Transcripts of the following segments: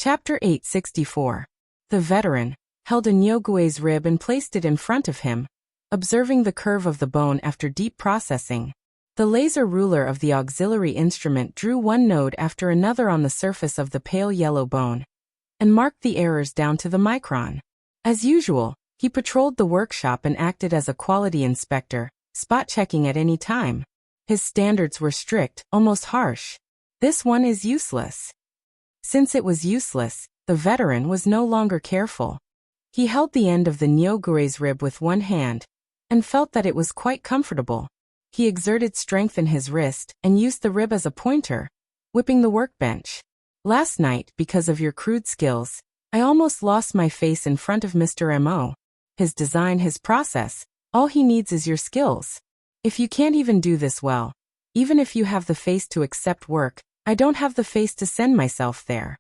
Chapter 864. The veteran held a Nyogue's rib and placed it in front of him, observing the curve of the bone after deep processing. The laser ruler of the auxiliary instrument drew one node after another on the surface of the pale yellow bone, and marked the errors down to the micron. As usual, he patrolled the workshop and acted as a quality inspector, spot-checking at any time. His standards were strict, almost harsh. This one is useless. Since it was useless, the veteran was no longer careful. He held the end of the Nyogue's rib with one hand, and felt that it was quite comfortable. He exerted strength in his wrist, and used the rib as a pointer, whipping the workbench. Last night, because of your crude skills, I almost lost my face in front of Mr. M.O. His design, his process, all he needs is your skills. If you can't even do this well, even if you have the face to accept work, I don't have the face to send myself there.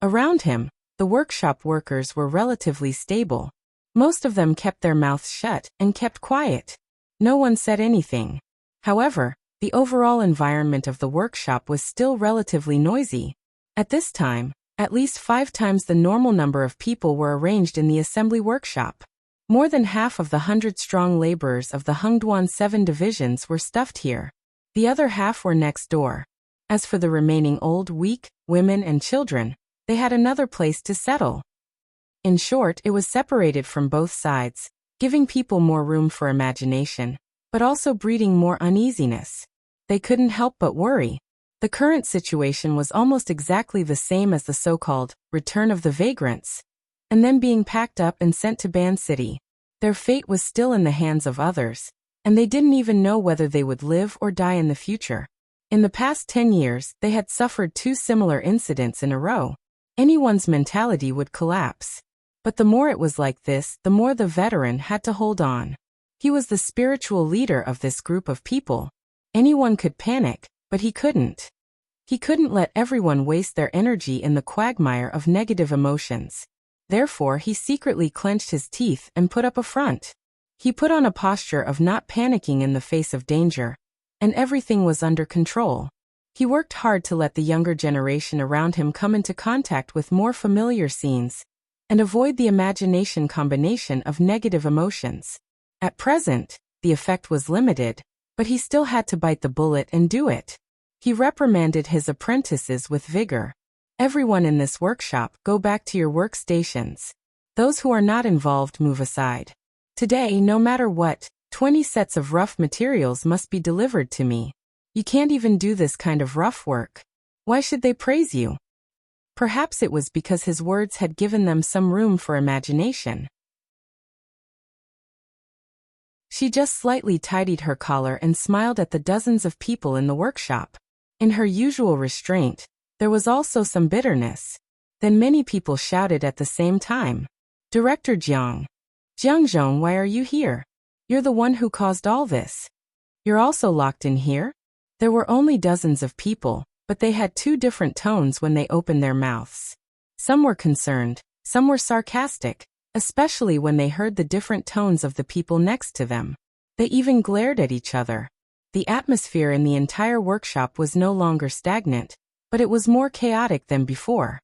Around him, the workshop workers were relatively stable. Most of them kept their mouths shut and kept quiet. No one said anything. However, the overall environment of the workshop was still relatively noisy. At this time, at least 5 times the normal number of people were arranged in the assembly workshop. More than half of the 100-strong laborers of the Hungduan 7 divisions were stuffed here. The other half were next door. As for the remaining old, weak, women and children, they had another place to settle. In short, it was separated from both sides, giving people more room for imagination, but also breeding more uneasiness. They couldn't help but worry. The current situation was almost exactly the same as the so-called return of the vagrants, and then being packed up and sent to Ban City. Their fate was still in the hands of others, and they didn't even know whether they would live or die in the future. In the past 10 years, they had suffered 2 similar incidents in a row. Anyone's mentality would collapse. But the more it was like this, the more the veteran had to hold on. He was the spiritual leader of this group of people. Anyone could panic, but he couldn't. He couldn't let everyone waste their energy in the quagmire of negative emotions. Therefore, he secretly clenched his teeth and put up a front. He put on a posture of not panicking in the face of danger, and everything was under control. He worked hard to let the younger generation around him come into contact with more familiar scenes, and avoid the imagination combination of negative emotions. At present, the effect was limited, but he still had to bite the bullet and do it. He reprimanded his apprentices with vigor. Everyone in this workshop, go back to your workstations. Those who are not involved, move aside. Today, no matter what, 20 sets of rough materials must be delivered to me. You can't even do this kind of rough work. Why should they praise you? Perhaps it was because his words had given them some room for imagination. She just slightly tidied her collar and smiled at the dozens of people in the workshop. In her usual restraint, there was also some bitterness. Then many people shouted at the same time. Director Jiang. Jiang Zhong, why are you here? You're the one who caused all this. You're also locked in here? There were only dozens of people, but they had 2 different tones when they opened their mouths. Some were concerned, some were sarcastic, especially when they heard the different tones of the people next to them. They even glared at each other. The atmosphere in the entire workshop was no longer stagnant, but it was more chaotic than before.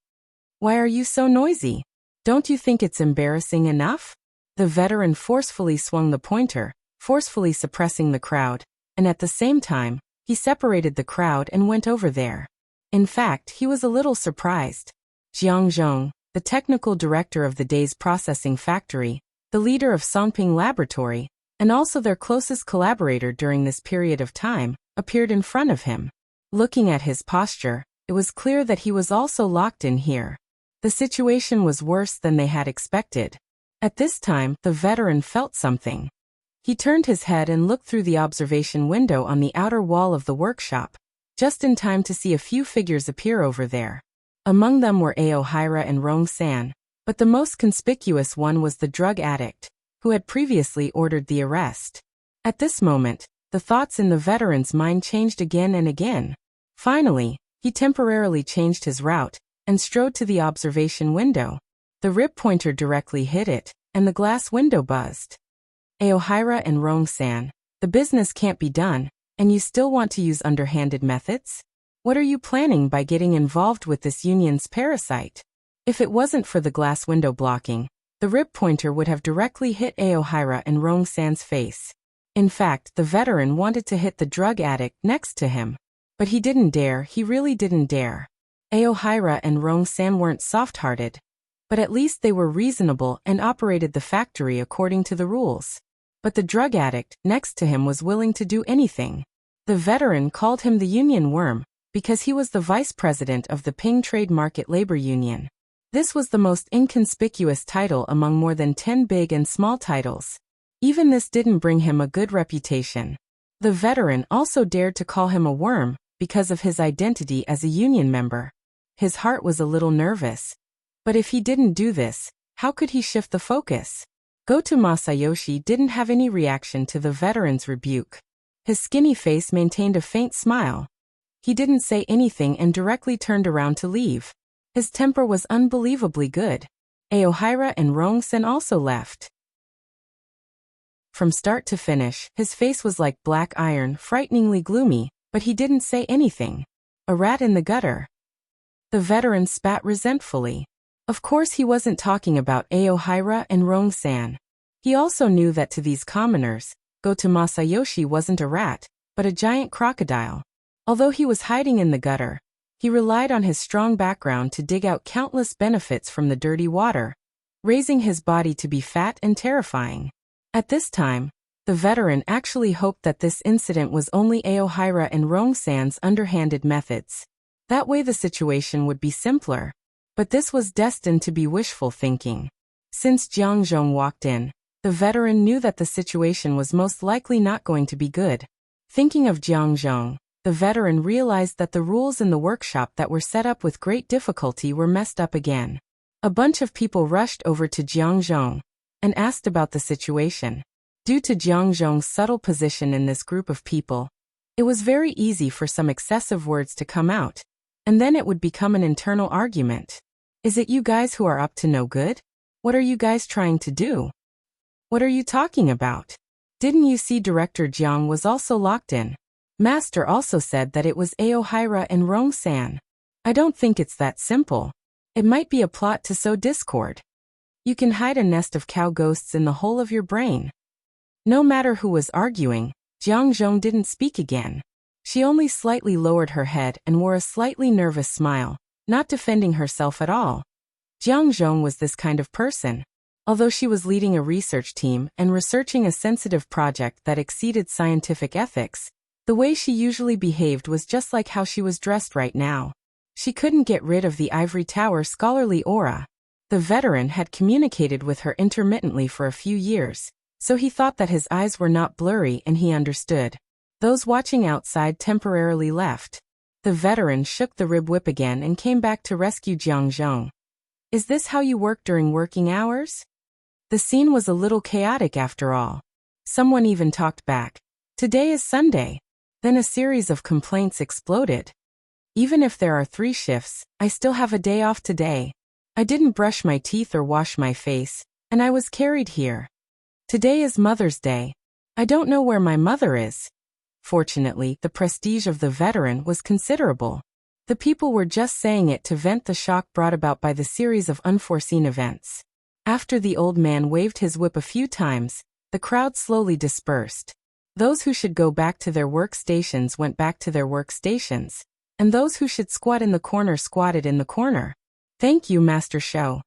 Why are you so noisy? Don't you think it's embarrassing enough? The veteran forcefully swung the pointer, forcefully suppressing the crowd, and at the same time, he separated the crowd and went over there. In fact, he was a little surprised. Jiang Zhong, the technical director of the day's processing factory, the leader of Songping Laboratory, and also their closest collaborator during this period of time, appeared in front of him. Looking at his posture, it was clear that he was also locked in here. The situation was worse than they had expected. At this time, the veteran felt something. He turned his head and looked through the observation window on the outer wall of the workshop, just in time to see a few figures appear over there. Among them were Aohira and Rong San, but the most conspicuous one was the drug addict, who had previously ordered the arrest. At this moment, the thoughts in the veteran's mind changed again and again. Finally, he temporarily changed his route, and strode to the observation window. The rib pointer directly hit it, and the glass window buzzed. Aohira and Rong San, the business can't be done, and you still want to use underhanded methods? What are you planning by getting involved with this union's parasite? If it wasn't for the glass window blocking, the rib pointer would have directly hit Aohira and Rong-san's face. In fact, the veteran wanted to hit the drug addict next to him. But he didn't dare, he really didn't dare. Aohira and Rong-san weren't soft-hearted, but at least they were reasonable and operated the factory according to the rules. But the drug addict next to him was willing to do anything. The veteran called him the Union Worm, because he was the vice president of the Ping Trade Market Labor Union. This was the most inconspicuous title among more than 10 big and small titles. Even this didn't bring him a good reputation. The veteran also dared to call him a worm, because of his identity as a union member. His heart was a little nervous. But if he didn't do this, how could he shift the focus? Goto Masayoshi didn't have any reaction to the veteran's rebuke. His skinny face maintained a faint smile. He didn't say anything and directly turned around to leave. His temper was unbelievably good. Aohira and Rong-san also left. From start to finish, his face was like black iron, frighteningly gloomy, but he didn't say anything. A rat in the gutter. The veteran spat resentfully. Of course he wasn't talking about Aohira and Rong-san. He also knew that to these commoners, Goto Masayoshi wasn't a rat, but a giant crocodile. Although he was hiding in the gutter, he relied on his strong background to dig out countless benefits from the dirty water, raising his body to be fat and terrifying. At this time, the veteran actually hoped that this incident was only Aohira and Rong-san's underhanded methods. That way the situation would be simpler. But this was destined to be wishful thinking. Since Jiang Zhong walked in, the veteran knew that the situation was most likely not going to be good. Thinking of Jiang Zhong, the veteran realized that the rules in the workshop that were set up with great difficulty were messed up again. A bunch of people rushed over to Jiang Zhong and asked about the situation. Due to Jiang Zhong's subtle position in this group of people, it was very easy for some excessive words to come out, and then it would become an internal argument. Is it you guys who are up to no good? What are you guys trying to do? What are you talking about? Didn't you see Director Jiang was also locked in? Master also said that it was Aohira and Rong-san. I don't think it's that simple. It might be a plot to sow discord. You can hide a nest of cow ghosts in the hole of your brain. No matter who was arguing, Jiang Zhong didn't speak again. She only slightly lowered her head and wore a slightly nervous smile, not defending herself at all. Jiang Zhong was this kind of person. Although she was leading a research team and researching a sensitive project that exceeded scientific ethics, the way she usually behaved was just like how she was dressed right now. She couldn't get rid of the ivory tower scholarly aura. The veteran had communicated with her intermittently for a few years, so he thought that his eyes were not blurry and he understood. Those watching outside temporarily left. The veteran shook the rib whip again and came back to rescue Jiang Zhong. Is this how you work during working hours? The scene was a little chaotic after all. Someone even talked back. Today is Sunday. Then a series of complaints exploded. Even if there are 3 shifts, I still have a day off today. I didn't brush my teeth or wash my face, and I was carried here. Today is Mother's Day. I don't know where my mother is. Fortunately, the prestige of the veteran was considerable. The people were just saying it to vent the shock brought about by the series of unforeseen events. After the old man waved his whip a few times, the crowd slowly dispersed. Those who should go back to their workstations went back to their workstations, and those who should squat in the corner squatted in the corner. Thank you, Master Shou.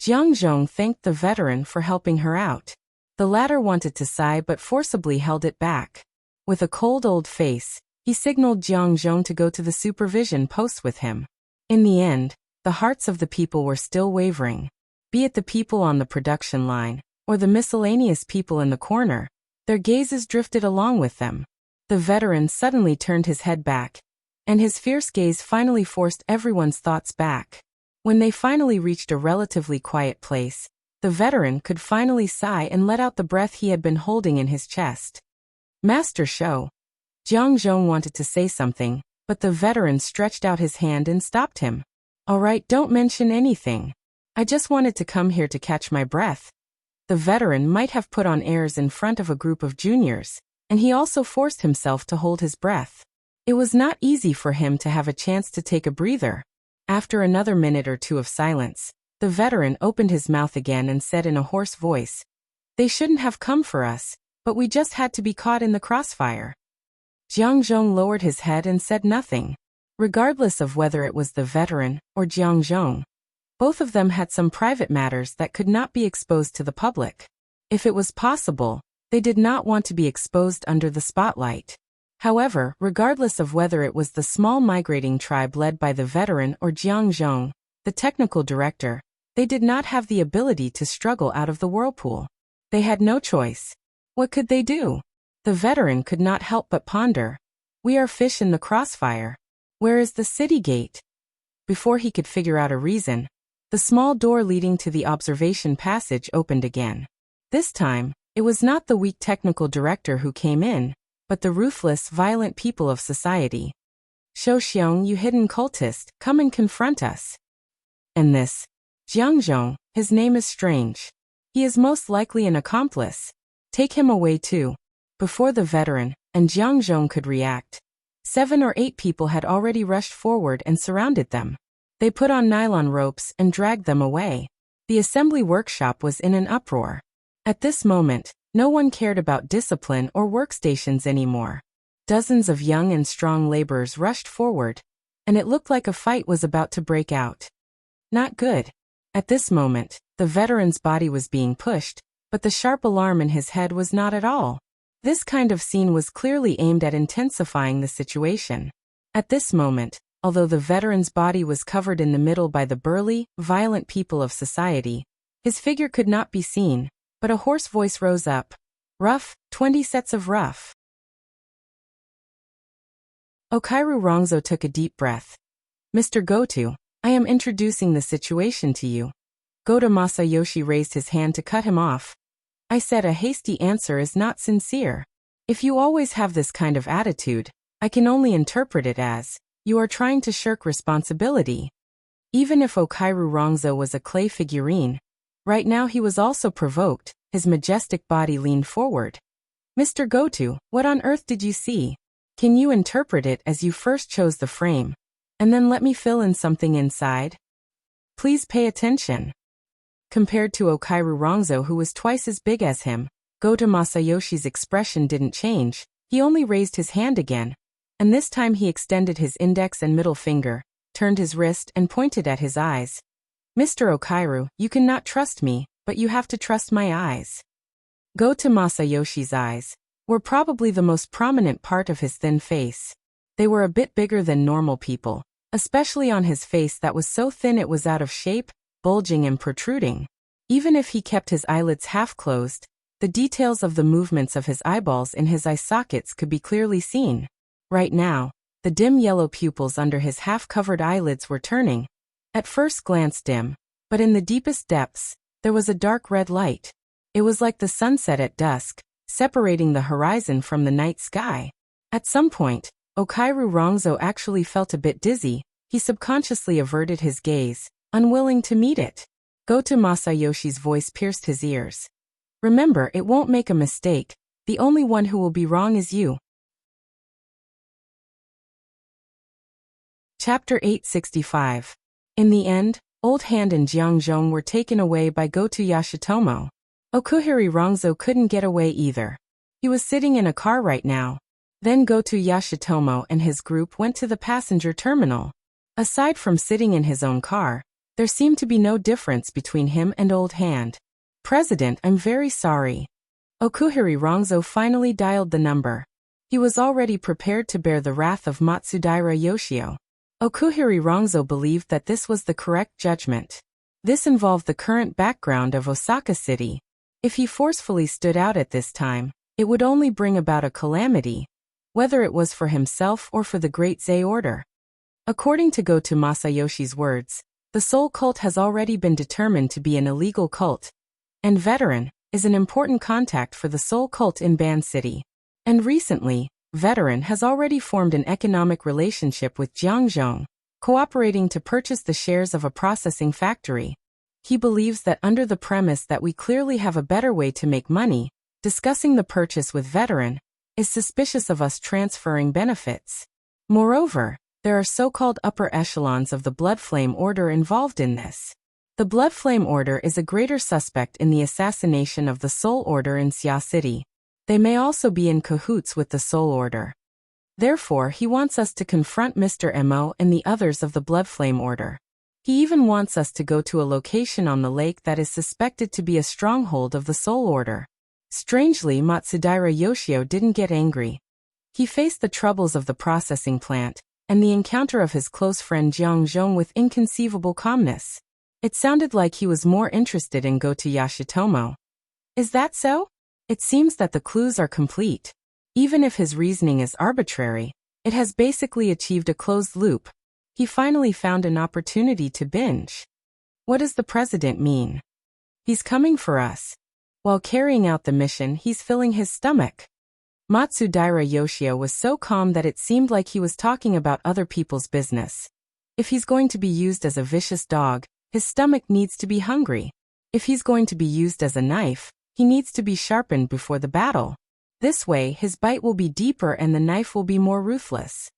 Jiang Zhong thanked the veteran for helping her out. The latter wanted to sigh but forcibly held it back. With a cold old face, he signaled Jiang Zhong to go to the supervision post with him. In the end, the hearts of the people were still wavering. Be it the people on the production line, or the miscellaneous people in the corner, their gazes drifted along with them. The veteran suddenly turned his head back, and his fierce gaze finally forced everyone's thoughts back. When they finally reached a relatively quiet place, the veteran could finally sigh and let out the breath he had been holding in his chest. Master Shou. Jiang Zhong wanted to say something, but the veteran stretched out his hand and stopped him. All right, don't mention anything. I just wanted to come here to catch my breath. The veteran might have put on airs in front of a group of juniors, and he also forced himself to hold his breath. It was not easy for him to have a chance to take a breather. After another minute or two of silence, the veteran opened his mouth again and said in a hoarse voice, "They shouldn't have come for us, but we just had to be caught in the crossfire." Jiang Zhong lowered his head and said nothing. Regardless of whether it was the veteran or Jiang Zhong, both of them had some private matters that could not be exposed to the public. If it was possible, they did not want to be exposed under the spotlight. However, regardless of whether it was the small migrating tribe led by the veteran or Jiang Zhong, the technical director, they did not have the ability to struggle out of the whirlpool. They had no choice. What could they do? The veteran could not help but ponder. We are fish in the crossfire. Where is the city gate? Before he could figure out a reason, the small door leading to the observation passage opened again. This time, it was not the weak technical director who came in, but the ruthless, violent people of society. "Shou Xiong, you hidden cultist, come and confront us." And this, Jiang Zhong, his name is strange. He is most likely an accomplice. Take him away too. Before the veteran and Jiang Zhong could react, 7 or 8 people had already rushed forward and surrounded them. They put on nylon ropes and dragged them away. The assembly workshop was in an uproar. At this moment, no one cared about discipline or workstations anymore. Dozens of young and strong laborers rushed forward, and it looked like a fight was about to break out. Not good. At this moment, the veteran's body was being pushed, but the sharp alarm in his head was not at all. This kind of scene was clearly aimed at intensifying the situation. At this moment, although the veteran's body was covered in the middle by the burly, violent people of society, his figure could not be seen, but a hoarse voice rose up. "Rough, 20 sets of rough." Okairu Rongzo took a deep breath. "Mr. Goto, I am introducing the situation to you." Goto Masayoshi raised his hand to cut him off. "I said a hasty answer is not sincere. If you always have this kind of attitude, I can only interpret it as, you are trying to shirk responsibility." Even if Okairu Rongzo was a clay figurine, right now he was also provoked. His majestic body leaned forward. "Mr. Goto, what on earth did you see? Can you interpret it as you first chose the frame, and then let me fill in something inside? Please pay attention." Compared to Okairu Rongzo, who was twice as big as him, Goto Masayoshi's expression didn't change. He only raised his hand again, and this time he extended his index and middle finger, turned his wrist and pointed at his eyes. "Mr. Okairu, you cannot trust me, but you have to trust my eyes." Goto Masayoshi's eyes were probably the most prominent part of his thin face. They were a bit bigger than normal people, especially on his face that was so thin it was out of shape, bulging and protruding. Even if he kept his eyelids half closed, the details of the movements of his eyeballs in his eye sockets could be clearly seen. Right now, the dim yellow pupils under his half-covered eyelids were turning. At first glance dim, but in the deepest depths, there was a dark red light. It was like the sunset at dusk, separating the horizon from the night sky. At some point, Okairu Rongzo actually felt a bit dizzy. He subconsciously averted his gaze, unwilling to meet it. Goto Masayoshi's voice pierced his ears. "Remember, it won't make a mistake. The only one who will be wrong is you." Chapter 865. In the end, Old Hand and Jiang Zhong were taken away by Goto Yashitomo. Okuhiri Rongzo couldn't get away either. He was sitting in a car right now. Then Goto Yashitomo and his group went to the passenger terminal. Aside from sitting in his own car, there seemed to be no difference between him and Old Hand. "President, I'm very sorry." Okuhiri Rongzo finally dialed the number. He was already prepared to bear the wrath of Matsudaira Yoshio. Okuhiri Rongzo believed that this was the correct judgment. This involved the current background of Osaka City. If he forcefully stood out at this time, it would only bring about a calamity, whether it was for himself or for the Great Zei Order. According to Goto Masayoshi's words, the Soul Cult has already been determined to be an illegal cult, and Veteran is an important contact for the Soul Cult in Ban City. And recently, Veteran has already formed an economic relationship with Jiang Zhong, cooperating to purchase the shares of a processing factory. He believes that under the premise that we clearly have a better way to make money, discussing the purchase with Veteran is suspicious of us transferring benefits. Moreover, There are so-called upper echelons of the Blood Flame Order involved in this. The Blood Flame Order is a greater suspect in the assassination of the Soul Order in Xia City. They may also be in cahoots with the Soul Order. Therefore, he wants us to confront Mr. Mo and the others of the Blood Flame Order. He even wants us to go to a location on the lake that is suspected to be a stronghold of the Soul Order. Strangely, Matsudaira Yoshio didn't get angry. He faced the troubles of the processing plant and the encounter of his close friend Jiang Zhong with inconceivable calmness. It sounded like he was more interested in Goto Yashitomo. Is that so? It seems that the clues are complete. Even if his reasoning is arbitrary, it has basically achieved a closed loop. He finally found an opportunity to binge. What does the president mean? He's coming for us. While carrying out the mission, he's filling his stomach. Matsudaira Yoshio was so calm that it seemed like he was talking about other people's business. If he's going to be used as a vicious dog, his stomach needs to be hungry. If he's going to be used as a knife, he needs to be sharpened before the battle. This way, his bite will be deeper and the knife will be more ruthless.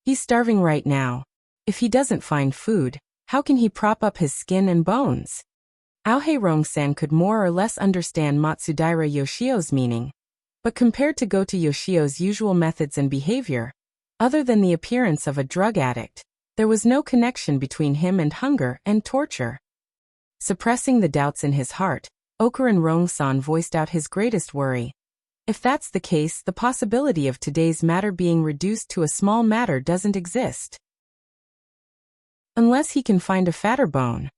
He's starving right now. If he doesn't find food, how can he prop up his skin and bones? Aohei Rong-san could more or less understand Matsudaira Yoshio's meaning. But compared to Goto Yoshio's usual methods and behavior, other than the appearance of a drug addict, there was no connection between him and hunger and torture. Suppressing the doubts in his heart, Okurin Rong-san voiced out his greatest worry. If that's the case, the possibility of today's matter being reduced to a small matter doesn't exist. Unless he can find a fatter bone.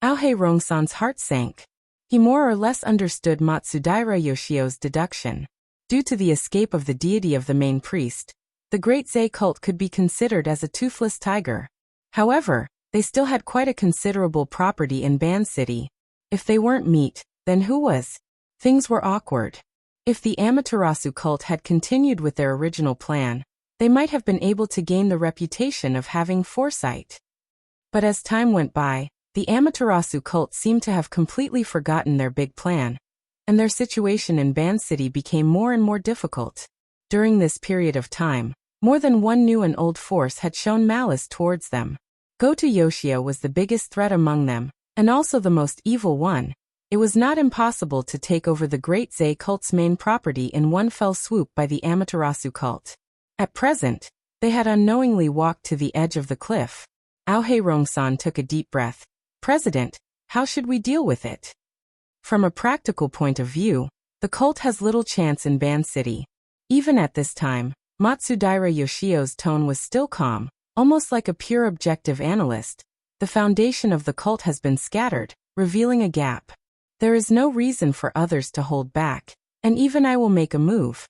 Aohei Rong-san's heart sank. He more or less understood Matsudaira Yoshio's deduction. Due to the escape of the deity of the main priest, the Great Zei cult could be considered as a toothless tiger. However, they still had quite a considerable property in Ban City. If they weren't meat, then who was? Things were awkward. If the Amaterasu cult had continued with their original plan, they might have been able to gain the reputation of having foresight. But as time went by, the Amaterasu cult seemed to have completely forgotten their big plan, and their situation in Ban City became more and more difficult. During this period of time, more than one new and old force had shown malice towards them. Goto Yoshio was the biggest threat among them, and also the most evil one. It was not impossible to take over the Great Zei cult's main property in one fell swoop by the Amaterasu cult. At present, they had unknowingly walked to the edge of the cliff. Aohei Rong-san took a deep breath. President, how should we deal with it? From a practical point of view, the cult has little chance in Ban City. Even at this time, Matsudaira Yoshio's tone was still calm, almost like a pure objective analyst. The foundation of the cult has been scattered, revealing a gap. There is no reason for others to hold back, and even I will make a move.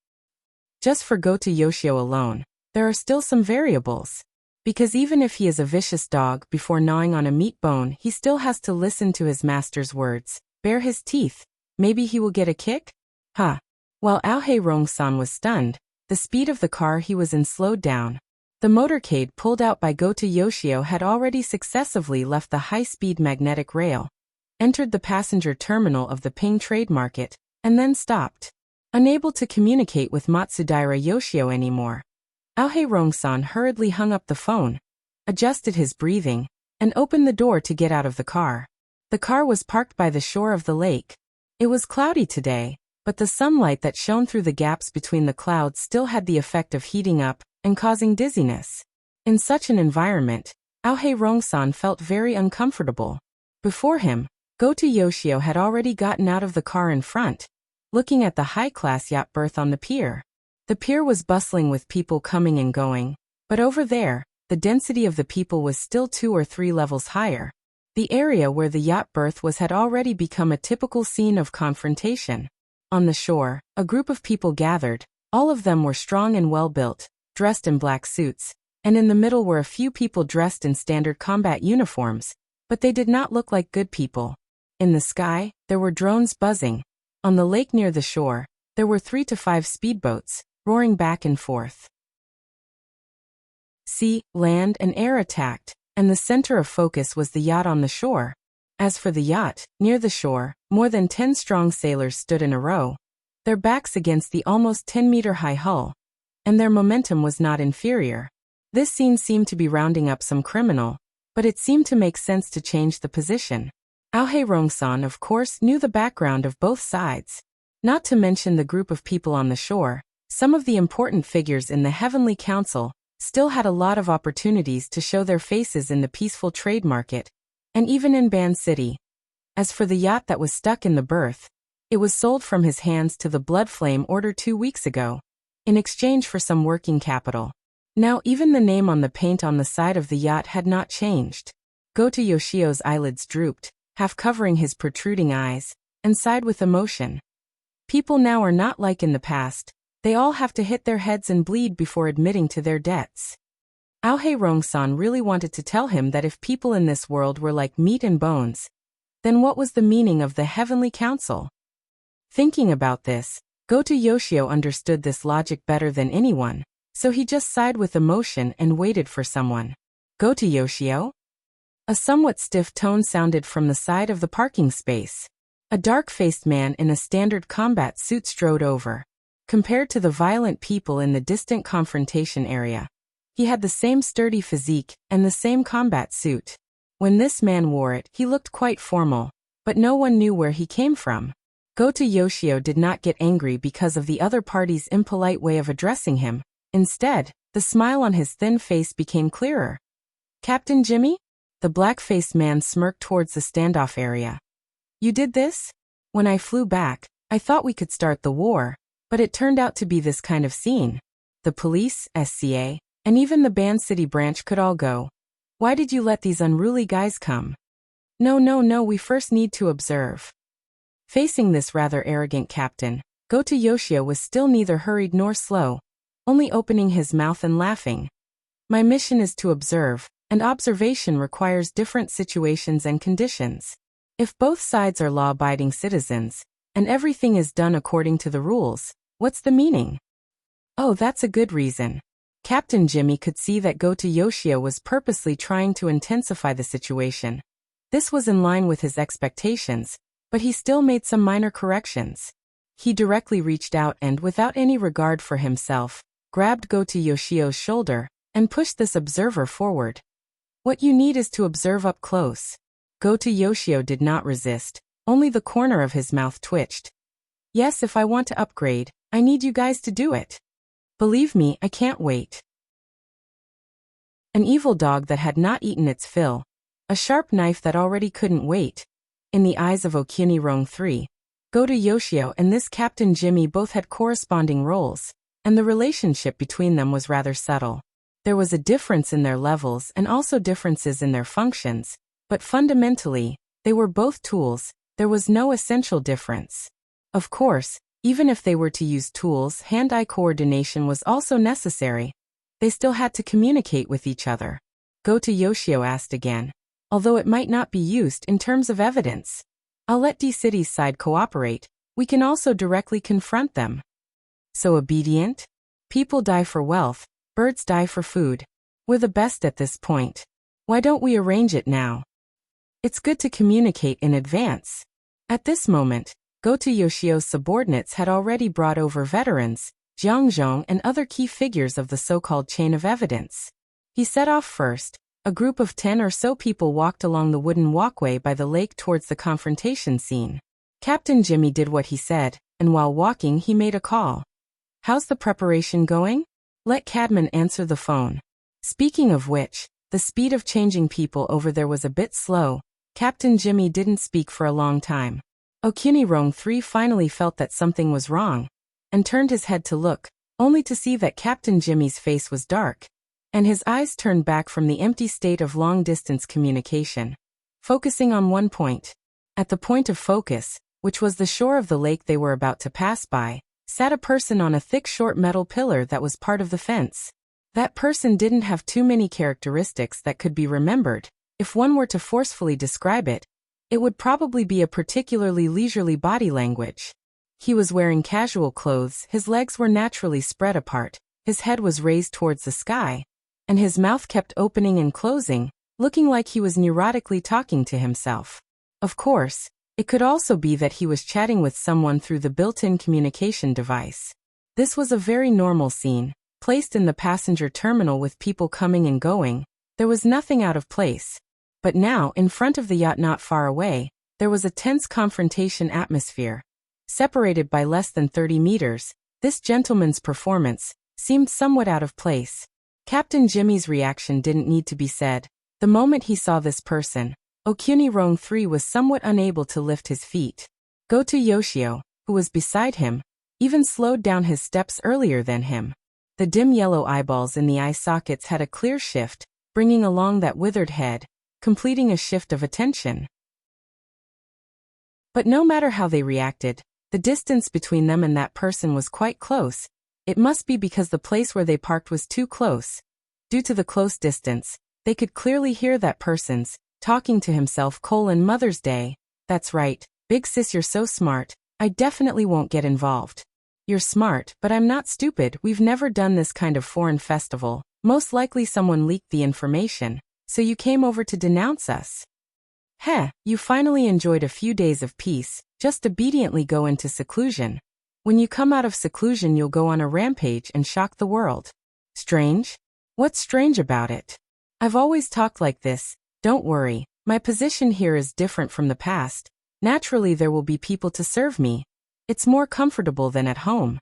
Just for Goto Yoshio alone, there are still some variables. Because even if he is a vicious dog before gnawing on a meat bone, he still has to listen to his master's words, bare his teeth. Maybe he will get a kick? While Aohei Rong-san was stunned, the speed of the car he was in slowed down. The motorcade pulled out by Goto Yoshio had already successively left the high-speed magnetic rail, entered the passenger terminal of the Ping Trade Market, and then stopped. Unable to communicate with Matsudaira Yoshio anymore, Aohei Rong-san hurriedly hung up the phone, adjusted his breathing, and opened the door to get out of the car. The car was parked by the shore of the lake. It was cloudy today, but the sunlight that shone through the gaps between the clouds still had the effect of heating up and causing dizziness. In such an environment, Aohei Rong-san felt very uncomfortable. Before him, Goto Yoshio had already gotten out of the car in front, looking at the high-class yacht berth on the pier. The pier was bustling with people coming and going, but over there, the density of the people was still 2 or 3 levels higher. The area where the yacht berth was had already become a typical scene of confrontation. On the shore, a group of people gathered. All of them were strong and well-built, dressed in black suits, and in the middle were a few people dressed in standard combat uniforms, but they did not look like good people. In the sky, there were drones buzzing. On the lake near the shore, there were 3 to 5 speedboats, roaring back and forth. Sea, land, and air attacked, and the center of focus was the yacht on the shore. As for the yacht, near the shore, more than 10 strong sailors stood in a row, their backs against the almost 10-meter-high hull, and their momentum was not inferior. This scene seemed to be rounding up some criminal, but it seemed to make sense to change the position. Aohei Rongsan, of course, knew the background of both sides. Not to mention the group of people on the shore, some of the important figures in the Heavenly Council still had a lot of opportunities to show their faces in the peaceful trade market, and even in Ban City. As for the yacht that was stuck in the berth, it was sold from his hands to the Bloodflame Order 2 weeks ago, in exchange for some working capital. Now even the name on the paint on the side of the yacht had not changed. Goto Yoshio's eyelids drooped, half covering his protruding eyes, and sighed with emotion. People now are not like in the past. They all have to hit their heads and bleed before admitting to their debts. Aohei Rongsan really wanted to tell him that if people in this world were like meat and bones, then what was the meaning of the Heavenly Council? Thinking about this, Goto Yoshio understood this logic better than anyone, so he just sighed with emotion and waited for someone. Goto Yoshio? A somewhat stiff tone sounded from the side of the parking space. A dark-faced man in a standard combat suit strode over. Compared to the violent people in the distant confrontation area, he had the same sturdy physique and the same combat suit. When this man wore it, he looked quite formal, but no one knew where he came from. Goto Yoshio did not get angry because of the other party's impolite way of addressing him. Instead, the smile on his thin face became clearer. Captain Jimmy? The black-faced man smirked towards the standoff area. You did this? When I flew back, I thought we could start the war, but it turned out to be this kind of scene. The police, SCA, and even the Ban City branch could all go. Why did you let these unruly guys come? No, we first need to observe. Facing this rather arrogant captain, Goto Yoshio was still neither hurried nor slow, only opening his mouth and laughing. My mission is to observe, and observation requires different situations and conditions. If both sides are law-abiding citizens, and everything is done according to the rules, what's the meaning? Oh, that's a good reason. Captain Jimmy could see that Goto Yoshio was purposely trying to intensify the situation. This was in line with his expectations, but he still made some minor corrections. He directly reached out and, without any regard for himself, grabbed Goto Yoshio's shoulder and pushed this observer forward. What you need is to observe up close. Goto Yoshio did not resist, only the corner of his mouth twitched. Yes, if I want to upgrade, I need you guys to do it. Believe me, I can't wait. An evil dog that had not eaten its fill. A sharp knife that already couldn't wait. In the eyes of Okinirong 3, Goto Yoshio and this Captain Jimmy both had corresponding roles, and the relationship between them was rather subtle. There was a difference in their levels and also differences in their functions, but fundamentally, they were both tools. There was no essential difference. Of course, even if they were to use tools, hand-eye coordination was also necessary. They still had to communicate with each other. Goto Yoshio asked again. Although it might not be used in terms of evidence. I'll let D-City's side cooperate. We can also directly confront them. So obedient? People die for wealth, birds die for food. We're the best at this point. Why don't we arrange it now? It's good to communicate in advance. At this moment, Goto Yoshio's subordinates had already brought over veterans, Jiangzhong and other key figures of the so-called chain of evidence. He set off first. A group of 10 or so people walked along the wooden walkway by the lake towards the confrontation scene. Captain Jimmy did what he said, and while walking he made a call. How's the preparation going? Let Cadman answer the phone. Speaking of which, the speed of changing people over there was a bit slow. Captain Jimmy didn't speak for a long time. Okinirong 3 finally felt that something was wrong, and turned his head to look, only to see that Captain Jimmy's face was dark, and his eyes turned back from the empty state of long-distance communication, focusing on one point. At the point of focus, which was the shore of the lake they were about to pass by, sat a person on a thick short metal pillar that was part of the fence. That person didn't have too many characteristics that could be remembered. If one were to forcefully describe it, it would probably be a particularly leisurely body language. He was wearing casual clothes, his legs were naturally spread apart, his head was raised towards the sky, and his mouth kept opening and closing, looking like he was neurotically talking to himself. Of course, it could also be that he was chatting with someone through the built-in communication device. This was a very normal scene. placed in the passenger terminal with people coming and going, there was nothing out of place. But now, in front of the yacht not far away, there was a tense confrontation atmosphere. Separated by less than 30 meters, this gentleman's performance seemed somewhat out of place. Captain Jimmy's reaction didn't need to be said. The moment he saw this person, Okunirong III was somewhat unable to lift his feet. Goto Yoshio, who was beside him, even slowed down his steps earlier than him. The dim yellow eyeballs in the eye sockets had a clear shift, bringing along that withered head, completing a shift of attention. But no matter how they reacted, the distance between them and that person was quite close. It must be because the place where they parked was too close. Due to the close distance, they could clearly hear that person's talking to himself: Mother's Day. That's right, big sis, you're so smart, I definitely won't get involved. You're smart, but I'm not stupid, we've never done this kind of foreign festival. Most likely someone leaked the information, so you came over to denounce us. Heh, you finally enjoyed a few days of peace, just obediently go into seclusion. When you come out of seclusion you'll go on a rampage and shock the world. Strange? What's strange about it? I've always talked like this, don't worry, my position here is different from the past. Naturally there will be people to serve me. It's more comfortable than at home.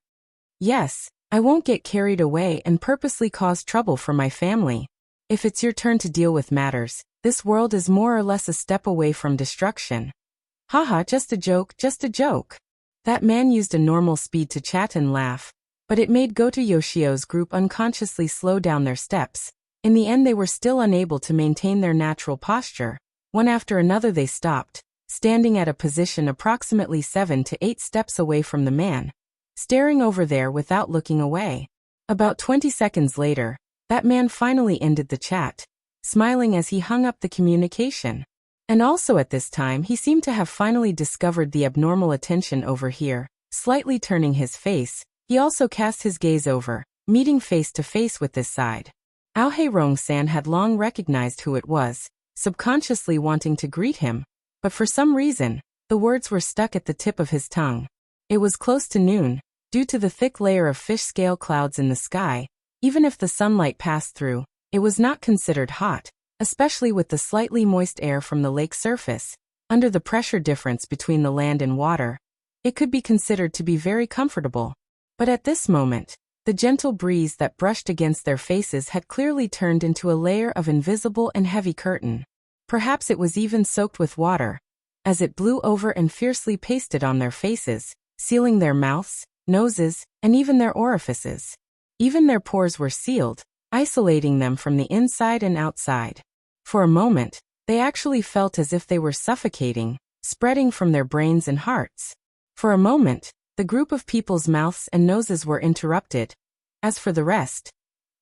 Yes, I won't get carried away and purposely cause trouble for my family. If it's your turn to deal with matters, this world is more or less a step away from destruction. Haha, just a joke, just a joke. That man used a normal speed to chat and laugh, but it made Goto Yoshio's group unconsciously slow down their steps. In the end they were still unable to maintain their natural posture. One after another they stopped, standing at a position approximately 7 to 8 steps away from the man, staring over there without looking away. About 20 seconds later, that man finally ended the chat, smiling as he hung up the communication. And also at this time he seemed to have finally discovered the abnormal attention over here. Slightly turning his face, he also cast his gaze over, meeting face to face with this side. Aohae-rong-san had long recognized who it was, subconsciously wanting to greet him, but for some reason, the words were stuck at the tip of his tongue. It was close to noon. Due to the thick layer of fish-scale clouds in the sky, even if the sunlight passed through, it was not considered hot, especially with the slightly moist air from the lake surface. Under the pressure difference between the land and water, it could be considered to be very comfortable. But at this moment, the gentle breeze that brushed against their faces had clearly turned into a layer of invisible and heavy curtain. Perhaps it was even soaked with water, as it blew over and fiercely pasted on their faces, sealing their mouths, noses, and even their orifices. Even their pores were sealed, isolating them from the inside and outside. For a moment, they actually felt as if they were suffocating, spreading from their brains and hearts. For a moment, the group of people's mouths and noses were interrupted. As for the rest,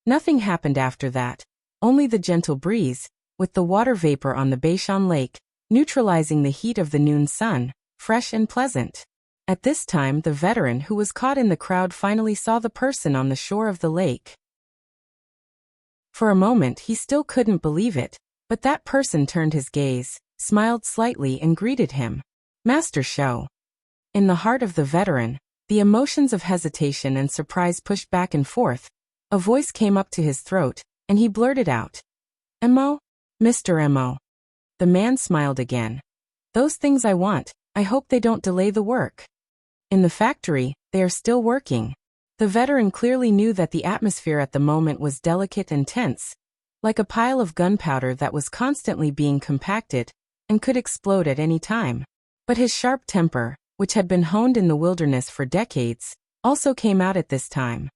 nothing happened after that, only the gentle breeze, with the water vapor on the Beishan Lake, neutralizing the heat of the noon sun, fresh and pleasant. At this time the veteran who was caught in the crowd finally saw the person on the shore of the lake. For a moment he still couldn't believe it, but that person turned his gaze, smiled slightly and greeted him. Master Sho. In the heart of the veteran, the emotions of hesitation and surprise pushed back and forth. A voice came up to his throat, and he blurted out, "Emo? Mr. Emo." The man smiled again. "Those things I want, I hope they don't delay the work." In the factory, they are still working. The veteran clearly knew that the atmosphere at the moment was delicate and tense, like a pile of gunpowder that was constantly being compacted and could explode at any time. But his sharp temper, which had been honed in the wilderness for decades, also came out at this time.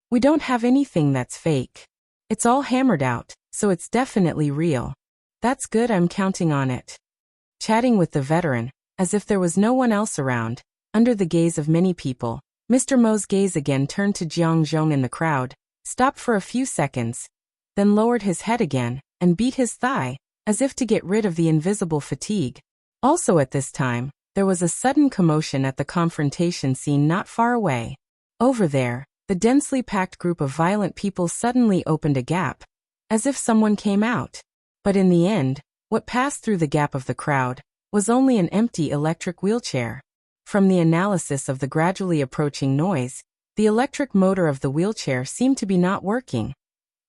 "We don't have anything that's fake. It's all hammered out, so it's definitely real." "That's good, I'm counting on it." Chatting with the veteran, as if there was no one else around, under the gaze of many people, Mr. Mo's gaze again turned to Jiang Zhong in the crowd, stopped for a few seconds, then lowered his head again, and beat his thigh, as if to get rid of the invisible fatigue. Also at this time, there was a sudden commotion at the confrontation scene not far away. Over there, the densely packed group of violent people suddenly opened a gap, as if someone came out. But in the end, what passed through the gap of the crowd was only an empty electric wheelchair. From the analysis of the gradually approaching noise, The electric motor of the wheelchair seemed to be not working.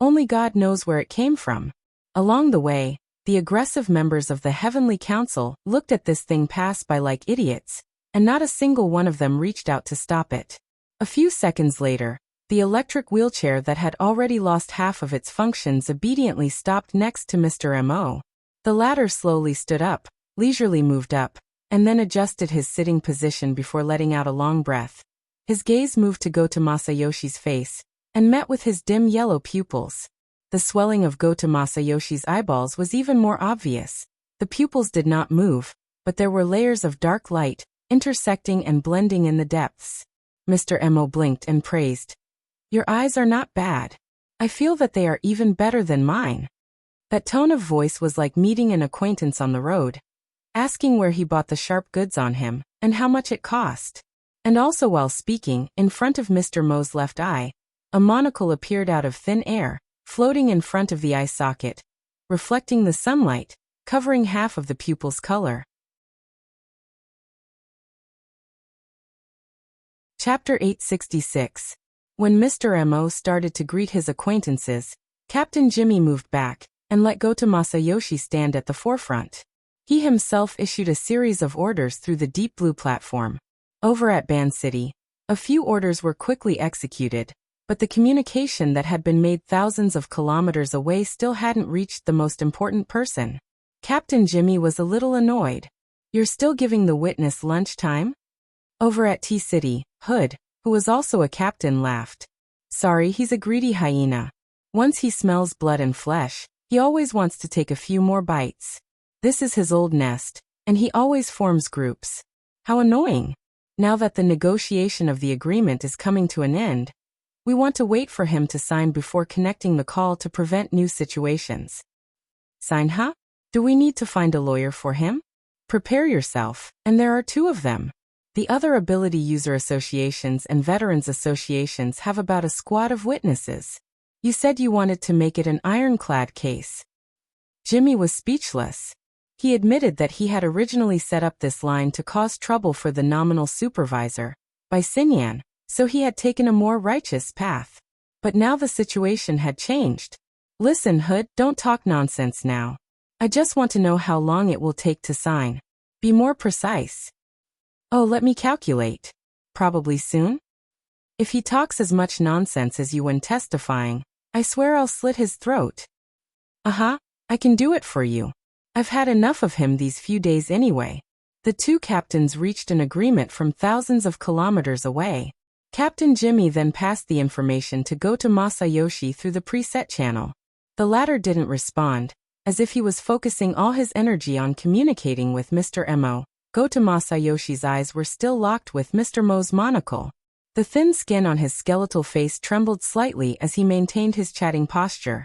Only God knows where it came from. Along the way, the aggressive members of the Heavenly Council looked at this thing pass by like idiots, and not a single one of them reached out to stop it. A few seconds later, the electric wheelchair that had already lost half of its functions obediently stopped next to Mr. M.O. The latter slowly stood up, leisurely moved up, and then adjusted his sitting position before letting out a long breath. His gaze moved to Goto Masayoshi's face, and met with his dim yellow pupils. The swelling of Goto Masayoshi's eyeballs was even more obvious. The pupils did not move, but there were layers of dark light, intersecting and blending in the depths. Mr. M.O. blinked and praised. "Your eyes are not bad. I feel that they are even better than mine." That tone of voice was like meeting an acquaintance on the road, asking where he bought the sharp goods on him, and how much it cost. And also while speaking, in front of Mr. Mo's left eye, a monocle appeared out of thin air, floating in front of the eye socket, reflecting the sunlight, covering half of the pupil's color. Chapter 866. When Mr. M.O. started to greet his acquaintances, Captain Jimmy moved back, and let Goto Masayoshi stand at the forefront. He himself issued a series of orders through the deep blue platform. Over at Ban City, a few orders were quickly executed, but the communication that had been made thousands of kilometers away still hadn't reached the most important person. Captain Jimmy was a little annoyed. "You're still giving the witness lunchtime?" Over at T-City, Hood, who was also a captain, laughed. "Sorry, he's a greedy hyena. Once he smells blood and flesh, he always wants to take a few more bites. This is his old nest, and he always forms groups. How annoying. Now that the negotiation of the agreement is coming to an end, we want to wait for him to sign before connecting the call to prevent new situations." "Sign, huh? Do we need to find a lawyer for him?" "Prepare yourself, and there are two of them. The other ability user associations and veterans associations have about a squad of witnesses. You said you wanted to make it an ironclad case." Jimmy was speechless. He admitted that he had originally set up this line to cause trouble for the nominal supervisor, by Sinyan, so he had taken a more righteous path. But now the situation had changed. "Listen, Hood, don't talk nonsense now. I just want to know how long it will take to sign. Be more precise." "Oh, let me calculate. Probably soon?" "If he talks as much nonsense as you when testifying, I swear I'll slit his throat." I can do it for you. I've had enough of him these few days anyway." The two captains reached an agreement from thousands of kilometers away. Captain Jimmy then passed the information to Goto Masayoshi through the preset channel. The latter didn't respond, as if he was focusing all his energy on communicating with Mr. M.O. Goto Masayoshi's eyes were still locked with Mr. Mo's monocle. The thin skin on his skeletal face trembled slightly as he maintained his chatting posture.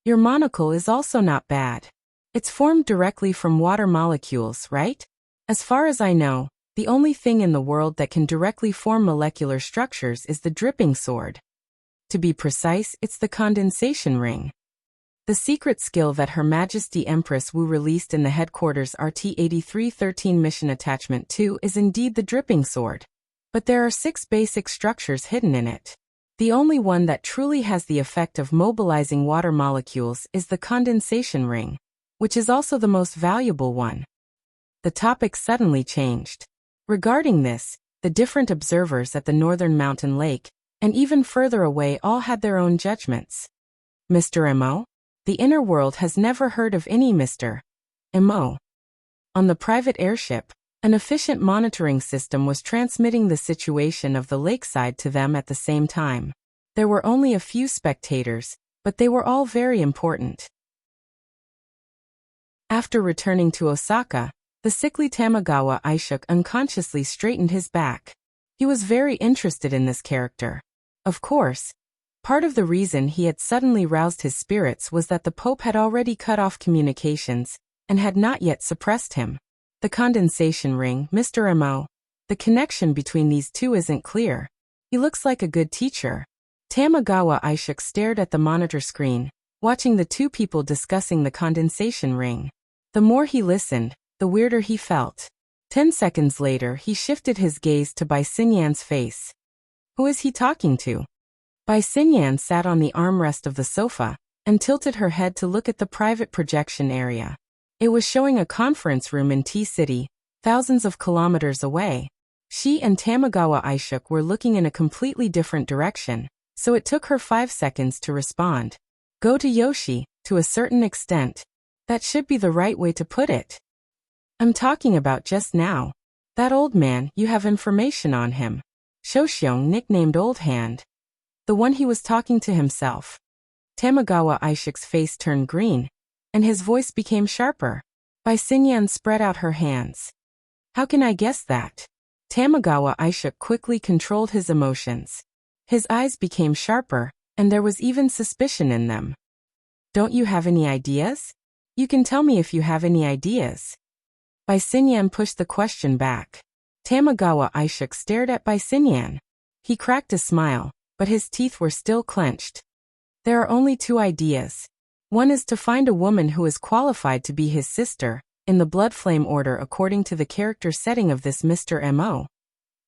"Your monocle is also not bad. It's formed directly from water molecules, right? As far as I know, the only thing in the world that can directly form molecular structures is the dripping sword. To be precise, it's the condensation ring. The secret skill that Her Majesty Empress Wu released in the headquarters RT-8313 Mission Attachment 2 is indeed the dripping sword. But there are 6 basic structures hidden in it. The only one that truly has the effect of mobilizing water molecules is the condensation ring, which is also the most valuable one." The topic suddenly changed. Regarding this, the different observers at the northern mountain lake, and even further away, all had their own judgments. "Mr. M.O.? The inner world has never heard of any Mr. M.O. On the private airship, an efficient monitoring system was transmitting the situation of the lakeside to them at the same time. There were only a few spectators, but they were all very important. After returning to Osaka, the sickly Tamagawa Aishuk unconsciously straightened his back. He was very interested in this character. Of course, part of the reason he had suddenly roused his spirits was that the Pope had already cut off communications, and had not yet suppressed him. The condensation ring, Mr. M.O. The connection between these two isn't clear. He looks like a good teacher. Tamagawa Aishuk stared at the monitor screen, watching the two people discussing the condensation ring. The more he listened, the weirder he felt. 10 seconds later, he shifted his gaze to Sinyan's face. Who is he talking to? Bai Xinyan sat on the armrest of the sofa and tilted her head to look at the private projection area. It was showing a conference room in T-City, thousands of kilometers away. She and Tamagawa Aishuk were looking in a completely different direction, so it took her 5 seconds to respond. Go to Yoshi, to a certain extent. That should be the right way to put it. I'm talking about just now. That old man, you have information on him. Shoshyong nicknamed Old Hand. The one he was talking to himself. Tamagawa Aishuk's face turned green, and his voice became sharper. Bai Xinyan spread out her hands. How can I guess that? Tamagawa Aishuk quickly controlled his emotions. His eyes became sharper, and there was even suspicion in them. Don't you have any ideas? You can tell me if you have any ideas. Bai Xinyan pushed the question back. Tamagawa Aishuk stared at Bai Xinyan. He cracked a smile, but his teeth were still clenched. There are only 2 ideas. One is to find a woman who is qualified to be his sister, in the blood flame order according to the character setting of this Mr. M.O.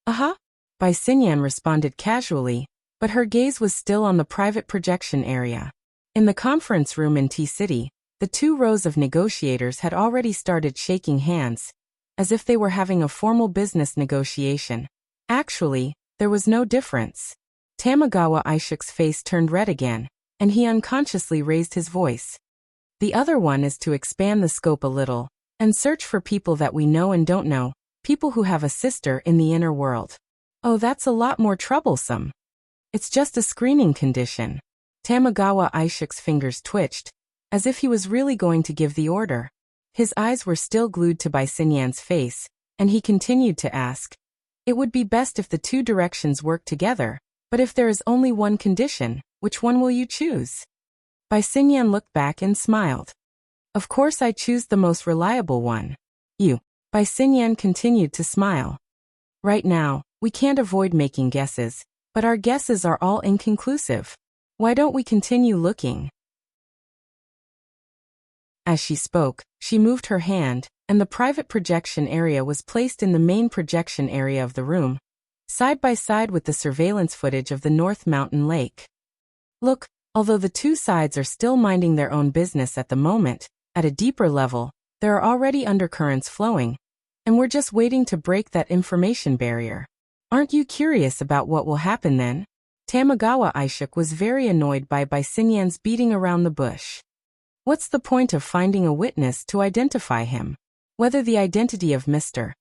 Aha! Bai Xinyan responded casually, but her gaze was still on the private projection area. In the conference room in T-City, the 2 rows of negotiators had already started shaking hands, as if they were having a formal business negotiation. Actually, there was no difference. Tamagawa Aishuk's face turned red again, and he unconsciously raised his voice. The other one is to expand the scope a little, and search for people that we know and don't know, people who have a sister in the inner world. Oh, that's a lot more troublesome. It's just a screening condition. Tamagawa Aishuk's fingers twitched, as if he was really going to give the order. His eyes were still glued to Bai Xinyan's face, and he continued to ask. It would be best if the 2 directions work together, but if there is only one condition, which one will you choose? Bai Xinyan looked back and smiled. Of course I choose the most reliable one. You. Bai Xinyan continued to smile. Right now, we can't avoid making guesses, but our guesses are all inconclusive. Why don't we continue looking? As she spoke, she moved her hand, and the private projection area was placed in the main projection area of the room, side by side with the surveillance footage of the North Mountain Lake. Look, although the 2 sides are still minding their own business at the moment, at a deeper level, there are already undercurrents flowing, and we're just waiting to break that information barrier. Aren't you curious about what will happen then? Tamagawa Aishuk was very annoyed by Bai Xinyan's beating around the bush. What's the point of finding a witness to identify him? Whether the identity of Mr.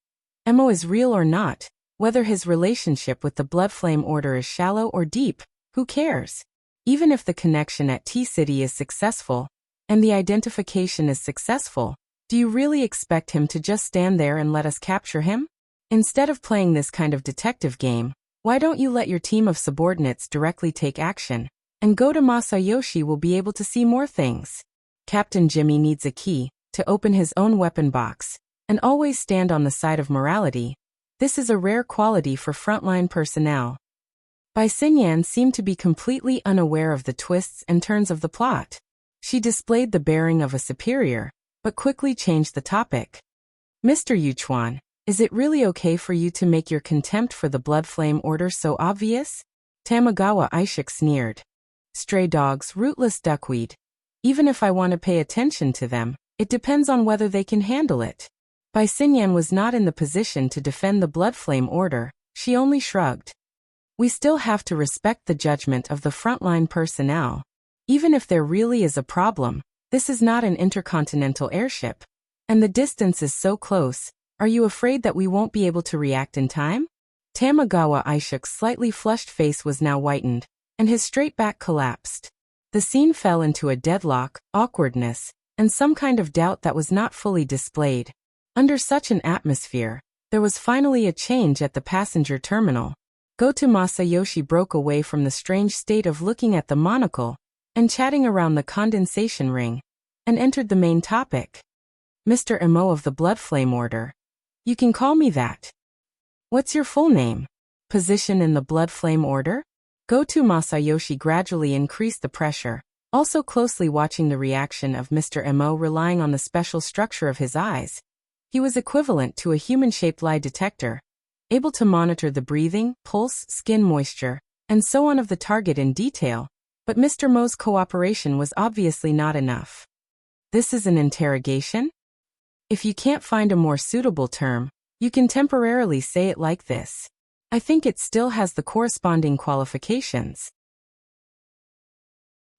M.O. is real or not, whether his relationship with the blood flame order is shallow or deep, who cares? Even if the connection at T-City is successful, and the identification is successful, do you really expect him to just stand there and let us capture him? Instead of playing this kind of detective game, why don't you let your team of subordinates directly take action, and go to Masayoshi will be able to see more things. Captain Jimmy needs a key to open his own weapon box, and always stand on the side of morality. This is a rare quality for frontline personnel. Bai Xinyan seemed to be completely unaware of the twists and turns of the plot. She displayed the bearing of a superior, but quickly changed the topic. Mr. Yuchuan, is it really okay for you to make your contempt for the blood flame order so obvious? Tamagawa Aishuk sneered. Stray dogs, rootless duckweed. Even if I want to pay attention to them, it depends on whether they can handle it. Bai Xinyan was not in the position to defend the blood flame order, she only shrugged. We still have to respect the judgment of the frontline personnel. Even if there really is a problem, this is not an intercontinental airship. And the distance is so close, are you afraid that we won't be able to react in time? Tamagawa Aishuk's slightly flushed face was now whitened, and his straight back collapsed. The scene fell into a deadlock, awkwardness, and some kind of doubt that was not fully displayed. Under such an atmosphere, there was finally a change at the passenger terminal. Go-To Masayoshi broke away from the strange state of looking at the monocle and chatting around the condensation ring, and entered the main topic. Mr. M.O. of the Blood Flame Order. You can call me that. What's your full name? Position in the Blood Flame Order? Go-To Masayoshi gradually increased the pressure, also closely watching the reaction of Mr. M.O. relying on the special structure of his eyes. He was equivalent to a human-shaped lie detector. able to monitor the breathing, pulse, skin moisture, and so on of the target in detail, but Mr. Mo's cooperation was obviously not enough. This is an interrogation? If you can't find a more suitable term, you can temporarily say it like this. I think it still has the corresponding qualifications.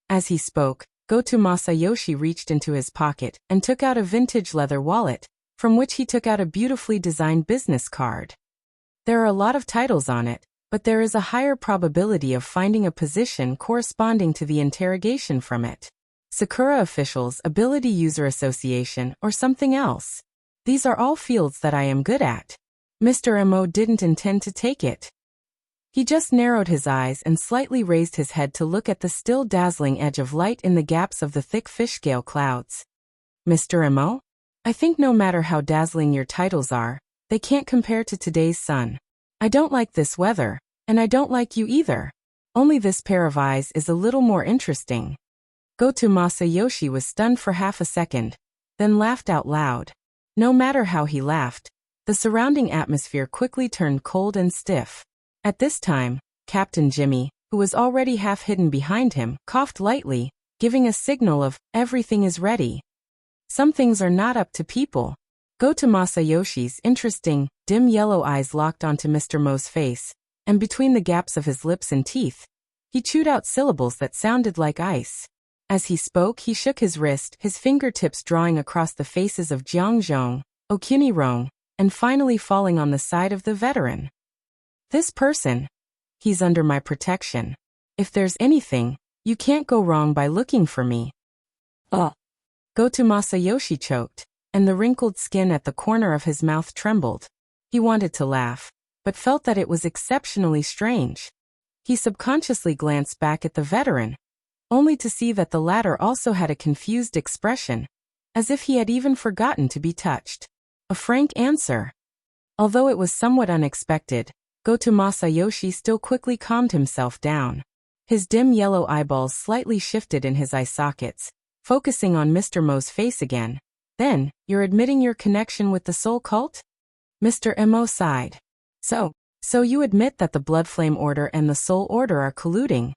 As he spoke, Goto Masayoshi reached into his pocket and took out a vintage leather wallet, from which he took out a beautifully designed business card. There are a lot of titles on it, but there is a higher probability of finding a position corresponding to the interrogation from it. Sakura Officials, Ability User Association, or something else. These are all fields that I am good at. Mr. Mo didn't intend to take it. He just narrowed his eyes and slightly raised his head to look at the still dazzling edge of light in the gaps of the thick fish-scale clouds. Mr. Mo? I think no matter how dazzling your titles are, they can't compare to today's sun. I don't like this weather, and I don't like you either. Only this pair of eyes is a little more interesting. Goto Masayoshi was stunned for half a second, then laughed out loud. No matter how he laughed, the surrounding atmosphere quickly turned cold and stiff. At this time, Captain Jimmy, who was already half hidden behind him, coughed lightly, giving a signal of, everything is ready. Some things are not up to people. Goto Masayoshi's interesting, dim yellow eyes locked onto Mr. Mo's face, and between the gaps of his lips and teeth, he chewed out syllables that sounded like ice. As he spoke, he shook his wrist, his fingertips drawing across the faces of Jiangzhong, Okunirong, and finally falling on the side of the veteran. This person. He's under my protection. If there's anything, you can't go wrong by looking for me. Goto Masayoshi choked, and the wrinkled skin at the corner of his mouth trembled. He wanted to laugh, but felt that it was exceptionally strange. He subconsciously glanced back at the veteran, only to see that the latter also had a confused expression, as if he had even forgotten to be touched. A frank answer. Although it was somewhat unexpected, Goto Masayoshi still quickly calmed himself down. His dim yellow eyeballs slightly shifted in his eye sockets, focusing on Mr. Mo's face again. Then, you're admitting your connection with the Soul Cult? Mr. Mo sighed. So you admit that the Blood Flame Order and the Soul Order are colluding?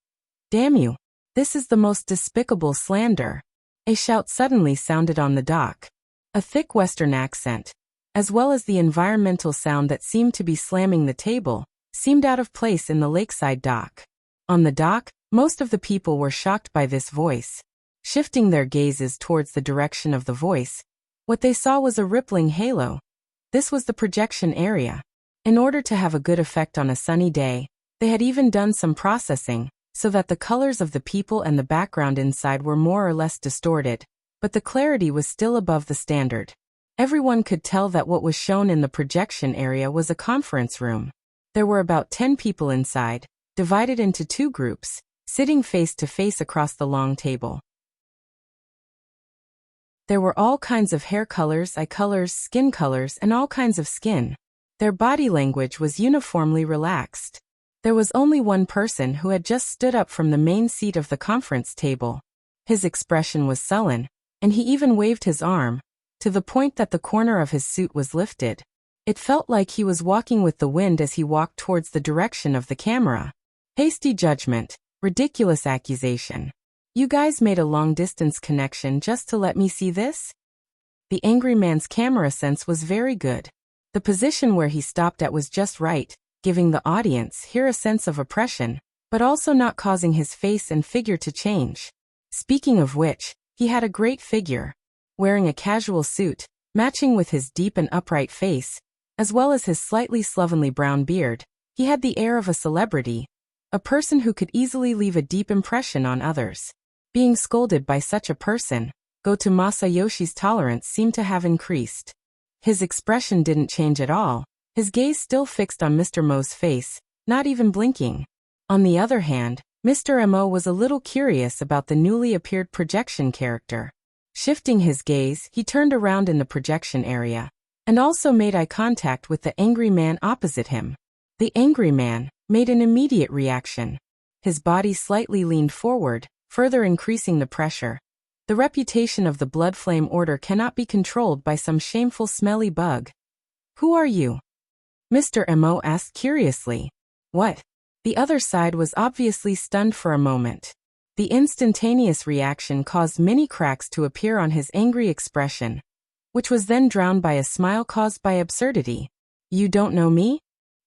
Damn you. This is the most despicable slander. A shout suddenly sounded on the dock. A thick Western accent, as well as the environmental sound that seemed to be slamming the table, seemed out of place in the lakeside dock. On the dock, most of the people were shocked by this voice. Shifting their gazes towards the direction of the voice, what they saw was a rippling halo. This was the projection area. In order to have a good effect on a sunny day, they had even done some processing, so that the colors of the people and the background inside were more or less distorted, but the clarity was still above the standard. Everyone could tell that what was shown in the projection area was a conference room. There were about 10 people inside, divided into two groups, sitting face to face across the long table. There were all kinds of hair colors, eye colors, skin colors, and all kinds of skin. Their body language was uniformly relaxed. There was only one person who had just stood up from the main seat of the conference table. His expression was sullen, and he even waved his arm, to the point that the corner of his suit was lifted. It felt like he was walking with the wind as he walked towards the direction of the camera. Hasty judgment, ridiculous accusation. You guys made a long-distance connection just to let me see this? The angry man's camera sense was very good. The position where he stopped at was just right, giving the audience here a sense of oppression, but also not causing his face and figure to change. Speaking of which, he had a great figure. Wearing a casual suit, matching with his deep and upright face, as well as his slightly slovenly brown beard, he had the air of a celebrity, a person who could easily leave a deep impression on others. Being scolded by such a person, Goto Masayoshi's tolerance seemed to have increased. His expression didn't change at all, his gaze still fixed on Mr. Mo's face, not even blinking. On the other hand, Mr. Mo was a little curious about the newly appeared projection character. Shifting his gaze, he turned around in the projection area, and also made eye contact with the angry man opposite him. The angry man made an immediate reaction. His body slightly leaned forward, further increasing the pressure. The reputation of the Blood Flame Order cannot be controlled by some shameful smelly bug. Who are you? Mr. Mo asked curiously. What? The other side was obviously stunned for a moment. The instantaneous reaction caused many cracks to appear on his angry expression, which was then drowned by a smile caused by absurdity. You don't know me?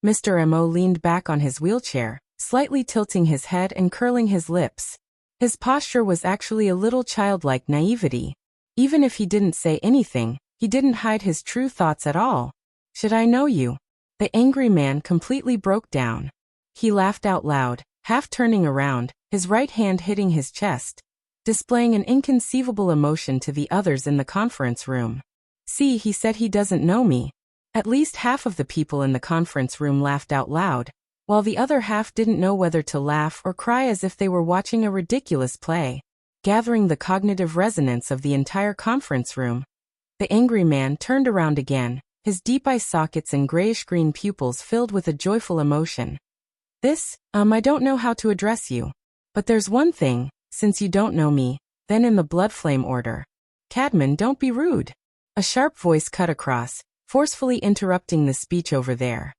Mr. Mo leaned back on his wheelchair, slightly tilting his head and curling his lips. His posture was actually a little childlike naivety. Even if he didn't say anything, he didn't hide his true thoughts at all. Should I know you? The angry man completely broke down. He laughed out loud, half turning around, his right hand hitting his chest, displaying an inconceivable emotion to the others in the conference room. See, he said he doesn't know me. At least half of the people in the conference room laughed out loud, while the other half didn't know whether to laugh or cry as if they were watching a ridiculous play. Gathering the cognitive resonance of the entire conference room, the angry man turned around again, his deep eye sockets and grayish-green pupils filled with a joyful emotion. I don't know how to address you. But there's one thing, since you don't know me, then in the blood flame order. Cadman, don't be rude. A sharp voice cut across, forcefully interrupting the speech over there.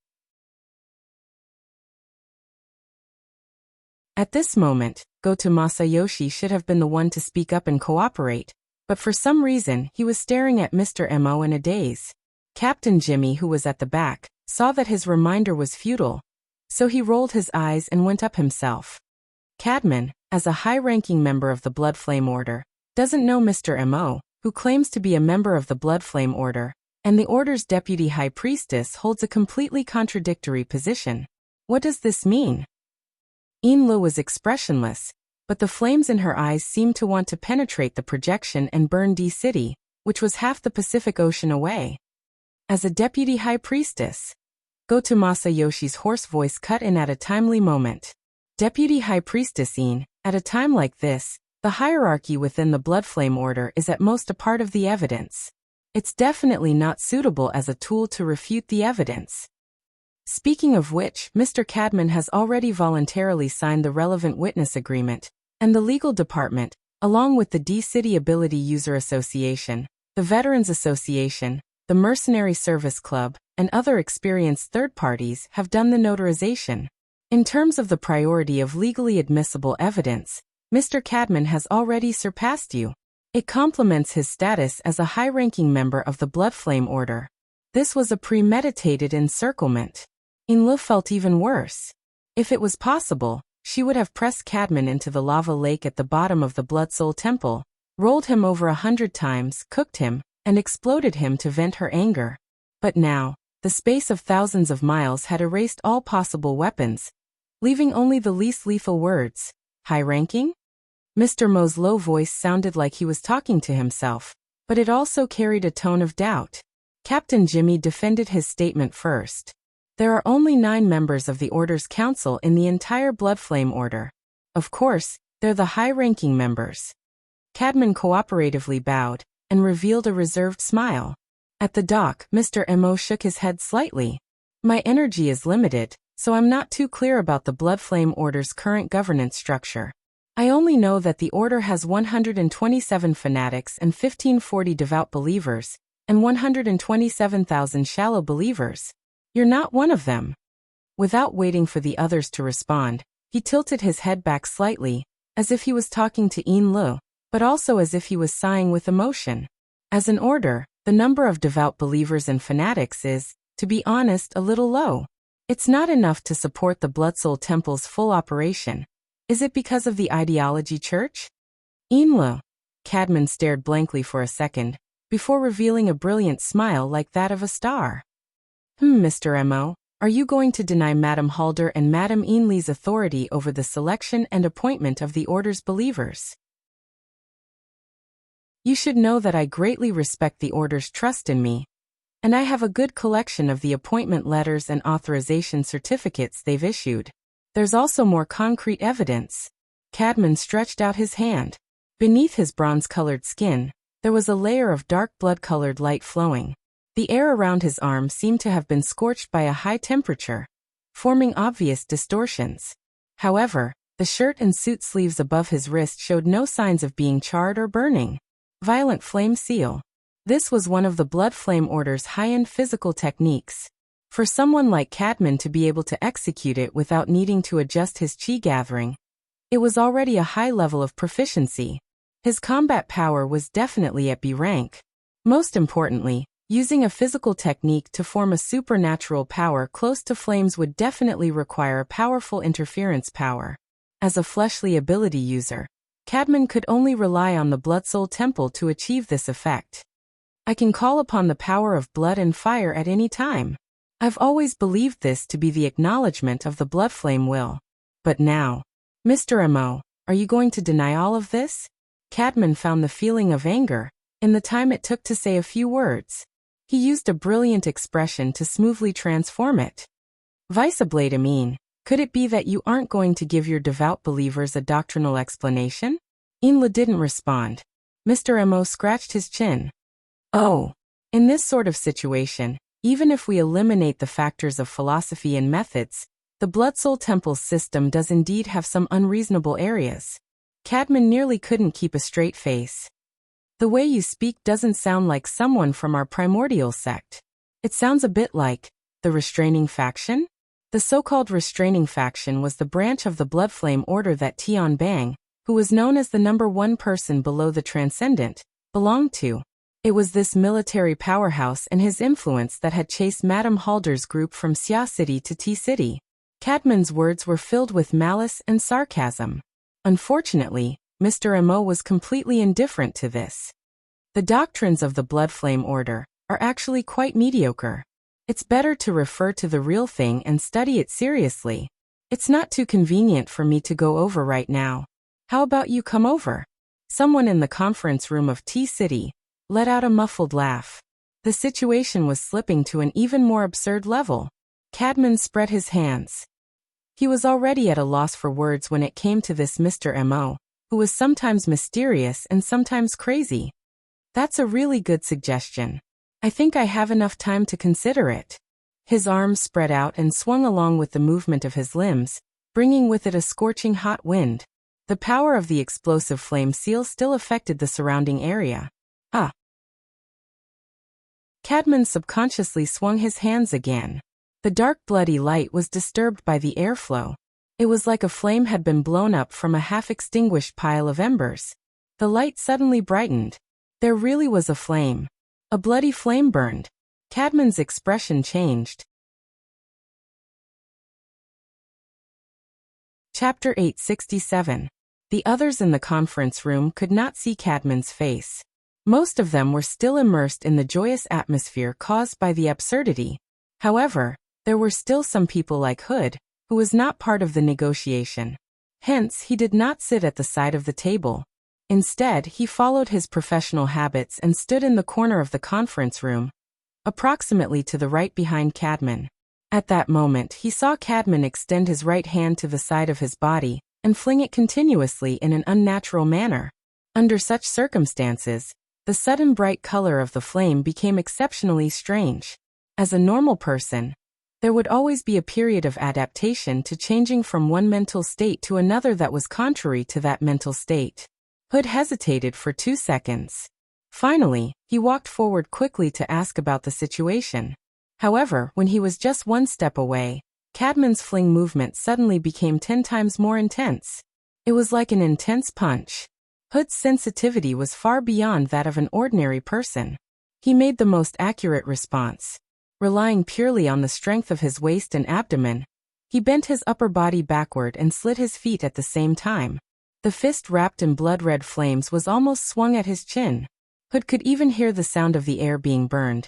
At this moment, Goto Masayoshi should have been the one to speak up and cooperate, but for some reason he was staring at Mr. Mo in a daze. Captain Jimmy, who was at the back, saw that his reminder was futile, so he rolled his eyes and went up himself. Cadman, as a high-ranking member of the Blood Flame Order, doesn't know Mr. Mo, who claims to be a member of the Blood Flame Order, and the Order's deputy high priestess holds a completely contradictory position. What does this mean? Inlu was expressionless, but the flames in her eyes seemed to want to penetrate the projection and burn D City, which was half the Pacific Ocean away. As a deputy high priestess, Goto Masayoshi's hoarse voice cut in at a timely moment. Deputy High Priestess In, at a time like this, the hierarchy within the Blood Flame Order is at most a part of the evidence. It's definitely not suitable as a tool to refute the evidence. Speaking of which, Mr. Cadman has already voluntarily signed the relevant witness agreement, and the legal department, along with the D-City Ability User Association, the Veterans Association, the Mercenary Service Club, and other experienced third parties have done the notarization. In terms of the priority of legally admissible evidence, Mr. Cadman has already surpassed you. It complements his status as a high-ranking member of the Blood Flame Order. This was a premeditated encirclement. Inlu felt even worse. If it was possible, she would have pressed Cadman into the lava lake at the bottom of the Blood Soul Temple, rolled him over 100 times, cooked him, and exploded him to vent her anger. But now, the space of thousands of miles had erased all possible weapons, leaving only the least lethal words. High-ranking? Mr. Mo's low voice sounded like he was talking to himself, but it also carried a tone of doubt. Captain Jimmy defended his statement first. There are only 9 members of the Order's Council in the entire Blood Flame Order. Of course, they're the high-ranking members. Cadman cooperatively bowed, and revealed a reserved smile. At the dock, Mr. Mo shook his head slightly. My energy is limited, so I'm not too clear about the Blood Flame Order's current governance structure. I only know that the Order has 127 fanatics and 1540 devout believers, and 127,000 shallow believers. You're not one of them. Without waiting for the others to respond, he tilted his head back slightly, as if he was talking to Inlu, but also as if he was sighing with emotion. As an order, the number of devout believers and fanatics is, to be honest, a little low. It's not enough to support the Blood Soul Temple's full operation. Is it because of the ideology church? Inlu. Cadman stared blankly for a second, before revealing a brilliant smile like that of a star. Mr. Mo, are you going to deny Madame Halder and Madame Inli's authority over the selection and appointment of the Order's believers? You should know that I greatly respect the Order's trust in me, and I have a good collection of the appointment letters and authorization certificates they've issued. There's also more concrete evidence. Cadman stretched out his hand. Beneath his bronze-colored skin, there was a layer of dark blood-colored light flowing. The air around his arm seemed to have been scorched by a high temperature, forming obvious distortions. However, the shirt and suit sleeves above his wrist showed no signs of being charred or burning. Violent flame seal. This was one of the Blood Flame Order's high-end physical techniques. For someone like Cadman to be able to execute it without needing to adjust his chi gathering, it was already a high level of proficiency. His combat power was definitely at B rank. Most importantly, using a physical technique to form a supernatural power close to flames would definitely require powerful interference power. As a fleshly ability user, Cadman could only rely on the Blood Soul Temple to achieve this effect. I can call upon the power of blood and fire at any time. I've always believed this to be the acknowledgement of the blood flame will. But now, Mr. M.O., are you going to deny all of this? Cadman found the feeling of anger in the time it took to say a few words. He used a brilliant expression to smoothly transform it. Vice-Blade Amin, could it be that you aren't going to give your devout believers a doctrinal explanation? Inla didn't respond. Mr. M.O. scratched his chin. Oh, in this sort of situation, even if we eliminate the factors of philosophy and methods, the Blood Soul Temple's system does indeed have some unreasonable areas. Cadman nearly couldn't keep a straight face. The way you speak doesn't sound like someone from our primordial sect. It sounds a bit like the restraining faction? The so-called restraining faction was the branch of the Blood Flame Order that Tian Bang, who was known as the #1 person below the Transcendent, belonged to. It was this military powerhouse and his influence that had chased Madame Halder's group from Xia City to T-City. Cadman's words were filled with malice and sarcasm. Unfortunately, Mr. M.O. was completely indifferent to this. The doctrines of the Blood Flame Order are actually quite mediocre. It's better to refer to the real thing and study it seriously. It's not too convenient for me to go over right now. How about you come over? Someone in the conference room of T-City let out a muffled laugh. The situation was slipping to an even more absurd level. Cadman spread his hands. He was already at a loss for words when it came to this Mr. M.O., who was sometimes mysterious and sometimes crazy. That's a really good suggestion. I think I have enough time to consider it. His arms spread out and swung along with the movement of his limbs, bringing with it a scorching hot wind. The power of the explosive flame seal still affected the surrounding area. Ah! Cadman subconsciously swung his hands again. The dark bloody light was disturbed by the airflow. It was like a flame had been blown up from a half-extinguished pile of embers. The light suddenly brightened. There really was a flame. A bloody flame burned. Cadman's expression changed. Chapter 867. The others in the conference room could not see Cadman's face. Most of them were still immersed in the joyous atmosphere caused by the absurdity. However, there were still some people like Hood, who was not part of the negotiation. Hence, he did not sit at the side of the table. Instead, he followed his professional habits and stood in the corner of the conference room, approximately to the right behind Cadman. At that moment, he saw Cadman extend his right hand to the side of his body and fling it continuously in an unnatural manner. Under such circumstances, the sudden bright color of the flame became exceptionally strange. As a normal person, there would always be a period of adaptation to changing from one mental state to another that was contrary to that mental state. Hood hesitated for 2 seconds. Finally, he walked forward quickly to ask about the situation. However, when he was just 1 step away, Cadman's fling movement suddenly became 10 times more intense. It was like an intense punch. Hood's sensitivity was far beyond that of an ordinary person. He made the most accurate response. Relying purely on the strength of his waist and abdomen, he bent his upper body backward and slid his feet at the same time. The fist wrapped in blood-red flames was almost swung at his chin. Hood could even hear the sound of the air being burned,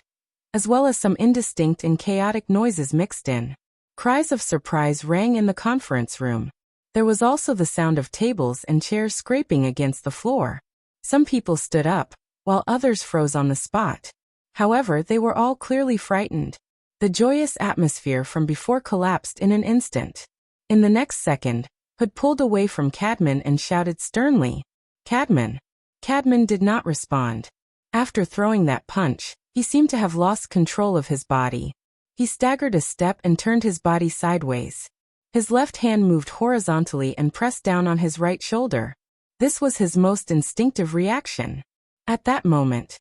as well as some indistinct and chaotic noises mixed in. Cries of surprise rang in the conference room. There was also the sound of tables and chairs scraping against the floor. Some people stood up, while others froze on the spot. However, they were all clearly frightened. The joyous atmosphere from before collapsed in an instant. In the next second, Hood pulled away from Cadman and shouted sternly, "Cadman!" Cadman did not respond. After throwing that punch, he seemed to have lost control of his body. He staggered a step and turned his body sideways. His left hand moved horizontally and pressed down on his right shoulder. This was his most instinctive reaction. At that moment,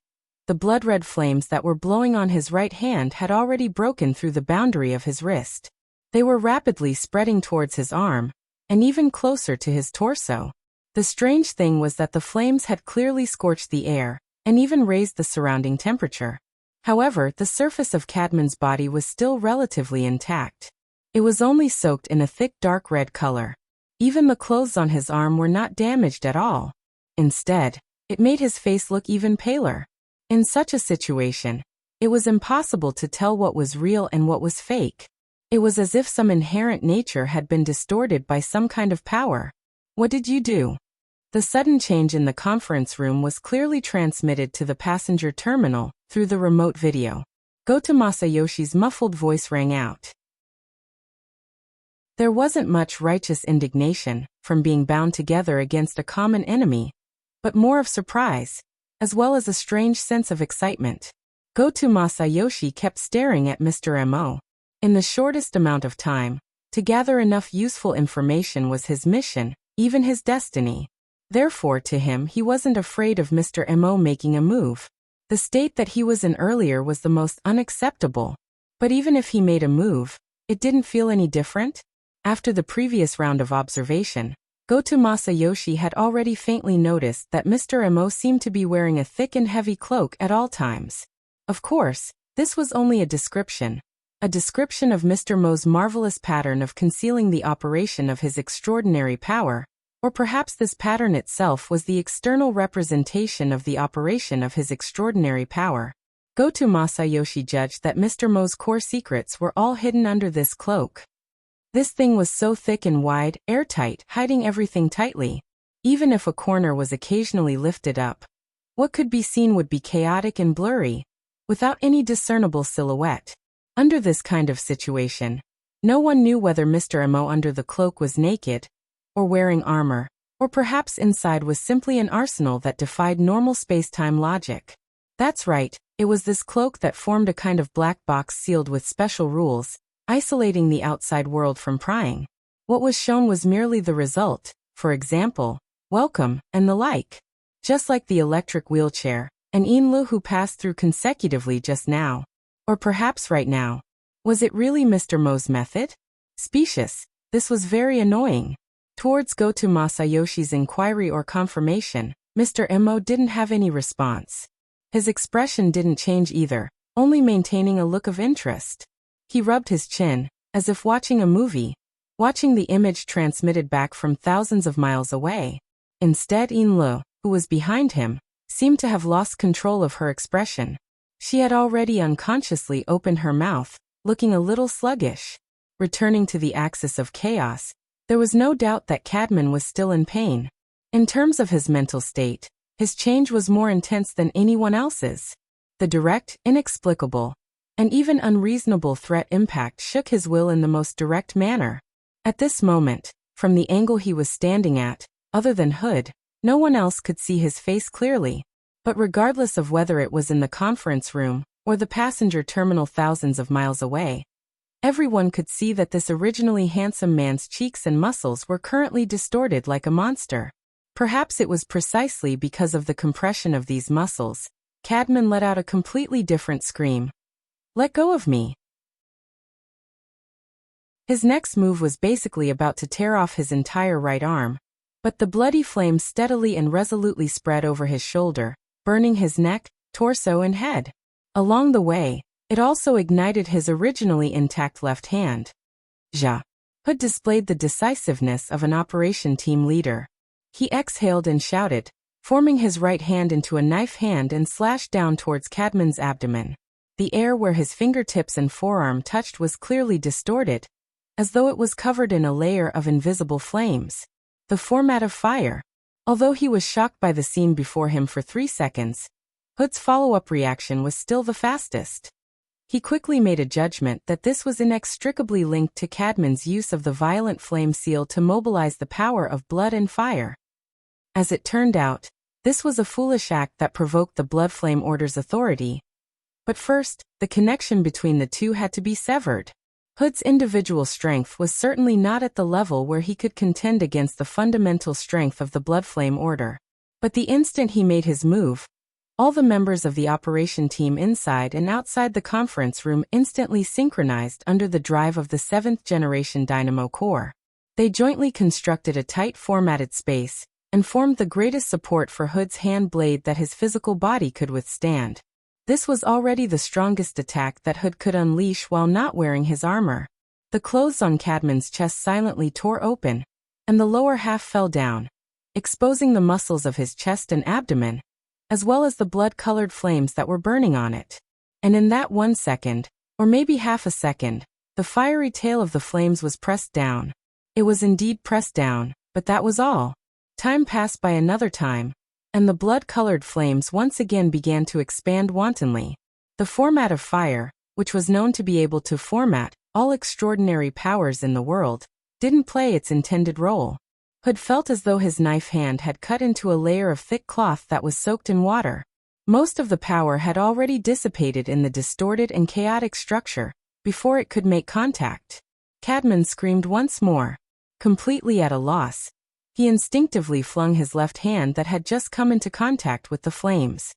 The blood-red flames that were blowing on his right hand had already broken through the boundary of his wrist. They were rapidly spreading towards his arm, and even closer to his torso. The strange thing was that the flames had clearly scorched the air, and even raised the surrounding temperature. However, the surface of Cadman's body was still relatively intact. It was only soaked in a thick dark red color. Even the clothes on his arm were not damaged at all. Instead, it made his face look even paler. In such a situation, it was impossible to tell what was real and what was fake. It was as if some inherent nature had been distorted by some kind of power. What did you do? The sudden change in the conference room was clearly transmitted to the passenger terminal through the remote video. Goto Masayoshi's muffled voice rang out. There wasn't much righteous indignation from being bound together against a common enemy, but more of surprise, as well as a strange sense of excitement. Goto Masayoshi kept staring at Mr. Mo. In the shortest amount of time, to gather enough useful information was his mission, even his destiny. Therefore, to him, he wasn't afraid of Mr. Mo making a move. The state that he was in earlier was the most unacceptable. But even if he made a move, it didn't feel any different. After the previous round of observation, Goto Masayoshi had already faintly noticed that Mr. Mo seemed to be wearing a thick and heavy cloak at all times. Of course, this was only a description of Mr. Mo's marvelous pattern of concealing the operation of his extraordinary power, or perhaps this pattern itself was the external representation of the operation of his extraordinary power. Goto Masayoshi judged that Mr. Mo's core secrets were all hidden under this cloak. This thing was so thick and wide, airtight, hiding everything tightly. Even if a corner was occasionally lifted up, what could be seen would be chaotic and blurry, without any discernible silhouette. Under this kind of situation, no one knew whether Mr. Mo under the cloak was naked, or wearing armor, or perhaps inside was simply an arsenal that defied normal space-time logic. That's right, it was this cloak that formed a kind of black box sealed with special rules, isolating the outside world from prying. What was shown was merely the result, for example, welcome, and the like. Just like the electric wheelchair, and Inlu who passed through consecutively just now. Or perhaps right now. Was it really Mr. Mo's method? Specious, this was very annoying. Towards Goto Masayoshi's inquiry or confirmation, Mr. Mo didn't have any response. His expression didn't change either, only maintaining a look of interest. He rubbed his chin, as if watching a movie, watching the image transmitted back from thousands of miles away. Instead, Inlu, who was behind him, seemed to have lost control of her expression. She had already unconsciously opened her mouth, looking a little sluggish. Returning to the axis of chaos, there was no doubt that Cadman was still in pain. In terms of his mental state, his change was more intense than anyone else's. The direct, inexplicable, and even unreasonable threat impact shook his will in the most direct manner. At this moment, from the angle he was standing at, other than Hood, no one else could see his face clearly. But regardless of whether it was in the conference room or the passenger terminal thousands of miles away, everyone could see that this originally handsome man's cheeks and muscles were currently distorted like a monster. Perhaps it was precisely because of the compression of these muscles. Cadman let out a completely different scream. "Let go of me!" His next move was basically about to tear off his entire right arm, but the bloody flame steadily and resolutely spread over his shoulder, burning his neck, torso and head. Along the way, it also ignited his originally intact left hand. Hood displayed the decisiveness of an operation team leader. He exhaled and shouted, forming his right hand into a knife hand and slashed down towards Cadman's abdomen. The air where his fingertips and forearm touched was clearly distorted, as though it was covered in a layer of invisible flames. The format of fire. Although he was shocked by the scene before him for 3 seconds, Hood's follow-up reaction was still the fastest. He quickly made a judgment that this was inextricably linked to Cadman's use of the violent flame seal to mobilize the power of blood and fire. As it turned out, this was a foolish act that provoked the Blood Flame Order's authority. But first, the connection between the two had to be severed. Hood's individual strength was certainly not at the level where he could contend against the fundamental strength of the Blood Flame Order. But the instant he made his move, All the members of the operation team inside and outside the conference room instantly synchronized under the drive of the 7th-generation dynamo core. They jointly constructed a tight formatted space and formed the greatest support for Hood's hand blade that his physical body could withstand. This was already the strongest attack that Hood could unleash while not wearing his armor. The clothes on Cadman's chest silently tore open, and the lower half fell down, exposing the muscles of his chest and abdomen, as well as the blood-colored flames that were burning on it. And in that 1 second, or maybe half a second, the fiery tail of the flames was pressed down. It was indeed pressed down, but that was all. Time passed by another time, and the blood-colored flames once again began to expand wantonly. The format of fire, which was known to be able to format all extraordinary powers in the world, didn't play its intended role. Hood felt as though his knife hand had cut into a layer of thick cloth that was soaked in water. Most of the power had already dissipated in the distorted and chaotic structure before it could make contact. Cadman screamed once more. Completely at a loss, he instinctively flung his left hand that had just come into contact with the flames.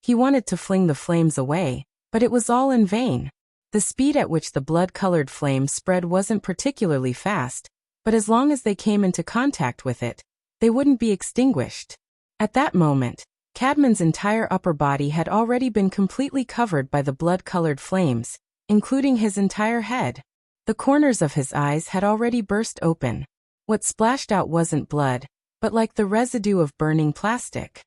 He wanted to fling the flames away, but it was all in vain. The speed at which the blood-colored flames spread wasn't particularly fast, but as long as they came into contact with it, they wouldn't be extinguished. At that moment, Cadman's entire upper body had already been completely covered by the blood-colored flames, including his entire head. The corners of his eyes had already burst open. What splashed out wasn't blood, but like the residue of burning plastic.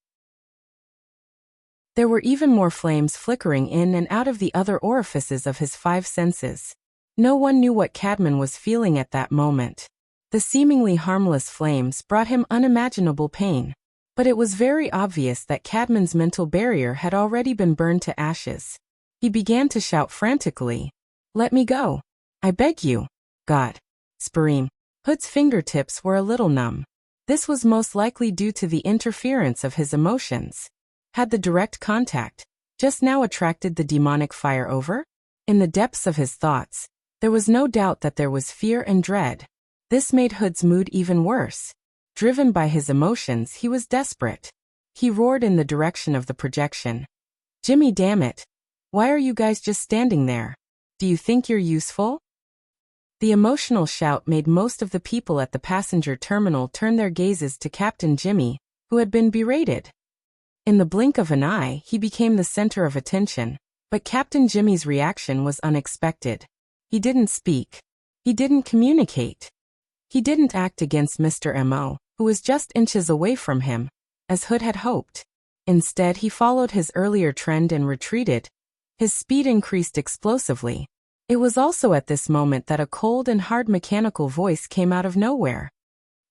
There were even more flames flickering in and out of the other orifices of his 5 senses. No one knew what Cadman was feeling at that moment. The seemingly harmless flames brought him unimaginable pain, but it was very obvious that Cadman's mental barrier had already been burned to ashes. He began to shout frantically, "Let me go! I beg you! God!" Spareem. Hood's fingertips were a little numb. This was most likely due to the interference of his emotions. Had the direct contact just now attracted the demonic fire over? In the depths of his thoughts, there was no doubt that there was fear and dread. This made Hood's mood even worse. Driven by his emotions, he was desperate. He roared in the direction of the projection. "Jimmy, damn it! Why are you guys just standing there? Do you think you're useful?" The emotional shout made most of the people at the passenger terminal turn their gazes to Captain Jimmy, who had been berated. In the blink of an eye, he became the center of attention, but Captain Jimmy's reaction was unexpected. He didn't speak. He didn't communicate. He didn't act against Mr. M.O., who was just inches away from him, as Hood had hoped. Instead, he followed his earlier trend and retreated. His speed increased explosively. It was also at this moment that a cold and hard mechanical voice came out of nowhere.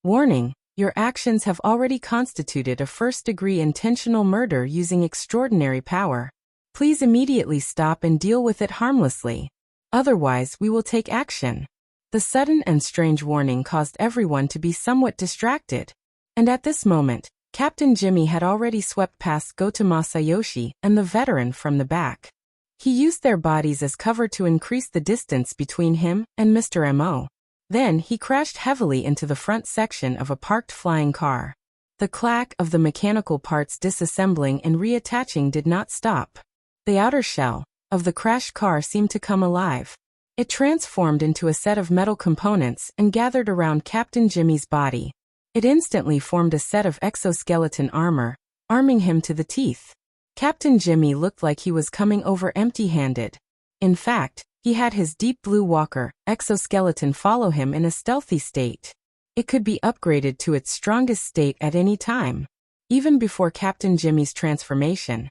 "Warning, your actions have already constituted a first-degree intentional murder using extraordinary power. Please immediately stop and deal with it harmlessly. Otherwise, we will take action." The sudden and strange warning caused everyone to be somewhat distracted. And at this moment, Captain Jimmy had already swept past Gota Masayoshi and the veteran from the back. He used their bodies as cover to increase the distance between him and Mr. M.O. Then he crashed heavily into the front section of a parked flying car. The clack of the mechanical parts disassembling and reattaching did not stop. The outer shell of the crashed car seemed to come alive. It transformed into a set of metal components and gathered around Captain Jimmy's body. It instantly formed a set of exoskeleton armor, arming him to the teeth. Captain Jimmy looked like he was coming over empty-handed. In fact, he had his deep blue walker exoskeleton follow him in a stealthy state. It could be upgraded to its strongest state at any time, even before Captain Jimmy's transformation.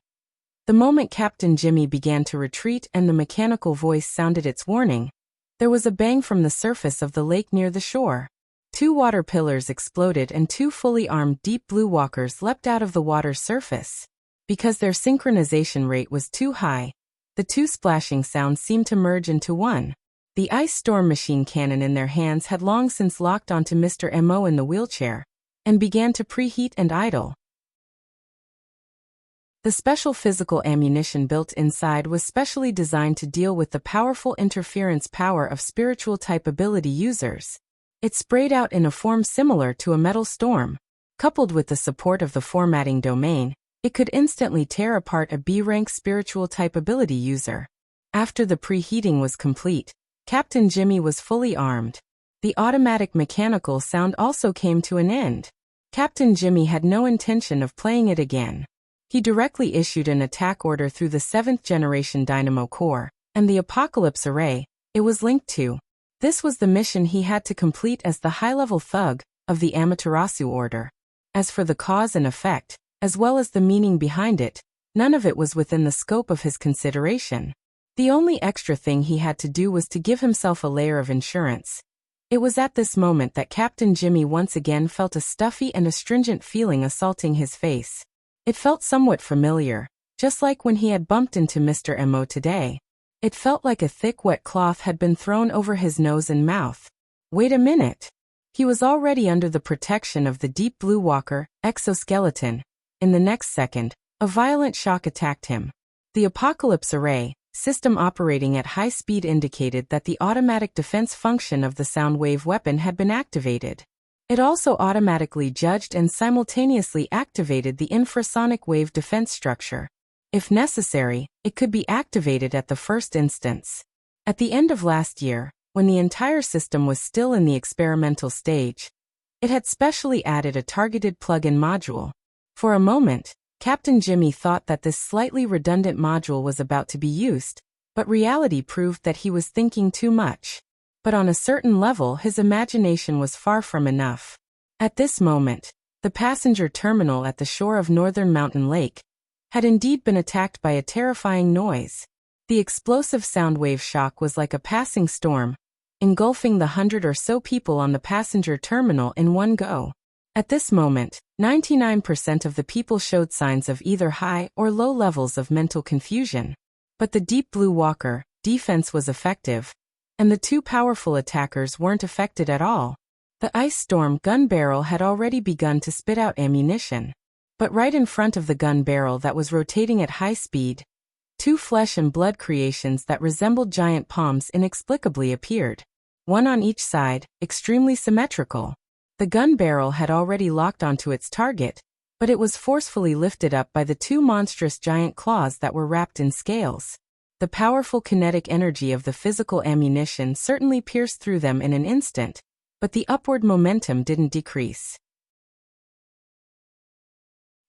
The moment Captain Jimmy began to retreat and the mechanical voice sounded its warning, there was a bang from the surface of the lake near the shore. 2 water pillars exploded and 2 fully armed deep blue walkers leapt out of the water's surface. Because their synchronization rate was too high, the 2 splashing sounds seemed to merge into one. The ice storm machine cannon in their hands had long since locked onto Mr. M.O. in the wheelchair, and began to preheat and idle. The special physical ammunition built inside was specially designed to deal with the powerful interference power of spiritual-type ability users. It sprayed out in a form similar to a metal storm. Coupled with the support of the formatting domain, It could instantly tear apart a B-rank spiritual type ability user. After the preheating was complete, Captain Jimmy was fully armed. The automatic mechanical sound also came to an end. Captain Jimmy had no intention of playing it again. He directly issued an attack order through the 7th generation Dynamo Core, and the Apocalypse Array it was linked to. This was the mission he had to complete as the high-level thug of the Amaterasu Order. As for the cause and effect, as well as the meaning behind it, none of it was within the scope of his consideration. The only extra thing he had to do was to give himself a layer of insurance. It was at this moment that Captain Jimmy once again felt a stuffy and astringent feeling assaulting his face. It felt somewhat familiar, just like when he had bumped into Mr. Mo today. It felt like a thick wet cloth had been thrown over his nose and mouth. Wait a minute. He was already under the protection of the Deep Blue Walker exoskeleton. In the next second, a violent shock attacked him. The Apocalypse Array system operating at high speed indicated that the automatic defense function of the sound wave weapon had been activated. It also automatically judged and simultaneously activated the infrasonic wave defense structure. If necessary, it could be activated at the first instance. At the end of last year, when the entire system was still in the experimental stage, it had specially added a targeted plug-in module. For a moment, Captain Jimmy thought that this slightly redundant module was about to be used, but reality proved that he was thinking too much. But on a certain level, his imagination was far from enough. At this moment, the passenger terminal at the shore of Northern Mountain Lake had indeed been attacked by a terrifying noise. The explosive sound wave shock was like a passing storm, engulfing the 100 or so people on the passenger terminal in one go. At this moment, 99% of the people showed signs of either high or low levels of mental confusion. But the Deep Blue Walker defense was effective, and the two powerful attackers weren't affected at all. The Ice Storm gun barrel had already begun to spit out ammunition. But right in front of the gun barrel that was rotating at high speed, two flesh and blood creations that resembled giant palms inexplicably appeared. One on each side, extremely symmetrical. The gun barrel had already locked onto its target, but it was forcefully lifted up by the two monstrous giant claws that were wrapped in scales. The powerful kinetic energy of the physical ammunition certainly pierced through them in an instant, but the upward momentum didn't decrease.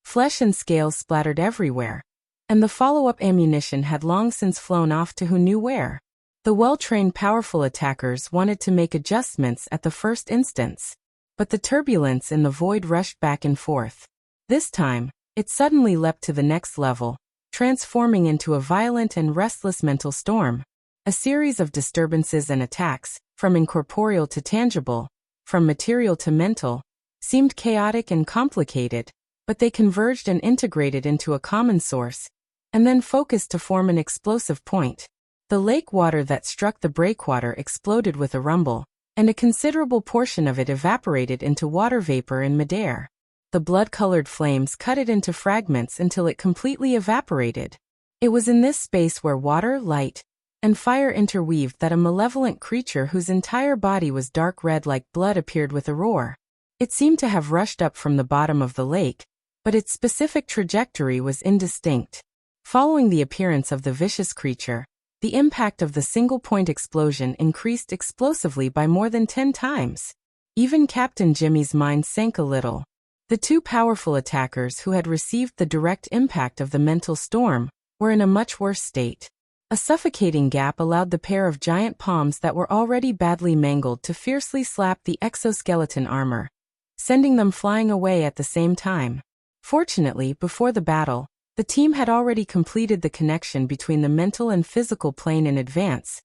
Flesh and scales splattered everywhere, and the follow-up ammunition had long since flown off to who knew where. The well-trained powerful attackers wanted to make adjustments at the first instance, but the turbulence in the void rushed back and forth. This time, it suddenly leapt to the next level, transforming into a violent and restless mental storm. A series of disturbances and attacks, from incorporeal to tangible, from material to mental, seemed chaotic and complicated, but they converged and integrated into a common source, and then focused to form an explosive point. The lake water that struck the breakwater exploded with a rumble, and a considerable portion of it evaporated into water vapor in midair. The blood-colored flames cut it into fragments until it completely evaporated. It was in this space where water, light, and fire interweaved that a malevolent creature whose entire body was dark red like blood appeared with a roar. It seemed to have rushed up from the bottom of the lake, but its specific trajectory was indistinct. Following the appearance of the vicious creature, the impact of the single-point explosion increased explosively by more than 10 times. Even Captain Jimmy's mind sank a little. The two powerful attackers who had received the direct impact of the mental storm were in a much worse state. A suffocating gap allowed the pair of giant palms that were already badly mangled to fiercely slap the exoskeleton armor, sending them flying away at the same time. Fortunately, before the battle, the team had already completed the connection between the mental and physical plane in advance,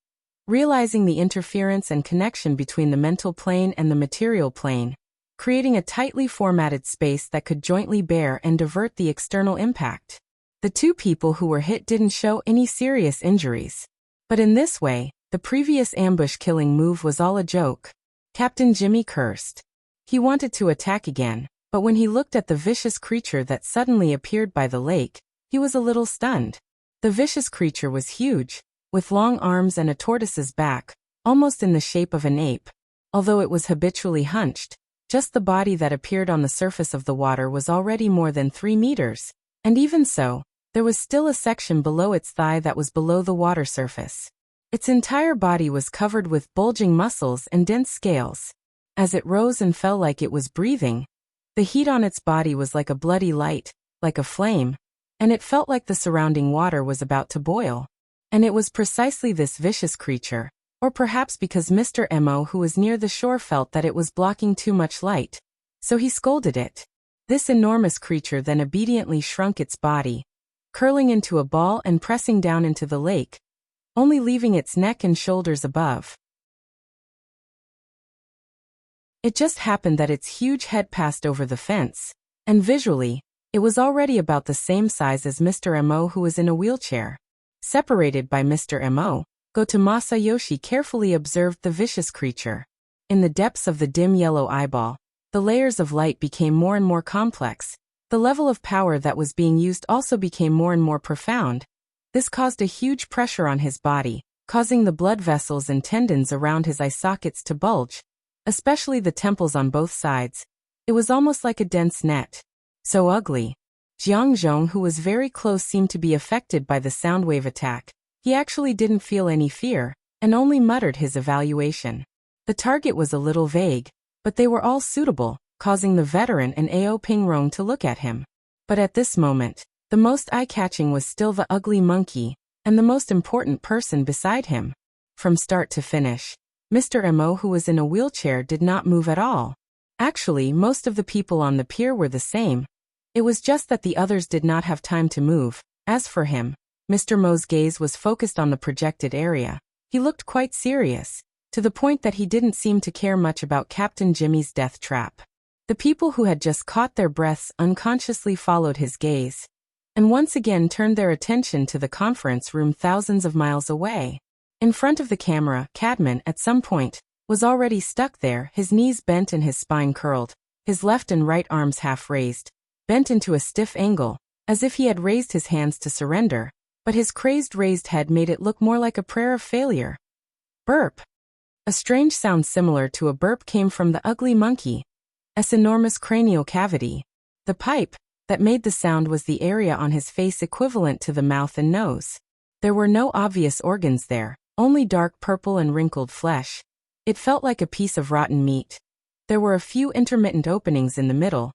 realizing the interference and connection between the mental plane and the material plane, creating a tightly formatted space that could jointly bear and divert the external impact. The two people who were hit didn't show any serious injuries. But in this way, the previous ambush-killing move was all a joke. Captain Jimmy cursed. He wanted to attack again, but when he looked at the vicious creature that suddenly appeared by the lake, he was a little stunned. The vicious creature was huge, with long arms and a tortoise's back, almost in the shape of an ape. Although it was habitually hunched, just the body that appeared on the surface of the water was already more than 3 meters, And even so, there was still a section below its thigh that was below the water surface. Its entire body was covered with bulging muscles and dense scales. As it rose and fell like it was breathing, the heat on its body was like a bloody light, like a flame, and it felt like the surrounding water was about to boil. And it was precisely this vicious creature, or perhaps because Mr. Mo who was near the shore felt that it was blocking too much light, so he scolded it. This enormous creature then obediently shrunk its body, curling into a ball and pressing down into the lake, only leaving its neck and shoulders above. It just happened that its huge head passed over the fence, and visually, it was already about the same size as Mr. Mo who was in a wheelchair. Separated by Mr. Mo, Goto Masayoshi carefully observed the vicious creature. In the depths of the dim yellow eyeball, the layers of light became more and more complex. The level of power that was being used also became more and more profound. This caused a huge pressure on his body, causing the blood vessels and tendons around his eye sockets to bulge, especially the temples on both sides. It was almost like a dense net. So ugly. Jiang Zhong, who was very close, seemed to be affected by the sound wave attack. He actually didn't feel any fear, and only muttered his evaluation. The target was a little vague, but they were all suitable, causing the veteran and Ao Pingrong to look at him. But at this moment, the most eye-catching was still the ugly monkey, and the most important person beside him. From start to finish, Mr. Mo who was in a wheelchair did not move at all. Actually, most of the people on the pier were the same. It was just that the others did not have time to move. As for him, Mr. Mo's gaze was focused on the projected area. He looked quite serious, to the point that he didn't seem to care much about Captain Jimmy's death trap. The people who had just caught their breaths unconsciously followed his gaze, and once again turned their attention to the conference room thousands of miles away. In front of the camera, Cadman, at some point, was already stuck there, his knees bent and his spine curled, his left and right arms half raised, bent into a stiff angle, as if he had raised his hands to surrender, but his crazed raised head made it look more like a prayer of failure. Burp. A strange sound similar to a burp came from the ugly monkey's enormous cranial cavity. The pipe that made the sound was the area on his face equivalent to the mouth and nose. There were no obvious organs there, only dark purple and wrinkled flesh. It felt like a piece of rotten meat. There were a few intermittent openings in the middle.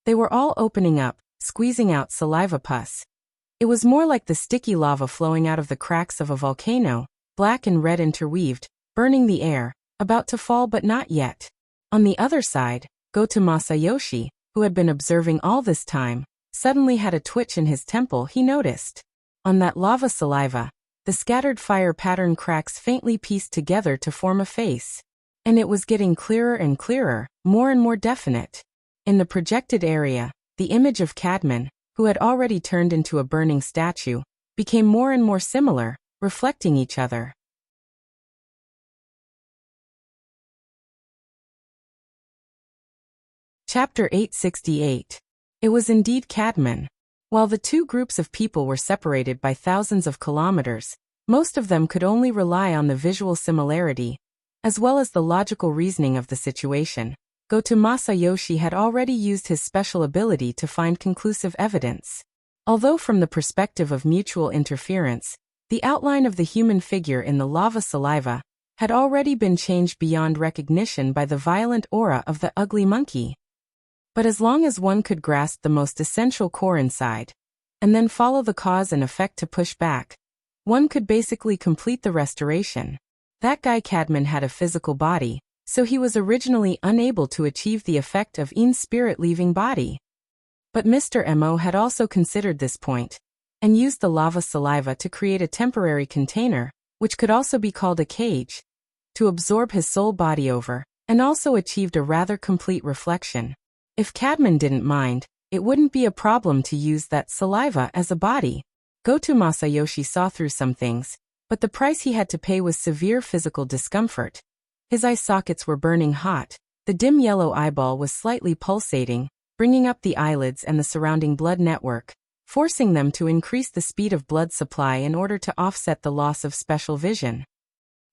They were all opening up, squeezing out saliva pus. It was more like the sticky lava flowing out of the cracks of a volcano, black and red interweaved, burning the air, about to fall but not yet. On the other side, Goto Masayoshi, who had been observing all this time, suddenly had a twitch in his temple. He noticed. On that lava saliva, the scattered fire pattern cracks faintly pieced together to form a face. And it was getting clearer and clearer, more and more definite. In the projected area, the image of Cadman, who had already turned into a burning statue, became more and more similar, reflecting each other. Chapter 868. It was indeed Cadman. While the two groups of people were separated by thousands of kilometers, most of them could only rely on the visual similarity, as well as the logical reasoning of the situation. Goto Masayoshi had already used his special ability to find conclusive evidence. Although from the perspective of mutual interference, the outline of the human figure in the lava saliva had already been changed beyond recognition by the violent aura of the ugly monkey. But as long as one could grasp the most essential core inside, and then follow the cause and effect to push back, one could basically complete the restoration. That guy Cadman had a physical body, so he was originally unable to achieve the effect of in spirit leaving body. But Mr. Mo had also considered this point, and used the lava saliva to create a temporary container, which could also be called a cage, to absorb his soul body over, and also achieved a rather complete reflection. If Cadman didn't mind, it wouldn't be a problem to use that saliva as a body. Goto Masayoshi saw through some things, but the price he had to pay was severe physical discomfort. His eye sockets were burning hot, the dim yellow eyeball was slightly pulsating, bringing up the eyelids and the surrounding blood network, forcing them to increase the speed of blood supply in order to offset the loss of special vision.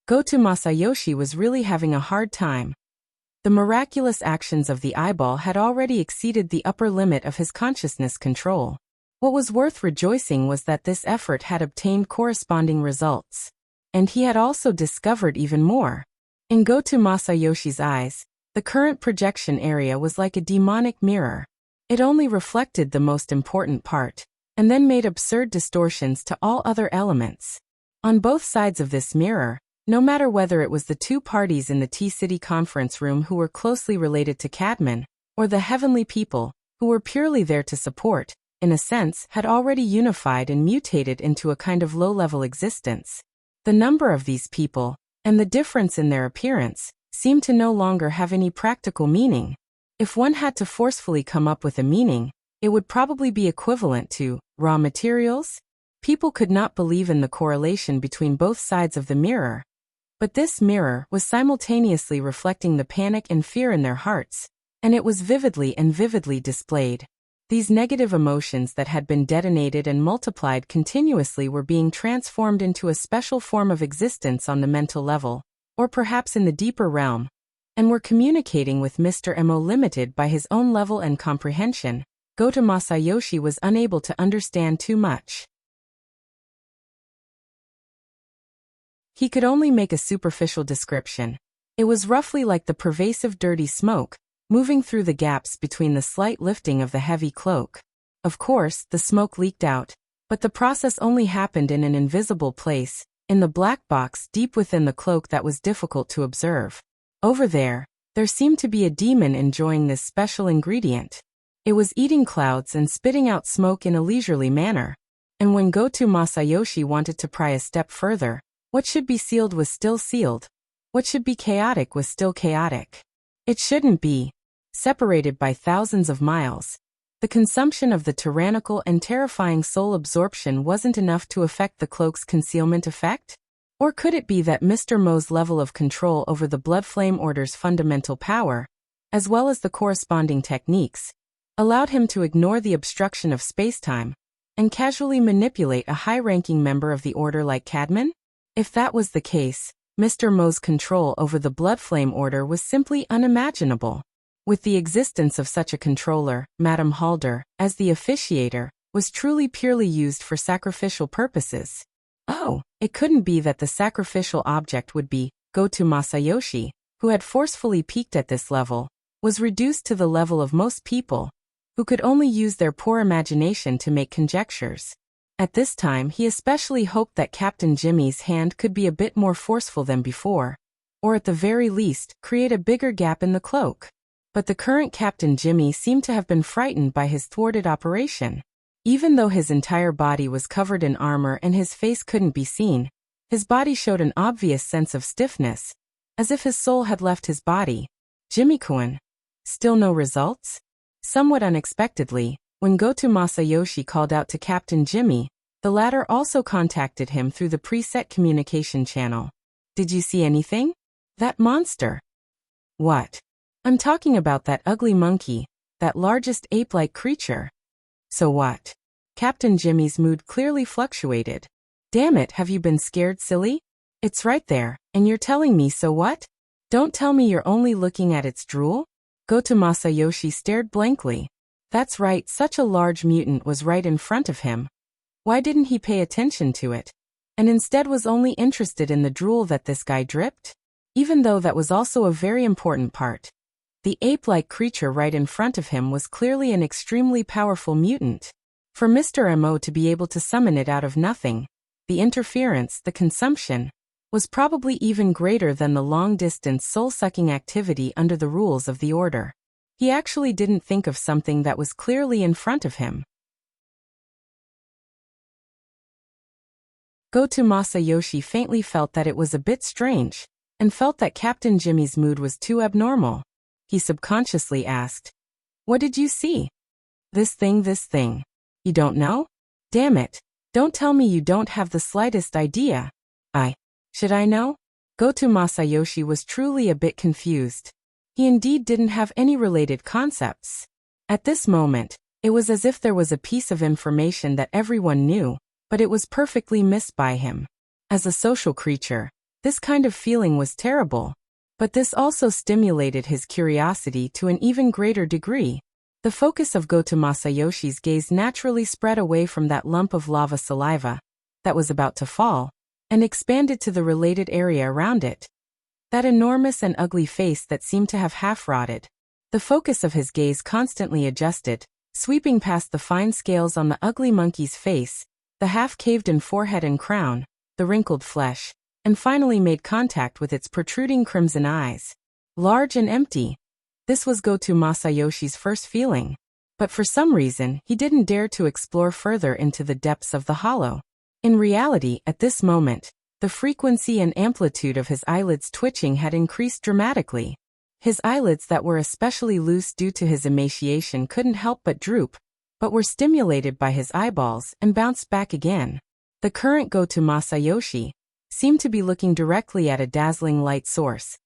Goto Masayoshi was really having a hard time. The miraculous actions of the eyeball had already exceeded the upper limit of his consciousness control. What was worth rejoicing was that this effort had obtained corresponding results. And he had also discovered even more. In Goto Masayoshi's eyes, the current projection area was like a demonic mirror. It only reflected the most important part, and then made absurd distortions to all other elements. On both sides of this mirror, no matter whether it was the two parties in the T-City conference room who were closely related to Cadman, or the heavenly people, who were purely there to support, in a sense, had already unified and mutated into a kind of low-level existence. The number of these people, and the difference in their appearance, seemed to no longer have any practical meaning. If one had to forcefully come up with a meaning, it would probably be equivalent to raw materials. People could not believe in the correlation between both sides of the mirror. But this mirror was simultaneously reflecting the panic and fear in their hearts, and it was vividly and vividly displayed. These negative emotions that had been detonated and multiplied continuously were being transformed into a special form of existence on the mental level, or perhaps in the deeper realm, and were communicating with Mr. Mo limited by his own level and comprehension. Goto Masayoshi was unable to understand too much. He could only make a superficial description. It was roughly like the pervasive dirty smoke, moving through the gaps between the slight lifting of the heavy cloak. Of course, the smoke leaked out, but the process only happened in an invisible place, in the black box deep within the cloak that was difficult to observe. Over there seemed to be a demon enjoying this special ingredient. It was eating clouds and spitting out smoke in a leisurely manner. And when Goto Masayoshi wanted to pry a step further, what should be sealed was still sealed. What should be chaotic was still chaotic. It shouldn't be. Separated by thousands of miles. The consumption of the tyrannical and terrifying soul absorption wasn't enough to affect the cloak's concealment effect? Or could it be that Mr. Mo's level of control over the Blood Flame Order's fundamental power, as well as the corresponding techniques, allowed him to ignore the obstruction of spacetime and casually manipulate a high-ranking member of the Order like Cadman? If that was the case, Mr. Mo's control over the Blood Flame Order was simply unimaginable. With the existence of such a controller, Madame Halder, as the officiator, was truly purely used for sacrificial purposes. Oh, it couldn't be that the sacrificial object would be Goto Masayoshi, who had forcefully peaked at this level, was reduced to the level of most people, who could only use their poor imagination to make conjectures. At this time he especially hoped that Captain Jimmy's hand could be a bit more forceful than before, or at the very least, create a bigger gap in the cloak. But the current Captain Jimmy seemed to have been frightened by his thwarted operation. Even though his entire body was covered in armor and his face couldn't be seen, his body showed an obvious sense of stiffness, as if his soul had left his body. Jimmy-kun. Still no results? Somewhat unexpectedly, when Goto Masayoshi called out to Captain Jimmy, the latter also contacted him through the preset communication channel. Did you see anything? That monster. What? I'm talking about that ugly monkey, that largest ape-like creature. So what? Captain Jimmy's mood clearly fluctuated. Damn it, have you been scared, silly? It's right there, and you're telling me so what? Don't tell me you're only looking at its drool? Goto Masayoshi stared blankly. That's right, such a large mutant was right in front of him. Why didn't he pay attention to it? And instead was only interested in the drool that this guy dripped? Even though that was also a very important part. The ape-like creature right in front of him was clearly an extremely powerful mutant. For Mr. Mo to be able to summon it out of nothing, the interference, the consumption, was probably even greater than the long-distance soul-sucking activity under the rules of the Order. He actually didn't think of something that was clearly in front of him. Goto Masayoshi faintly felt that it was a bit strange, and felt that Captain Jimmy's mood was too abnormal. He subconsciously asked, "What did you see?" This thing. You don't know? Damn it. Don't tell me you don't have the slightest idea. Should I know? Goto Masayoshi was truly a bit confused. He indeed didn't have any related concepts. At this moment, it was as if there was a piece of information that everyone knew, but it was perfectly missed by him. As a social creature, this kind of feeling was terrible. But this also stimulated his curiosity to an even greater degree. The focus of Goto Masayoshi's gaze naturally spread away from that lump of lava saliva that was about to fall, and expanded to the related area around it. That enormous and ugly face that seemed to have half-rotted. The focus of his gaze constantly adjusted, sweeping past the fine scales on the ugly monkey's face, the half-caved-in forehead and crown, the wrinkled flesh, and finally made contact with its protruding crimson eyes. Large and empty. This was Goto Masayoshi's first feeling. But for some reason, he didn't dare to explore further into the depths of the hollow. In reality, at this moment, the frequency and amplitude of his eyelids twitching had increased dramatically. His eyelids that were especially loose due to his emaciation couldn't help but droop, but were stimulated by his eyeballs and bounced back again. The current Goto Masayoshi seemed to be looking directly at a dazzling light source.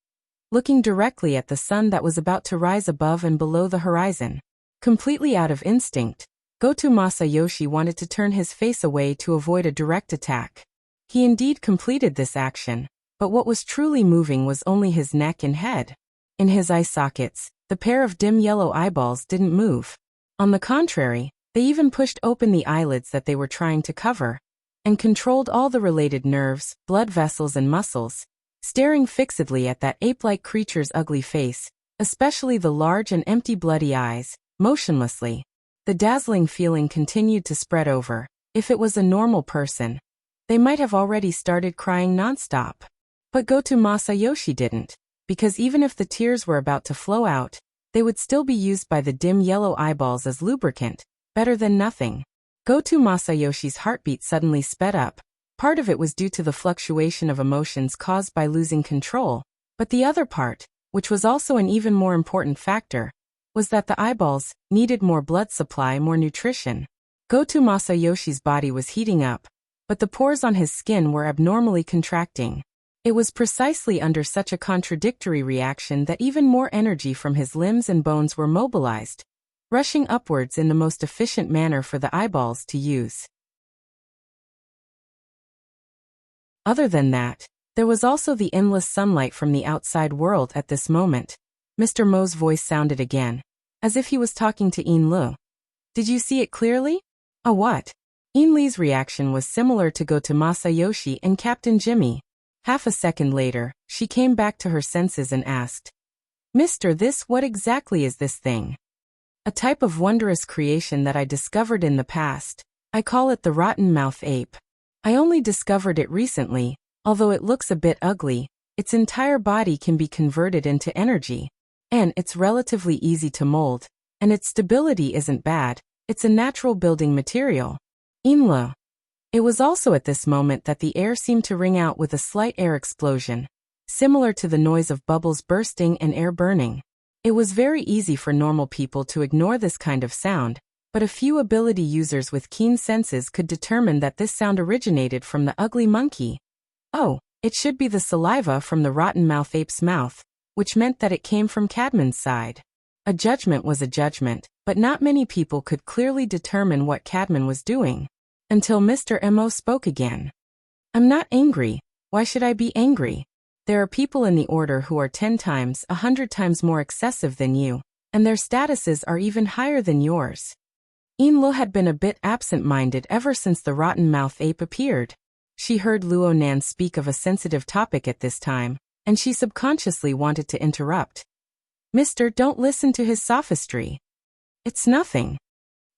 Looking directly at the sun that was about to rise above and below the horizon. Completely out of instinct, Goto Masayoshi wanted to turn his face away to avoid a direct attack. He indeed completed this action, but what was truly moving was only his neck and head. In his eye sockets, the pair of dim yellow eyeballs didn't move. On the contrary, they even pushed open the eyelids that they were trying to cover, and controlled all the related nerves, blood vessels and muscles, staring fixedly at that ape-like creature's ugly face, especially the large and empty bloody eyes, motionlessly. The dazzling feeling continued to spread over. If it was a normal person, they might have already started crying nonstop. But Goto Masayoshi didn't, because even if the tears were about to flow out, they would still be used by the dim yellow eyeballs as lubricant, better than nothing. Goto Masayoshi's heartbeat suddenly sped up. Part of it was due to the fluctuation of emotions caused by losing control, but the other part, which was also an even more important factor, was that the eyeballs needed more blood supply, more nutrition. Goto Masayoshi's body was heating up, but the pores on his skin were abnormally contracting. It was precisely under such a contradictory reaction that even more energy from his limbs and bones were mobilized, rushing upwards in the most efficient manner for the eyeballs to use. Other than that, there was also the endless sunlight from the outside world at this moment. Mr. Mo's voice sounded again, as if he was talking to Yin Lu. Did you see it clearly? A what? Yin Li's reaction was similar to Goto Masayoshi and Captain Jimmy. Half a second later, she came back to her senses and asked, Mr. This, what exactly is this thing? A type of wondrous creation that I discovered in the past. I call it the rotten mouth ape. I only discovered it recently, although it looks a bit ugly. Its entire body can be converted into energy. And it's relatively easy to mold, and its stability isn't bad. It's a natural building material. Inlo. It was also at this moment that the air seemed to ring out with a slight air explosion, similar to the noise of bubbles bursting and air burning. It was very easy for normal people to ignore this kind of sound, but a few ability users with keen senses could determine that this sound originated from the ugly monkey. Oh, it should be the saliva from the rotten mouth ape's mouth, which meant that it came from Cadman's side. A judgment was a judgment, but not many people could clearly determine what Cadman was doing. Until Mr. Mo spoke again. I'm not angry. Why should I be angry? There are people in the order who are 10 times, 100 times more excessive than you, and their statuses are even higher than yours. Inlo had been a bit absent-minded ever since the rotten mouth ape appeared. She heard Luo Nan speak of a sensitive topic at this time, and she subconsciously wanted to interrupt. Mister, don't listen to his sophistry. It's nothing.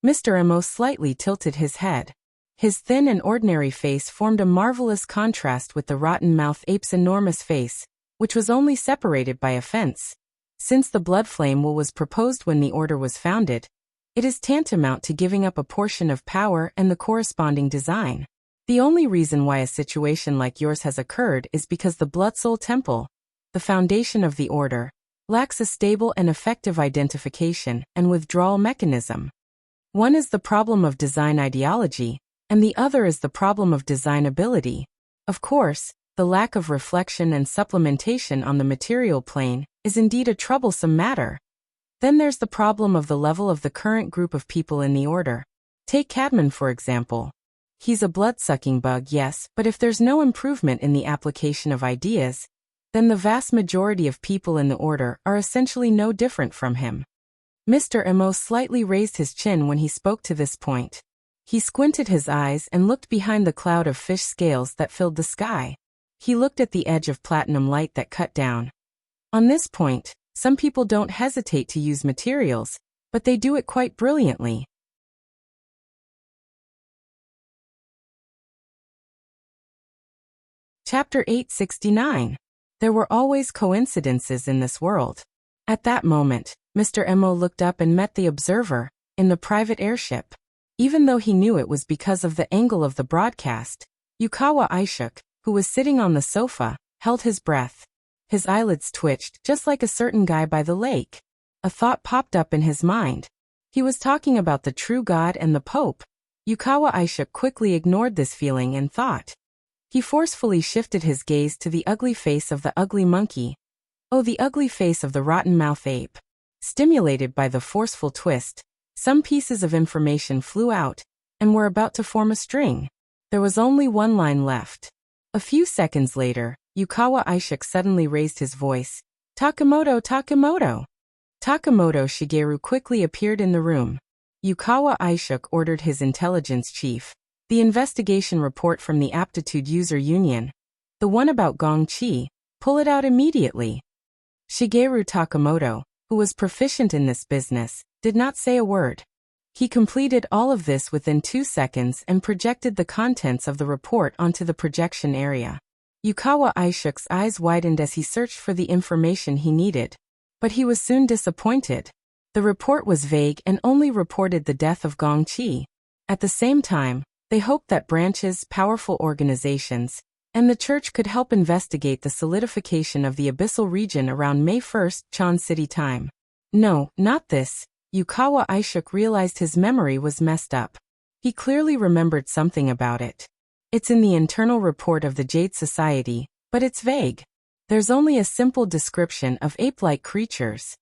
Mr. Mo slightly tilted his head. His thin and ordinary face formed a marvelous contrast with the rotten mouth ape's enormous face, which was only separated by a fence. Since the blood flame was proposed when the order was founded, it is tantamount to giving up a portion of power and the corresponding design. The only reason why a situation like yours has occurred is because the Blood Soul Temple, the foundation of the order, lacks a stable and effective identification and withdrawal mechanism. One is the problem of design ideology, and the other is the problem of design ability. Of course, the lack of reflection and supplementation on the material plane is indeed a troublesome matter. Then there's the problem of the level of the current group of people in the order. Take Cadman for example. He's a blood-sucking bug, yes, but if there's no improvement in the application of ideas, then the vast majority of people in the order are essentially no different from him. Mr. Mo slightly raised his chin when he spoke to this point. He squinted his eyes and looked behind the cloud of fish scales that filled the sky. He looked at the edge of platinum light that cut down. On this point, some people don't hesitate to use materials, but they do it quite brilliantly. Chapter 869. There were always coincidences in this world. At that moment, Mr. Mo looked up and met the observer, in the private airship. Even though he knew it was because of the angle of the broadcast, Yukawa Aishuk, who was sitting on the sofa, held his breath. His eyelids twitched just like a certain guy by the lake. A thought popped up in his mind. He was talking about the true God and the Pope. Yukawa Aishuk quickly ignored this feeling and thought. He forcefully shifted his gaze to the ugly face of the ugly monkey. Oh, the ugly face of the rotten-mouthed ape. Stimulated by the forceful twist, some pieces of information flew out, and were about to form a string. There was only one line left. A few seconds later, Yukawa Aishuk suddenly raised his voice. Takamoto, Takamoto! Takamoto Shigeru quickly appeared in the room. Yukawa Aishuk ordered his intelligence chief. The investigation report from the Aptitude User Union. The one about Gong Chi. Pull it out immediately. Shigeru Takamoto, who was proficient in this business, did not say a word. He completed all of this within 2 seconds and projected the contents of the report onto the projection area. Yukawa Aishuk's eyes widened as he searched for the information he needed. But he was soon disappointed. The report was vague and only reported the death of Gong Chi. At the same time, they hoped that branches, powerful organizations, and the church could help investigate the solidification of the abyssal region around May 1st, Chan City time. No, not this. Yukawa Aishuk realized his memory was messed up. He clearly remembered something about it. It's in the internal report of the Jade Society, but it's vague. There's only a simple description of ape-like creatures.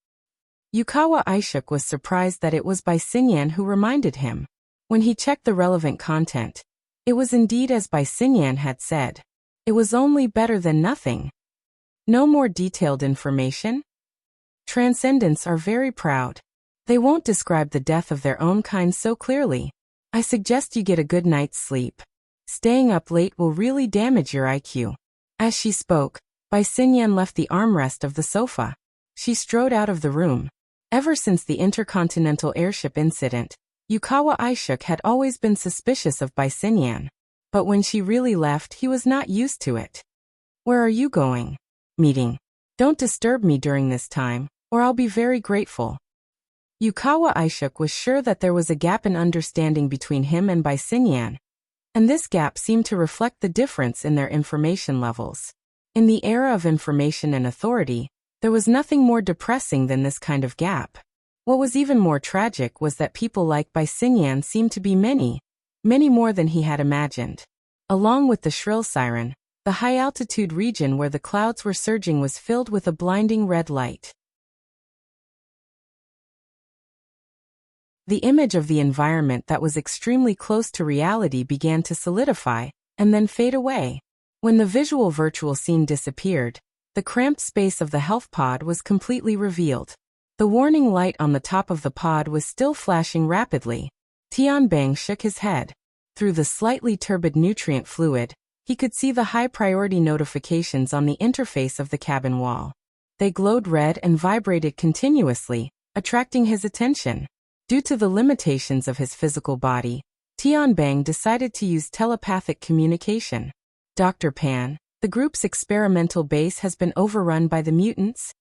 Yukawa Aishuk was surprised that it was Bai Xinyan who reminded him. When he checked the relevant content, it was indeed as Bai Xinyan had said. It was only better than nothing. No more detailed information? Transcendents are very proud. They won't describe the death of their own kind so clearly. I suggest you get a good night's sleep. Staying up late will really damage your IQ. As she spoke, Bai Xinyan left the armrest of the sofa. She strode out of the room. Ever since the intercontinental airship incident, Yukawa Aishuk had always been suspicious of Bai Xinyan. But when she really left, he was not used to it. Where are you going? Meeting. Don't disturb me during this time, or I'll be very grateful. Yukawa Aishuk was sure that there was a gap in understanding between him and Bai Xinyan. And this gap seemed to reflect the difference in their information levels. In the era of information and authority, there was nothing more depressing than this kind of gap. What was even more tragic was that people like Bai Xinyan seemed to be many more than he had imagined. Along with the shrill siren, the high-altitude region where the clouds were surging was filled with a blinding red light. The image of the environment that was extremely close to reality began to solidify, and then fade away. When the visual virtual scene disappeared, the cramped space of the health pod was completely revealed. The warning light on the top of the pod was still flashing rapidly. Tianbang shook his head. Through the slightly turbid nutrient fluid, he could see the high-priority notifications on the interface of the cabin wall. They glowed red and vibrated continuously, attracting his attention. Due to the limitations of his physical body, Tianbang decided to use telepathic communication. Dr. Pan, the group's experimental base has been overrun by the mutants.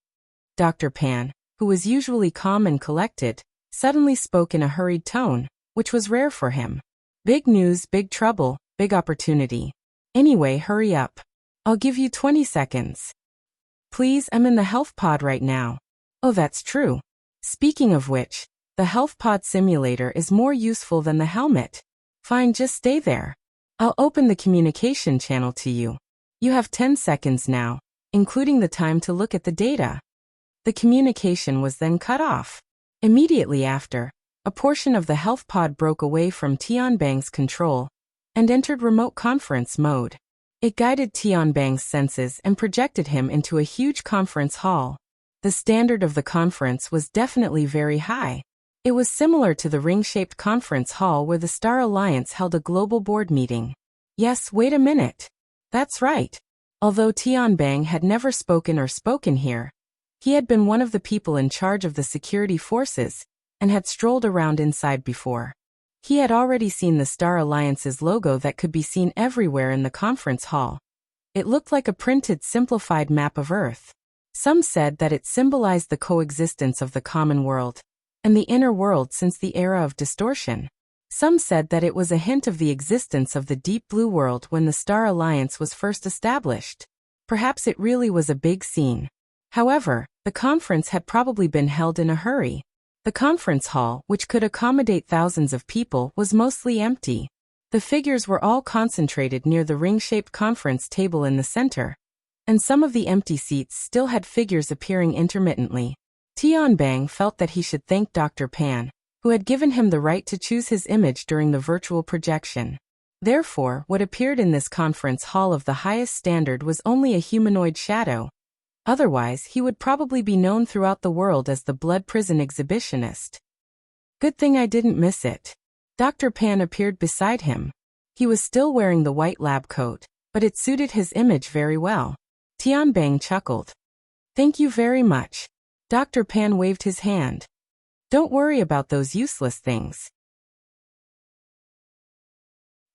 Dr. Pan, who was usually calm and collected, suddenly spoke in a hurried tone, which was rare for him. Big news, big trouble, big opportunity. Anyway, hurry up. I'll give you 20 seconds. Please, I'm in the health pod right now. Oh, that's true. Speaking of which, the health pod simulator is more useful than the helmet. Fine, just stay there. I'll open the communication channel to you. You have 10 seconds now, including the time to look at the data. The communication was then cut off. Immediately after, a portion of the health pod broke away from Tianbang's control and entered remote conference mode. It guided Tianbang's senses and projected him into a huge conference hall. The standard of the conference was definitely very high. It was similar to the ring-shaped conference hall where the Star Alliance held a global board meeting. Yes, wait a minute. That's right. Although Tianbang had never spoken here, he had been one of the people in charge of the security forces and had strolled around inside before. He had already seen the Star Alliance's logo that could be seen everywhere in the conference hall. It looked like a printed, simplified map of Earth. Some said that it symbolized the coexistence of the common world and the inner world since the era of distortion. Some said that it was a hint of the existence of the deep blue world when the Star Alliance was first established. Perhaps it really was a big scene. However, the conference had probably been held in a hurry. The conference hall, which could accommodate thousands of people, was mostly empty. The figures were all concentrated near the ring-shaped conference table in the center, and some of the empty seats still had figures appearing intermittently. Tianbang felt that he should thank Dr. Pan, who had given him the right to choose his image during the virtual projection. Therefore, what appeared in this conference hall of the highest standard was only a humanoid shadow. Otherwise, he would probably be known throughout the world as the Blood Prison exhibitionist. Good thing I didn't miss it. Dr. Pan appeared beside him. He was still wearing the white lab coat, but it suited his image very well. Tianbang chuckled. Thank you very much. Dr. Pan waved his hand. Don't worry about those useless things.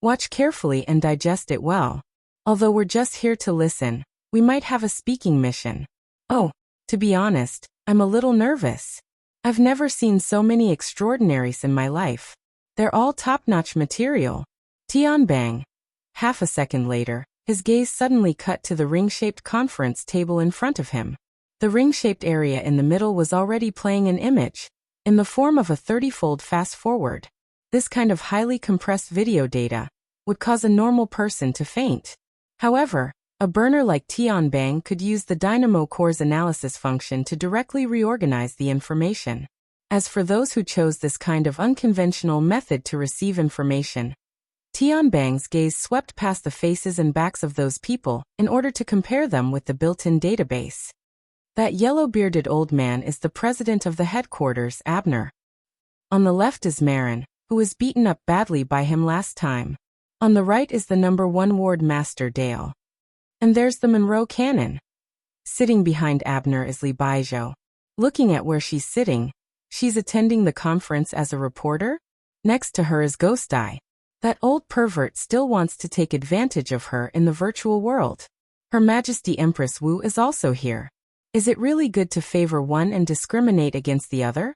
Watch carefully and digest it well. Although we're just here to listen, we might have a speaking mission. Oh, to be honest, I'm a little nervous. I've never seen so many extraordinaries in my life. They're all top-notch material. Tianbang. Half a second later, his gaze suddenly cut to the ring-shaped conference table in front of him. The ring-shaped area in the middle was already playing an image, in the form of a 30-fold fast-forward. This kind of highly compressed video data would cause a normal person to faint. However, a burner like Tianbang could use the Dynamo Core's analysis function to directly reorganize the information. As for those who chose this kind of unconventional method to receive information, Tianbang's gaze swept past the faces and backs of those people in order to compare them with the built-in database. That yellow-bearded old man is the president of the headquarters, Abner. On the left is Marin, who was beaten up badly by him last time. On the right is the number 1 ward master, Dale. And there's the Monroe cannon. Sitting behind Abner is Li Baijiu. Looking at where she's sitting, she's attending the conference as a reporter. Next to her is Ghost Eye. That old pervert still wants to take advantage of her in the virtual world. Her Majesty Empress Wu is also here. Is it really good to favor one and discriminate against the other?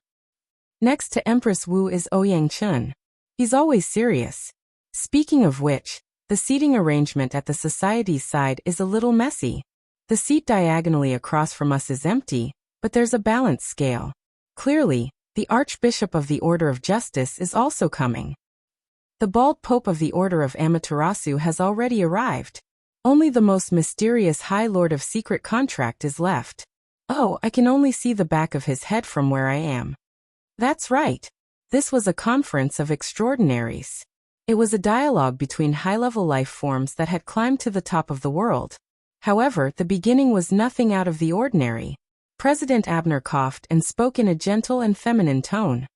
Next to Empress Wu is Ouyang Chun. He's always serious. Speaking of which, the seating arrangement at the society's side is a little messy. The seat diagonally across from us is empty, but there's a balance scale. Clearly, the Archbishop of the Order of Justice is also coming. The bald Pope of the Order of Amaterasu has already arrived. Only the most mysterious High Lord of Secret Contract is left. Oh, I can only see the back of his head from where I am. That's right. This was a conference of extraordinaries. It was a dialogue between high-level life forms that had climbed to the top of the world. However, the beginning was nothing out of the ordinary. President Abner coughed and spoke in a gentle and feminine tone.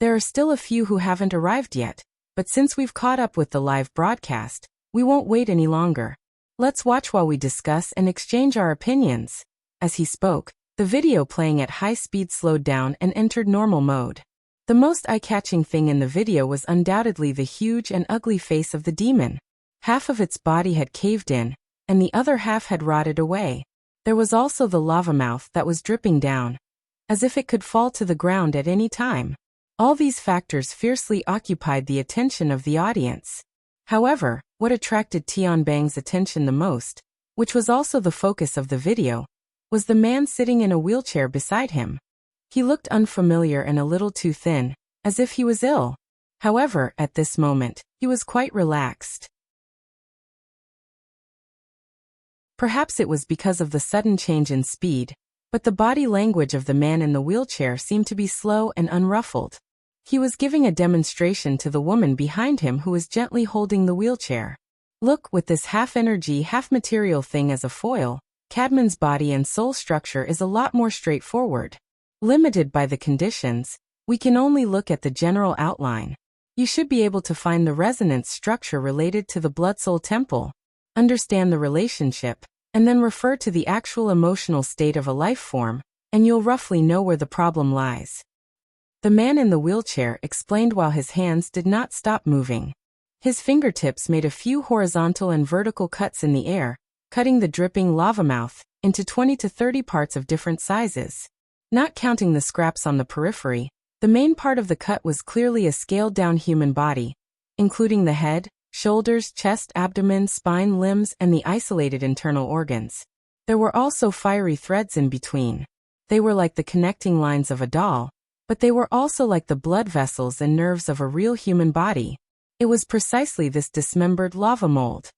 There are still a few who haven't arrived yet, but since we've caught up with the live broadcast, we won't wait any longer. Let's watch while we discuss and exchange our opinions. As he spoke, the video playing at high speed slowed down and entered normal mode. The most eye-catching thing in the video was undoubtedly the huge and ugly face of the demon. Half of its body had caved in, and the other half had rotted away. There was also the lava mouth that was dripping down, as if it could fall to the ground at any time. All these factors fiercely occupied the attention of the audience. However, what attracted Tianbang's attention the most, which was also the focus of the video, was the man sitting in a wheelchair beside him. He looked unfamiliar and a little too thin, as if he was ill. However, at this moment, he was quite relaxed. Perhaps it was because of the sudden change in speed, but the body language of the man in the wheelchair seemed to be slow and unruffled. He was giving a demonstration to the woman behind him who was gently holding the wheelchair. Look, with this half-energy, half-material thing as a foil, Cadman's body and soul structure is a lot more straightforward. Limited by the conditions, we can only look at the general outline. You should be able to find the resonance structure related to the blood-soul temple, understand the relationship, and then refer to the actual emotional state of a life form, and you'll roughly know where the problem lies. The man in the wheelchair explained while his hands did not stop moving. His fingertips made a few horizontal and vertical cuts in the air, cutting the dripping lava mouth into 20 to 30 parts of different sizes. Not counting the scraps on the periphery, the main part of the cut was clearly a scaled-down human body, including the head, shoulders, chest, abdomen, spine, limbs, and the isolated internal organs. There were also fiery threads in between. They were like the connecting lines of a doll, but they were also like the blood vessels and nerves of a real human body. It was precisely this dismembered lava mold.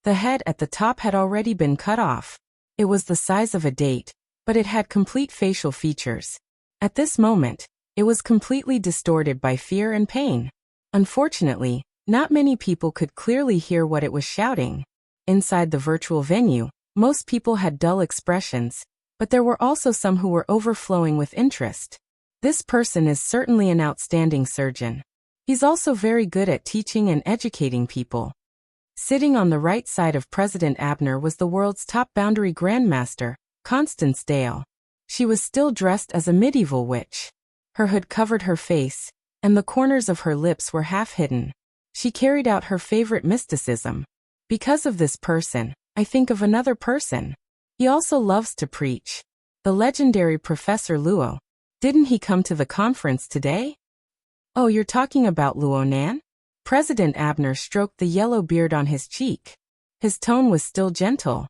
The head at the top had already been cut off. It was the size of a date, but it had complete facial features. At this moment, it was completely distorted by fear and pain. Unfortunately, not many people could clearly hear what it was shouting. Inside the virtual venue, most people had dull expressions, but there were also some who were overflowing with interest. This person is certainly an outstanding surgeon. He's also very good at teaching and educating people. Sitting on the right side of President Abner was the world's top boundary grandmaster, Constance Dale. She was still dressed as a medieval witch. Her hood covered her face, and the corners of her lips were half hidden. She carried out her favorite mysticism. Because of this person, I think of another person. He also loves to preach. The legendary Professor Luo. Didn't he come to the conference today? Oh, you're talking about Luo Nan? President Abner stroked the yellow beard on his cheek. His tone was still gentle.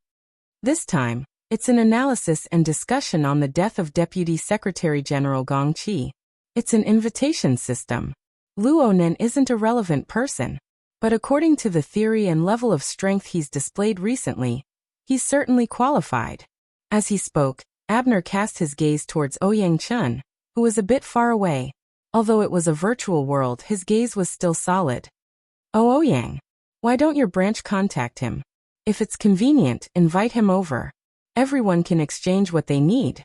This time, it's an analysis and discussion on the death of Deputy Secretary General Gong Qi. It's an invitation system. Luo Nen isn't a relevant person, but according to the theory and level of strength he's displayed recently, he's certainly qualified. As he spoke, Abner cast his gaze towards Ouyang Chun, who was a bit far away. Although it was a virtual world, his gaze was still solid. Oh, Ouyang, why don't your branch contact him? If it's convenient, invite him over. Everyone can exchange what they need.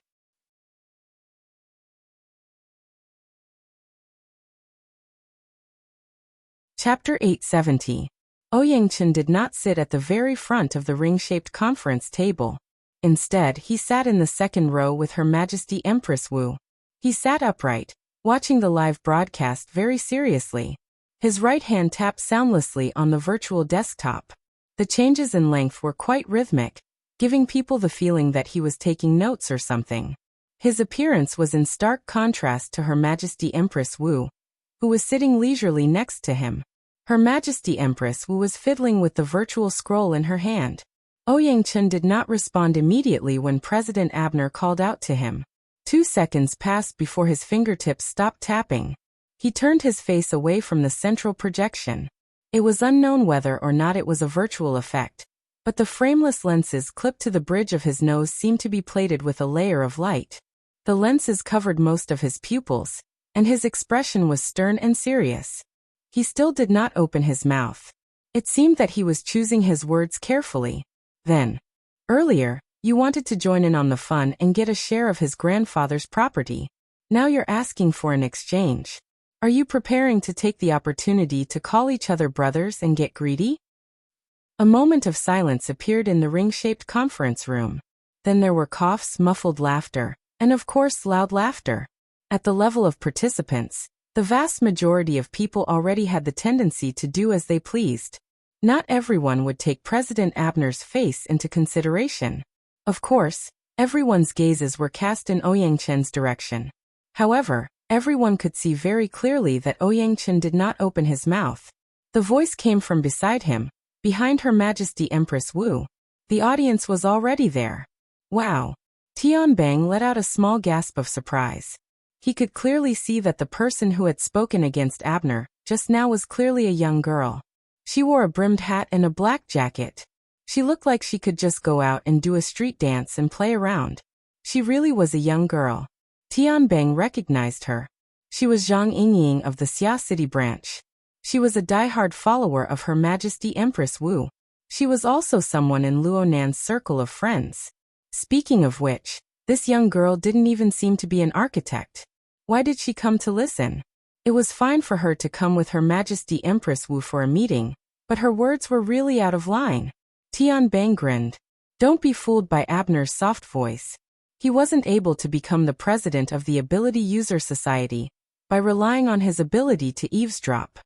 Chapter 870. Ouyang Chen did not sit at the very front of the ring-shaped conference table. Instead, he sat in the second row with Her Majesty Empress Wu. He sat upright, watching the live broadcast very seriously. His right hand tapped soundlessly on the virtual desktop. The changes in length were quite rhythmic, giving people the feeling that he was taking notes or something. His appearance was in stark contrast to Her Majesty Empress Wu, who was sitting leisurely next to him. Her Majesty Empress Wu was fiddling with the virtual scroll in her hand. Ouyang Chen did not respond immediately when President Abner called out to him. 2 seconds passed before his fingertips stopped tapping. He turned his face away from the central projection. It was unknown whether or not it was a virtual effect, but the frameless lenses clipped to the bridge of his nose seemed to be plated with a layer of light. The lenses covered most of his pupils, and his expression was stern and serious. He still did not open his mouth. It seemed that he was choosing his words carefully. Then, earlier, you wanted to join in on the fun and get a share of his grandfather's property. Now you're asking for an exchange. Are you preparing to take the opportunity to call each other brothers and get greedy? A moment of silence appeared in the ring-shaped conference room. Then there were coughs, muffled laughter, and of course loud laughter. At the level of participants, the vast majority of people already had the tendency to do as they pleased. Not everyone would take President Abner's face into consideration. Of course, everyone's gazes were cast in Ouyang Chen's direction. However, everyone could see very clearly that Ouyang Chen did not open his mouth. The voice came from beside him, behind Her Majesty Empress Wu. The audience was already there. Wow! Tian Bang let out a small gasp of surprise. He could clearly see that the person who had spoken against Abner just now was clearly a young girl. She wore a brimmed hat and a black jacket. She looked like she could just go out and do a street dance and play around. She really was a young girl. Tian Bang recognized her. She was Zhang Yingying of the Xia City branch. She was a die-hard follower of Her Majesty Empress Wu. She was also someone in Luo Nan's circle of friends. Speaking of which, this young girl didn't even seem to be an architect. Why did she come to listen? It was fine for her to come with Her Majesty Empress Wu for a meeting, but her words were really out of line. Tianbang grinned. Don't be fooled by Abner's soft voice. He wasn't able to become the president of the Ability User Society by relying on his ability to eavesdrop.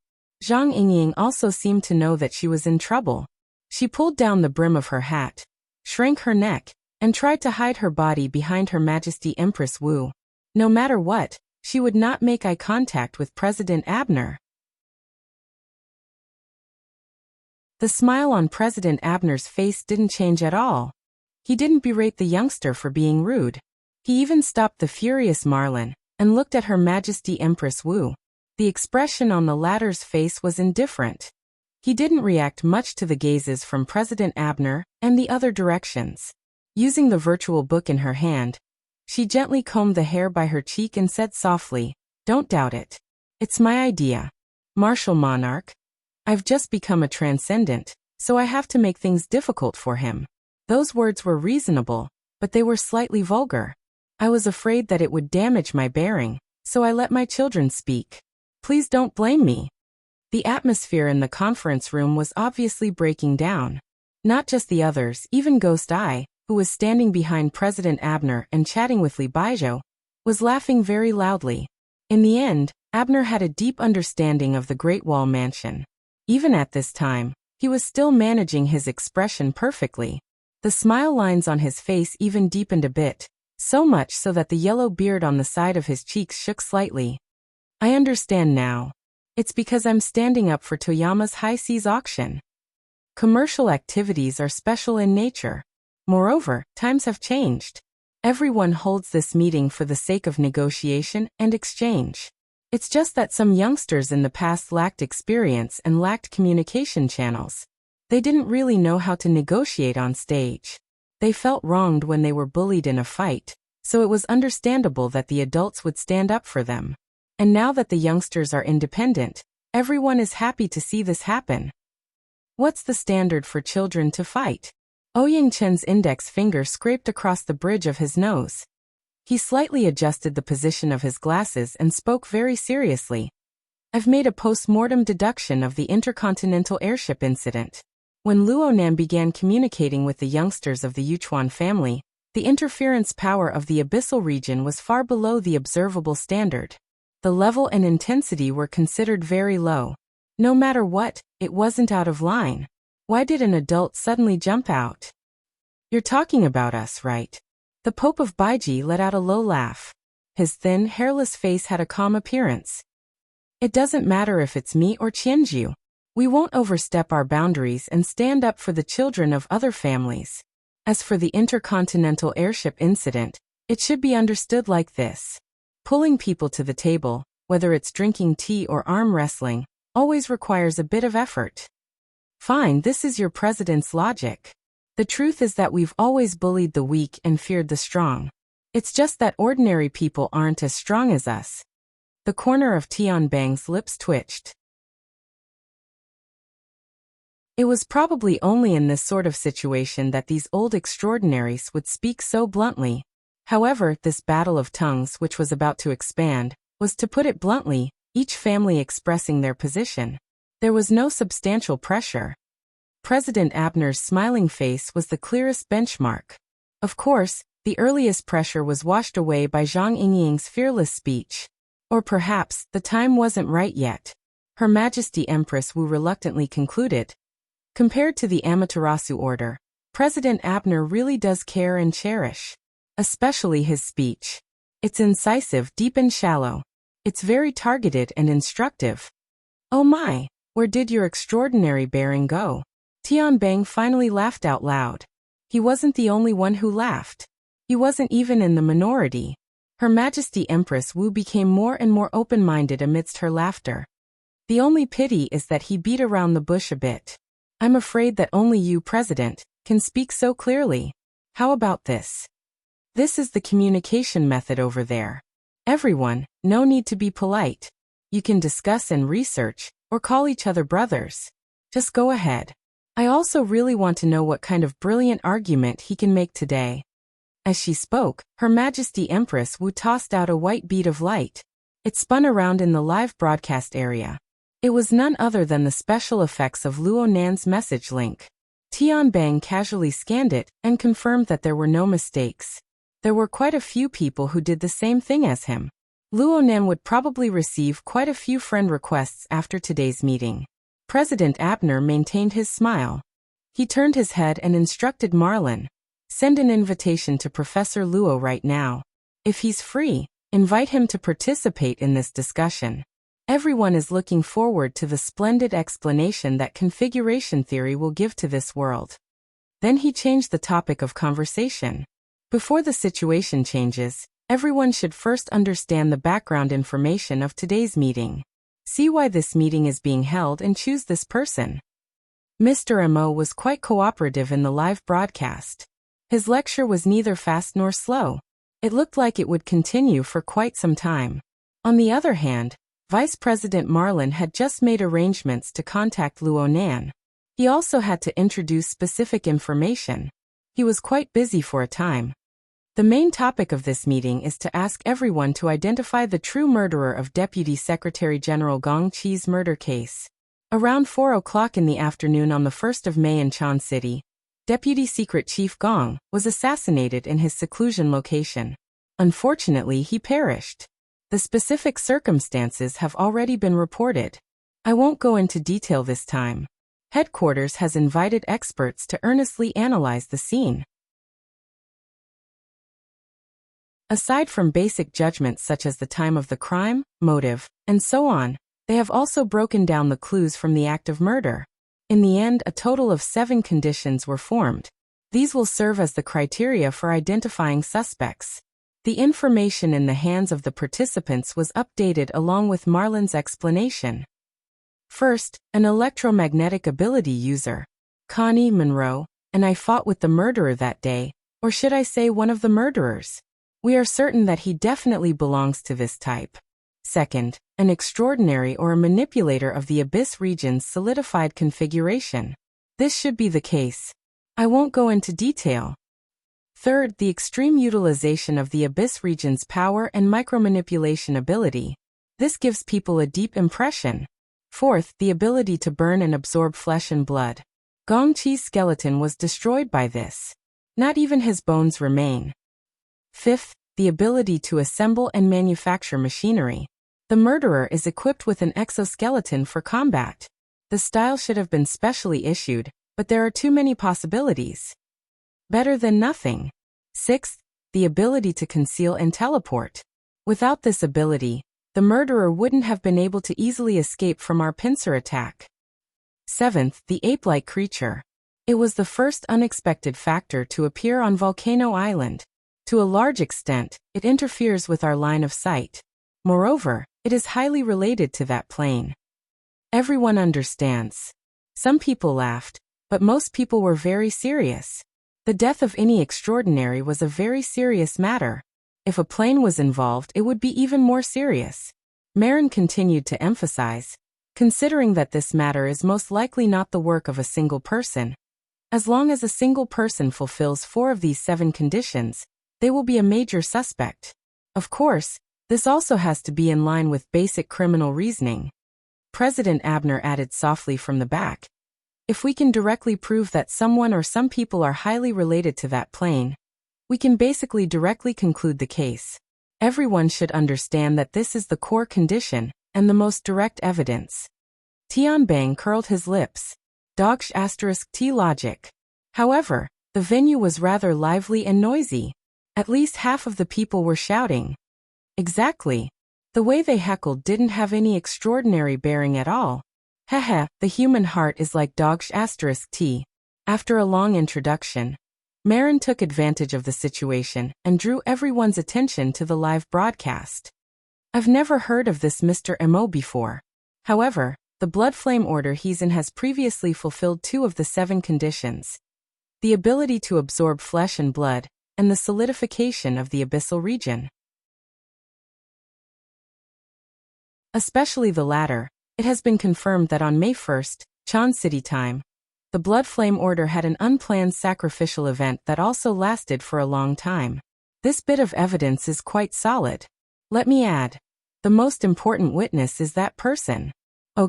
Zhang Yingying also seemed to know that she was in trouble. She pulled down the brim of her hat, shrank her neck, and tried to hide her body behind Her Majesty Empress Wu. No matter what, she would not make eye contact with President Abner. The smile on President Abner's face didn't change at all. He didn't berate the youngster for being rude. He even stopped the furious Marlin and looked at Her Majesty Empress Wu. The expression on the latter's face was indifferent. He didn't react much to the gazes from President Abner and the other directions. Using the virtual book in her hand, she gently combed the hair by her cheek and said softly, "Don't doubt it. It's my idea. Martial monarch. I've just become a transcendent, so I have to make things difficult for him." Those words were reasonable, but they were slightly vulgar. I was afraid that it would damage my bearing, so I let my children speak. Please don't blame me. The atmosphere in the conference room was obviously breaking down. Not just the others, even Ghost Eye, who was standing behind President Abner and chatting with Li Baijiu, was laughing very loudly. In the end, Abner had a deep understanding of the Great Wall Mansion. Even at this time, he was still managing his expression perfectly. The smile lines on his face even deepened a bit, so much so that the yellow beard on the side of his cheeks shook slightly. I understand now. It's because I'm standing up for Toyama's high seas auction. Commercial activities are special in nature. Moreover, times have changed. Everyone holds this meeting for the sake of negotiation and exchange. It's just that some youngsters in the past lacked experience and lacked communication channels. They didn't really know how to negotiate on stage. They felt wronged when they were bullied in a fight, so it was understandable that the adults would stand up for them. And now that the youngsters are independent, everyone is happy to see this happen. What's the standard for children to fight? Ouyang Chen's index finger scraped across the bridge of his nose. He slightly adjusted the position of his glasses and spoke very seriously. I've made a post-mortem deduction of the intercontinental airship incident. When Luonan began communicating with the youngsters of the Yuchuan family, the interference power of the abyssal region was far below the observable standard. The level and intensity were considered very low. No matter what, it wasn't out of line. Why did an adult suddenly jump out? You're talking about us, right? The Pope of Baiji let out a low laugh. His thin, hairless face had a calm appearance. It doesn't matter if it's me or Qianju. We won't overstep our boundaries and stand up for the children of other families. As for the intercontinental airship incident, it should be understood like this. Pulling people to the table, whether it's drinking tea or arm wrestling, always requires a bit of effort. Fine, this is your president's logic. The truth is that we've always bullied the weak and feared the strong. It's just that ordinary people aren't as strong as us. The corner of Tianbang's lips twitched. It was probably only in this sort of situation that these old extraordinaries would speak so bluntly. However, this battle of tongues which was about to expand, was to put it bluntly, each family expressing their position. There was no substantial pressure. President Abner's smiling face was the clearest benchmark. Of course, the earliest pressure was washed away by Zhang Yingying's fearless speech. Or perhaps, the time wasn't right yet. Her Majesty Empress Wu reluctantly concluded. Compared to the Amaterasu order, President Abner really does care and cherish. Especially his speech. It's incisive, deep and shallow. It's very targeted and instructive. Oh my, where did your extraordinary bearing go? Tianbang finally laughed out loud. He wasn't the only one who laughed. He wasn't even in the minority. Her Majesty Empress Wu became more and more open-minded amidst her laughter. The only pity is that he beat around the bush a bit. I'm afraid that only you, President, can speak so clearly. How about this? This is the communication method over there. Everyone, no need to be polite. You can discuss and research, or call each other brothers. Just go ahead. I also really want to know what kind of brilliant argument he can make today. As she spoke, Her Majesty Empress Wu tossed out a white bead of light. It spun around in the live broadcast area. It was none other than the special effects of Luo Nan's message link. Tianbang casually scanned it and confirmed that there were no mistakes. There were quite a few people who did the same thing as him. Luo Nan would probably receive quite a few friend requests after today's meeting. President Abner maintained his smile. He turned his head and instructed Marlin, "Send an invitation to Professor Luo right now. If he's free, invite him to participate in this discussion. Everyone is looking forward to the splendid explanation that configuration theory will give to this world." Then he changed the topic of conversation. Before the situation changes, everyone should first understand the background information of today's meeting. See why this meeting is being held and choose this person. Mr. Mo was quite cooperative in the live broadcast. His lecture was neither fast nor slow. It looked like it would continue for quite some time. On the other hand, Vice President Marlin had just made arrangements to contact Luo Nan. He also had to introduce specific information. He was quite busy for a time. The main topic of this meeting is to ask everyone to identify the true murderer of Deputy Secretary General Gong Qi's murder case. Around 4 o'clock in the afternoon on the 1st of May in Chan City, Deputy Secret Chief Gong was assassinated in his seclusion location. Unfortunately, he perished. The specific circumstances have already been reported. I won't go into detail this time. Headquarters has invited experts to earnestly analyze the scene. Aside from basic judgments such as the time of the crime, motive, and so on, they have also broken down the clues from the act of murder. In the end, a total of 7 conditions were formed. These will serve as the criteria for identifying suspects. The information in the hands of the participants was updated along with Marlin's explanation. First, an electromagnetic ability user, Connie Monroe, and I fought with the murderer that day, or should I say one of the murderers. We are certain that he definitely belongs to this type. Second, an extraordinary or a manipulator of the Abyss region's solidified configuration. This should be the case. I won't go into detail. Third, the extreme utilization of the Abyss region's power and micromanipulation ability. This gives people a deep impression. Fourth, the ability to burn and absorb flesh and blood. Gong Qi's skeleton was destroyed by this. Not even his bones remain. Fifth, the ability to assemble and manufacture machinery. The murderer is equipped with an exoskeleton for combat. The style should have been specially issued, but there are too many possibilities. Better than nothing. Sixth, the ability to conceal and teleport. Without this ability, the murderer wouldn't have been able to easily escape from our pincer attack. Seventh, the ape-like creature. It was the first unexpected factor to appear on Volcano Island. To a large extent, it interferes with our line of sight. Moreover, it is highly related to that plane. Everyone understands. Some people laughed, but most people were very serious. The death of any extraordinary was a very serious matter. If a plane was involved, it would be even more serious. Marin continued to emphasize, considering that this matter is most likely not the work of a single person. As long as a single person fulfills 4 of these 7 conditions, they will be a major suspect. Of course, this also has to be in line with basic criminal reasoning. President Abner added softly from the back, if we can directly prove that someone or some people are highly related to that plane, we can basically directly conclude the case. Everyone should understand that this is the core condition and the most direct evidence. Tianbang curled his lips. T logic. However, the venue was rather lively and noisy. At least half of the people were shouting. Exactly. The way they heckled didn't have any extraordinary bearing at all. Haha, the human heart is like T. After a long introduction, Marin took advantage of the situation and drew everyone's attention to the live broadcast. I've never heard of this Mr. Mo before. However, the Blood Flame Order he's in has previously fulfilled 2 of the 7 conditions. The ability to absorb flesh and blood, and the solidification of the abyssal region. Especially the latter, it has been confirmed that on May 1st, Chan City time, The Blood Flame Order had an unplanned sacrificial event that also lasted for a long time. This bit of evidence is quite solid. Let me add, the most important witness is that person.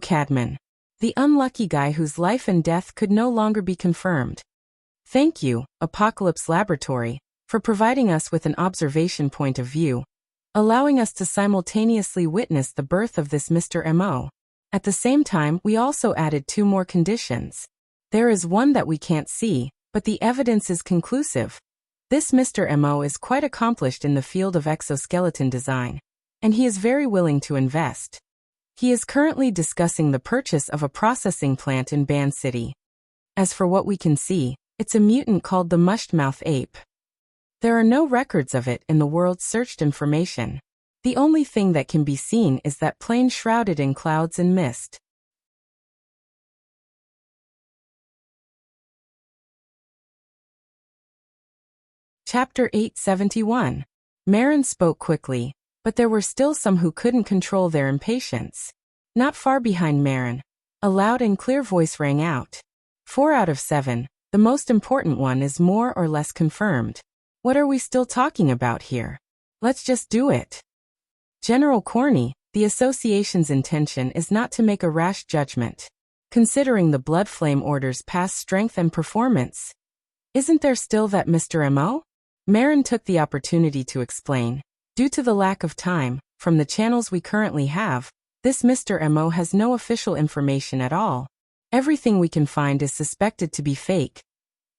Cadman. The unlucky guy whose life and death could no longer be confirmed. Thank you, Apocalypse Laboratory, for providing us with an observation point of view, allowing us to simultaneously witness the birth of this Mr. M.O. At the same time, we also added 2 more conditions. There is one that we can't see, but the evidence is conclusive. This Mr. M.O. is quite accomplished in the field of exoskeleton design, and he is very willing to invest. He is currently discussing the purchase of a processing plant in Ban City. As for what we can see, it's a mutant called the Mushmouth ape. There are no records of it in the world's searched information. The only thing that can be seen is that plane shrouded in clouds and mist. Chapter 871. Marin spoke quickly, but there were still some who couldn't control their impatience. Not far behind Marin, a loud and clear voice rang out. 4 out of 7, the most important one is more or less confirmed. What are we still talking about here? Let's just do it. General Corney, the association's intention is not to make a rash judgment. Considering the Blood Flame Order's past strength and performance. Isn't there still that Mr. M.O.? Marin took the opportunity to explain. Due to the lack of time, from the channels we currently have, this Mr. M.O. has no official information at all. Everything we can find is suspected to be fake.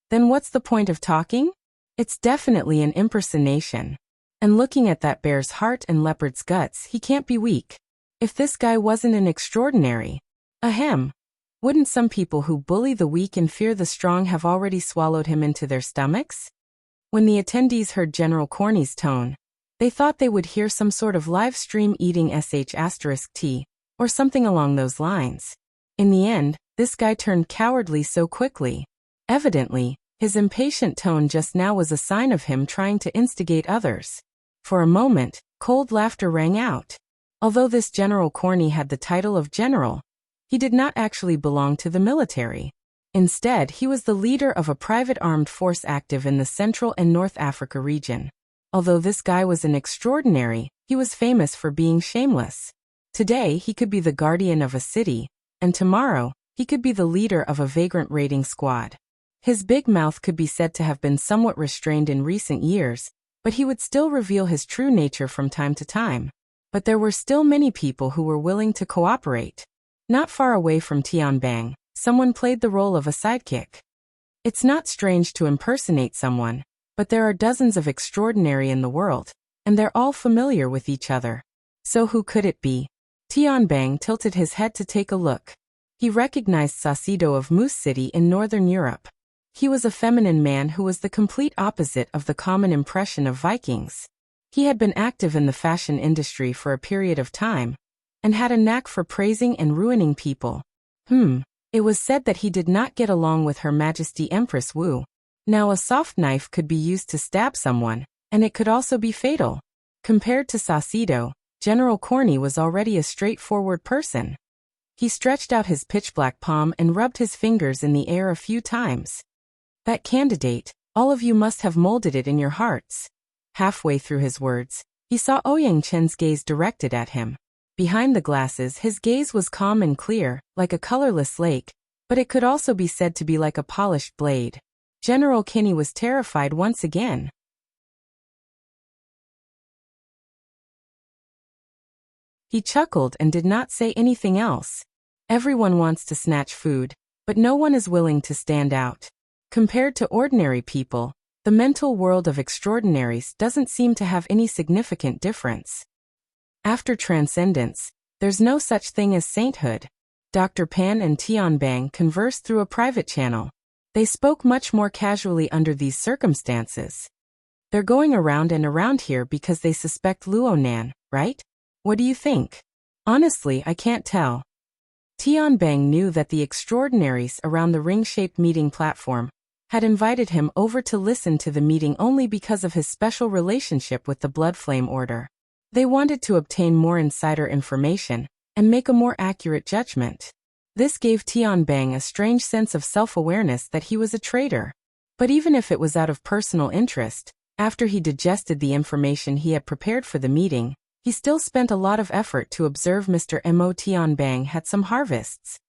Then what's the point of talking? It's definitely an impersonation. And looking at that bear's heart and leopard's guts, he can't be weak. If this guy wasn't an extraordinary. Ahem. Wouldn't some people who bully the weak and fear the strong have already swallowed him into their stomachs? When the attendees heard General Corney's tone, they thought they would hear some sort of live stream eating sh*t, or something along those lines. In the end, this guy turned cowardly so quickly. Evidently, his impatient tone just now was a sign of him trying to instigate others. For a moment, cold laughter rang out. Although this General Corney had the title of general, he did not actually belong to the military. Instead, he was the leader of a private armed force active in the Central and North Africa region. Although this guy was an extraordinary, he was famous for being shameless. Today, he could be the guardian of a city, and tomorrow, he could be the leader of a vagrant raiding squad. His big mouth could be said to have been somewhat restrained in recent years, but he would still reveal his true nature from time to time. But there were still many people who were willing to cooperate. Not far away from Tianbang, someone played the role of a sidekick. It's not strange to impersonate someone, but there are dozens of extraordinary in the world, and they're all familiar with each other. So who could it be? Tianbang tilted his head to take a look. He recognized Saucedo of Moose City in Northern Europe. He was a feminine man who was the complete opposite of the common impression of Vikings. He had been active in the fashion industry for a period of time, and had a knack for praising and ruining people. It was said that he did not get along with Her Majesty Empress Wu. Now a soft knife could be used to stab someone, and it could also be fatal. Compared to Saucedo, General Corney was already a straightforward person. He stretched out his pitch-black palm and rubbed his fingers in the air a few times. That candidate, all of you must have molded it in your hearts. Halfway through his words, he saw Ouyang Chen's gaze directed at him. Behind the glasses, his gaze was calm and clear, like a colorless lake, but it could also be said to be like a polished blade. General Kinney was terrified once again. He chuckled and did not say anything else. Everyone wants to snatch food, but no one is willing to stand out. Compared to ordinary people, the mental world of extraordinaries doesn't seem to have any significant difference. After transcendence, there's no such thing as sainthood. Dr. Pan and Tianbang conversed through a private channel. They spoke much more casually under these circumstances. They're going around and around here because they suspect Luonan, right? What do you think? Honestly, I can't tell. Tianbang knew that the extraordinaries around the ring-shaped meeting platform had invited him over to listen to the meeting only because of his special relationship with the Blood Flame Order. They wanted to obtain more insider information and make a more accurate judgment. This gave Tianbang a strange sense of self-awareness that he was a traitor. But even if it was out of personal interest, after he digested the information he had prepared for the meeting, he still spent a lot of effort to observe Mr. Mo. Tianbang had some harvests.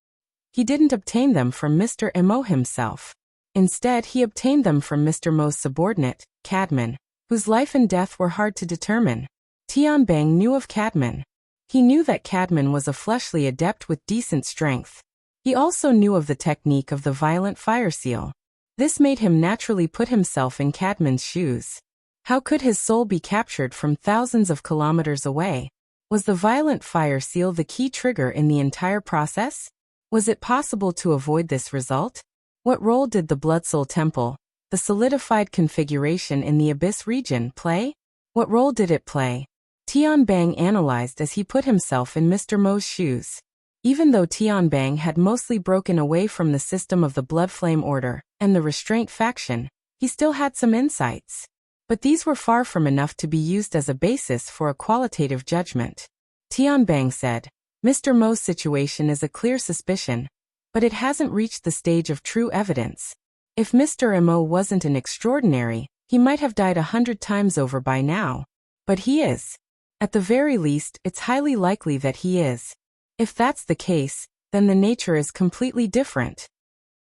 He didn't obtain them from Mr. Mo himself. Instead, he obtained them from Mr. Mo's subordinate, Cadman, whose life and death were hard to determine. Tianbang knew of Cadman. He knew that Cadman was a fleshly adept with decent strength. He also knew of the technique of the violent fire seal. This made him naturally put himself in Cadman's shoes. How could his soul be captured from thousands of kilometers away? Was the violent fire seal the key trigger in the entire process? Was it possible to avoid this result? What role did the Blood Soul Temple, the solidified configuration in the Abyss region, play? What role did it play? Tianbang analyzed as he put himself in Mr. Mo's shoes. Even though Tianbang had mostly broken away from the system of the Blood Flame Order and the Restraint faction, he still had some insights. But these were far from enough to be used as a basis for a qualitative judgment. Tianbang said, Mr. Mo's situation is a clear suspicion, but it hasn't reached the stage of true evidence. If Mr. Mo wasn't an extraordinary, he might have died 100 times over by now. But he is. At the very least, it's highly likely that he is. If that's the case, then the nature is completely different.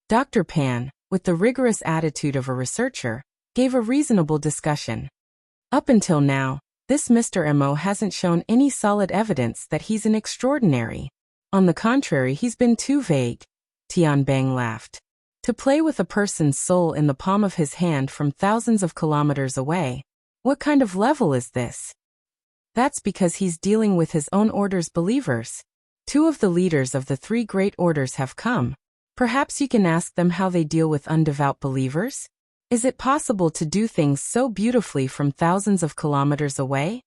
Dr. Pan, with the rigorous attitude of a researcher, gave a reasonable discussion. Up until now, this Mr. Mo hasn't shown any solid evidence that he's an extraordinary. On the contrary, he's been too vague. Tianbang laughed. To play with a person's soul in the palm of his hand from thousands of kilometers away. What kind of level is this? That's because he's dealing with his own order's believers. 2 of the leaders of the 3 great orders have come. Perhaps you can ask them how they deal with undevout believers? Is it possible to do things so beautifully from thousands of kilometers away?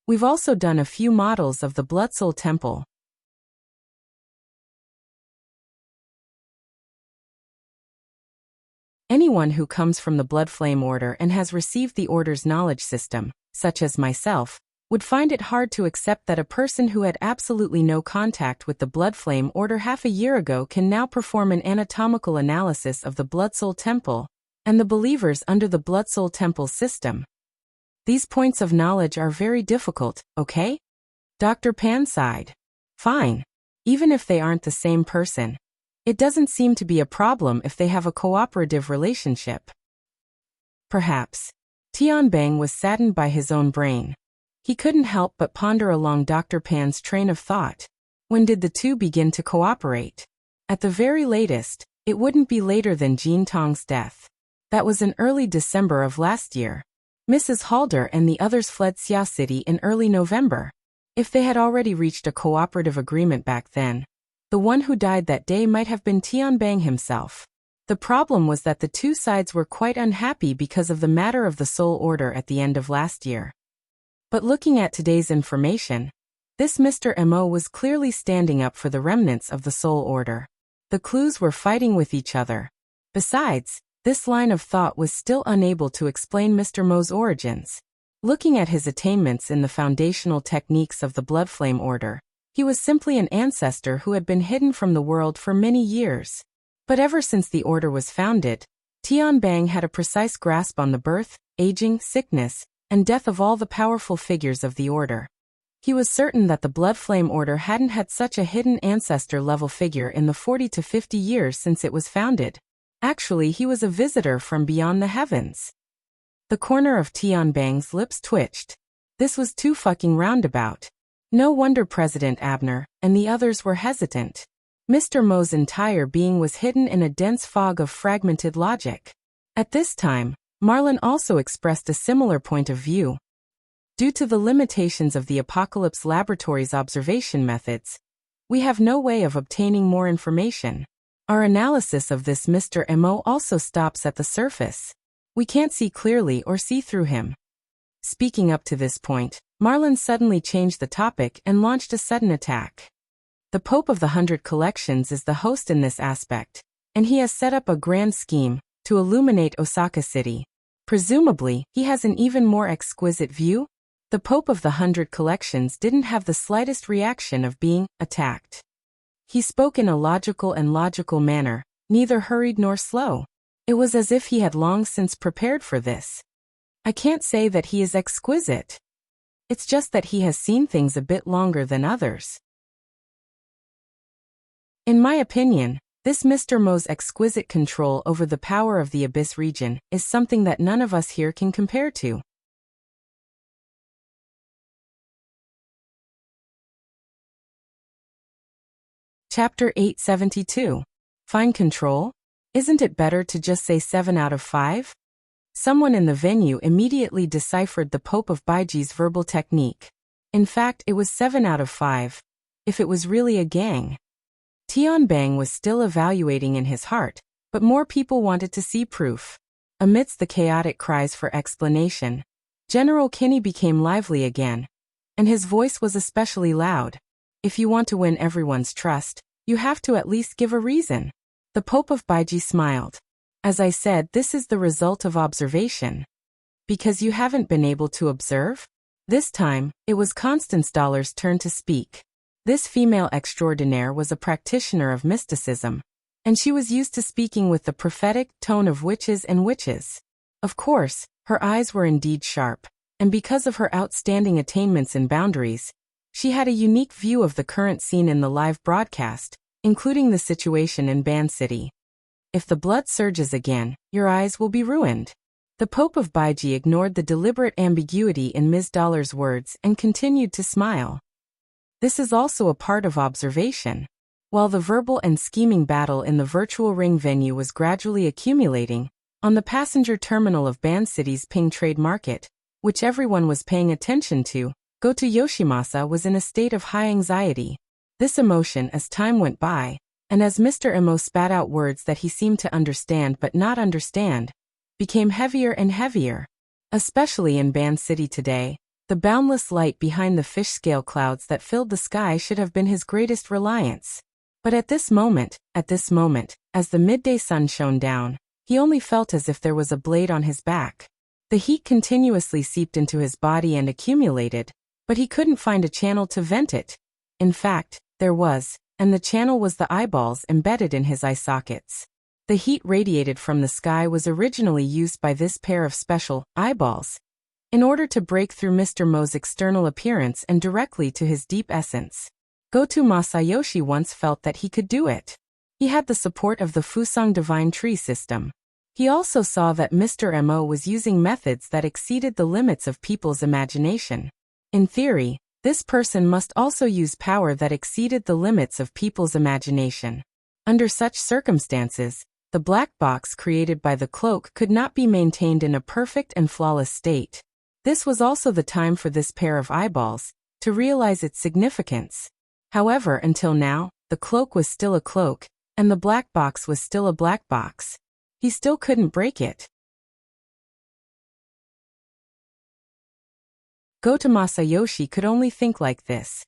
We've also done a few models of the Blood Soul Temple. Anyone who comes from the Blood Flame Order and has received the Order's knowledge system, such as myself, would find it hard to accept that a person who had absolutely no contact with the Blood Flame Order half a year ago can now perform an anatomical analysis of the Blood Soul Temple and the believers under the Blood Soul Temple system. These points of knowledge are very difficult, okay? Dr. Pan sighed. Fine. Even if they aren't the same person. It doesn't seem to be a problem if they have a cooperative relationship. Perhaps. Tianbang was saddened by his own brain. He couldn't help but ponder along Dr. Pan's train of thought. When did the 2 begin to cooperate? At the very latest, it wouldn't be later than Jean Tong's death. That was in early December of last year. Mrs. Halder and the others fled Xia City in early November. If they had already reached a cooperative agreement back then, the one who died that day might have been Tianbang himself. The problem was that the 2 sides were quite unhappy because of the matter of the Soul Order at the end of last year. But looking at today's information, this Mr. Mo was clearly standing up for the remnants of the Soul Order. The clues were fighting with each other. Besides, this line of thought was still unable to explain Mr. Mo's origins. Looking at his attainments in the foundational techniques of the Blood Flame Order, he was simply an ancestor who had been hidden from the world for many years. But ever since the order was founded, Tianbang had a precise grasp on the birth, aging, sickness, and death of all the powerful figures of the order. He was certain that the Blood Flame Order hadn't had such a hidden ancestor-level figure in the 40 to 50 years since it was founded. Actually, he was a visitor from beyond the heavens. The corner of Tianbang's lips twitched. This was too fucking roundabout. No wonder President Abner and the others were hesitant. Mr. Mo's entire being was hidden in a dense fog of fragmented logic. At this time, Marlin also expressed a similar point of view. Due to the limitations of the Apocalypse Laboratory's observation methods, we have no way of obtaining more information. Our analysis of this Mr. Mo also stops at the surface. We can't see clearly or see through him. Speaking up to this point, Marlin suddenly changed the topic and launched a sudden attack. The Pope of the 100 Collections is the host in this aspect, and he has set up a grand scheme to illuminate Osaka City. Presumably, he has an even more exquisite view. The Pope of the 100 Collections didn't have the slightest reaction of being attacked. He spoke in a logical manner, neither hurried nor slow. It was as if he had long since prepared for this. I can't say that he is exquisite. It's just that he has seen things a bit longer than others. In my opinion, this Mr. Mo's exquisite control over the power of the Abyss region is something that none of us here can compare to. Chapter 872. Fine control? Isn't it better to just say 7 out of 5? Someone in the venue immediately deciphered the Pope of Baiji's verbal technique. In fact, it was 7 out of 5. If it was really a gang. Tianbang was still evaluating in his heart, but more people wanted to see proof. Amidst the chaotic cries for explanation, General Kinney became lively again, and his voice was especially loud. If you want to win everyone's trust, you have to at least give a reason. The Pope of Baiji smiled. As I said, this is the result of observation. Because you haven't been able to observe? This time, it was Constance Dollar's turn to speak. This female extraordinaire was a practitioner of mysticism, and she was used to speaking with the prophetic tone of witches and witches. Of course, her eyes were indeed sharp, and because of her outstanding attainments in boundaries, she had a unique view of the current scene in the live broadcast, including the situation in Ban City. If the blood surges again, your eyes will be ruined. The Pope of Baiji ignored the deliberate ambiguity in Ms. Dollar's words and continued to smile. This is also a part of observation. While the verbal and scheming battle in the virtual ring venue was gradually accumulating, on the passenger terminal of Ban City's Ping Trade Market, which everyone was paying attention to, Goto Yoshimasa was in a state of high anxiety. This emotion, as time went by, and as Mr. Emo spat out words that he seemed to understand but not understand, became heavier and heavier. Especially in Ban City today, the boundless light behind the fish-scale clouds that filled the sky should have been his greatest reliance. But at this moment, as the midday sun shone down, he only felt as if there was a blade on his back. The heat continuously seeped into his body and accumulated, but he couldn't find a channel to vent it. In fact, there was, and the channel was the eyeballs embedded in his eye sockets. The heat radiated from the sky was originally used by this pair of special eyeballs in order to break through Mr. Mo's external appearance and directly to his deep essence. Goto Masayoshi once felt that he could do it. He had the support of the Fusang Divine Tree system. He also saw that Mr. Mo was using methods that exceeded the limits of people's imagination. In theory, this person must also use power that exceeded the limits of people's imagination. Under such circumstances, the black box created by the cloak could not be maintained in a perfect and flawless state. This was also the time for this pair of eyeballs to realize its significance. However, until now, the cloak was still a cloak, and the black box was still a black box. He still couldn't break it. Goto Masayoshi could only think like this.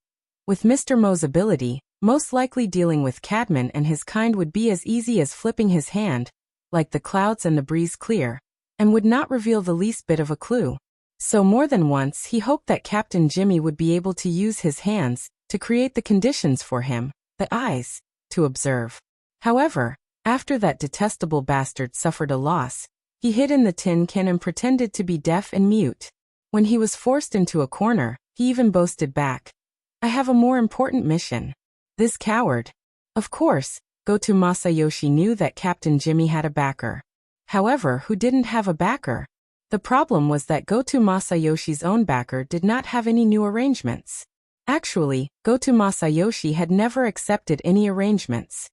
With Mr. Mo's ability, most likely dealing with Cadman and his kind would be as easy as flipping his hand, like the clouds and the breeze clear, and would not reveal the least bit of a clue. So more than once he hoped that Captain Jimmy would be able to use his hands to create the conditions for him, the eyes, to observe. However, after that detestable bastard suffered a loss, he hid in the tin can and pretended to be deaf and mute. When he was forced into a corner, he even boasted back, "I have a more important mission." This coward. Of course, Goto Masayoshi knew that Captain Jimmy had a backer. However, who didn't have a backer? The problem was that Goto Masayoshi's own backer did not have any new arrangements. Actually, Goto Masayoshi had never accepted any arrangements.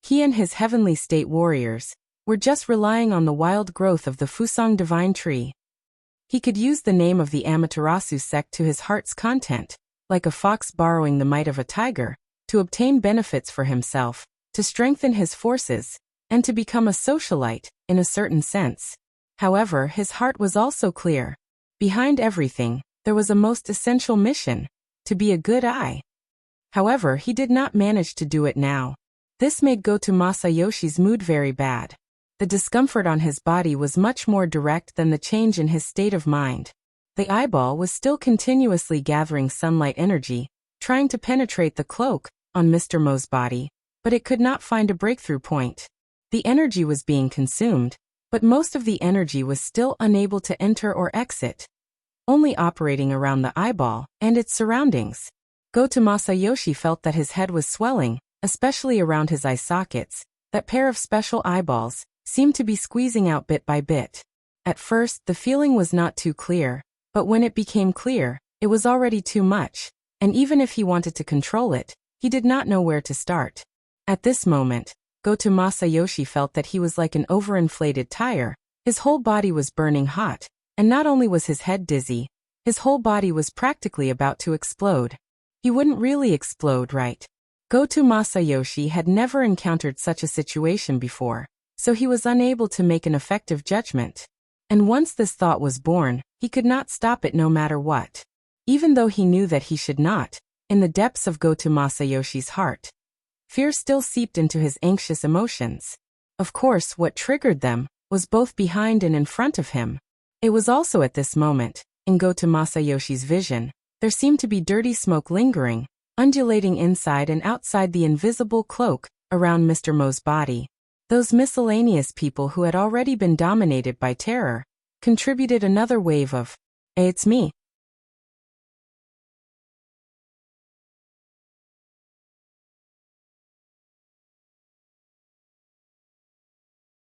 He and his heavenly state warriors were just relying on the wild growth of the Fusang Divine Tree. He could use the name of the Amaterasu sect to his heart's content, like a fox borrowing the might of a tiger, to obtain benefits for himself, to strengthen his forces, and to become a socialite, in a certain sense. However, his heart was also clear. Behind everything, there was a most essential mission, to be a good eye. However, he did not manage to do it now. This made Goto Masayoshi's mood very bad. The discomfort on his body was much more direct than the change in his state of mind. The eyeball was still continuously gathering sunlight energy, trying to penetrate the cloak, on Mr. Mo's body, but it could not find a breakthrough point. The energy was being consumed, but most of the energy was still unable to enter or exit, only operating around the eyeball and its surroundings. Goto Masayoshi felt that his head was swelling, especially around his eye sockets. That pair of special eyeballs seemed to be squeezing out bit by bit. At first, the feeling was not too clear, but when it became clear, it was already too much, and even if he wanted to control it, he did not know where to start. At this moment, Goto Masayoshi felt that he was like an overinflated tire. His whole body was burning hot, and not only was his head dizzy, his whole body was practically about to explode. He wouldn't really explode, right? Goto Masayoshi had never encountered such a situation before, so he was unable to make an effective judgment. And once this thought was born, he could not stop it no matter what. Even though he knew that he should not, in the depths of Goto Masayoshi's heart, fear still seeped into his anxious emotions. Of course, what triggered them was both behind and in front of him. It was also at this moment, in Goto Masayoshi's vision, there seemed to be dirty smoke lingering, undulating inside and outside the invisible cloak around Mr. Mo's body. Those miscellaneous people who had already been dominated by terror contributed another wave of, "Hey, it's me,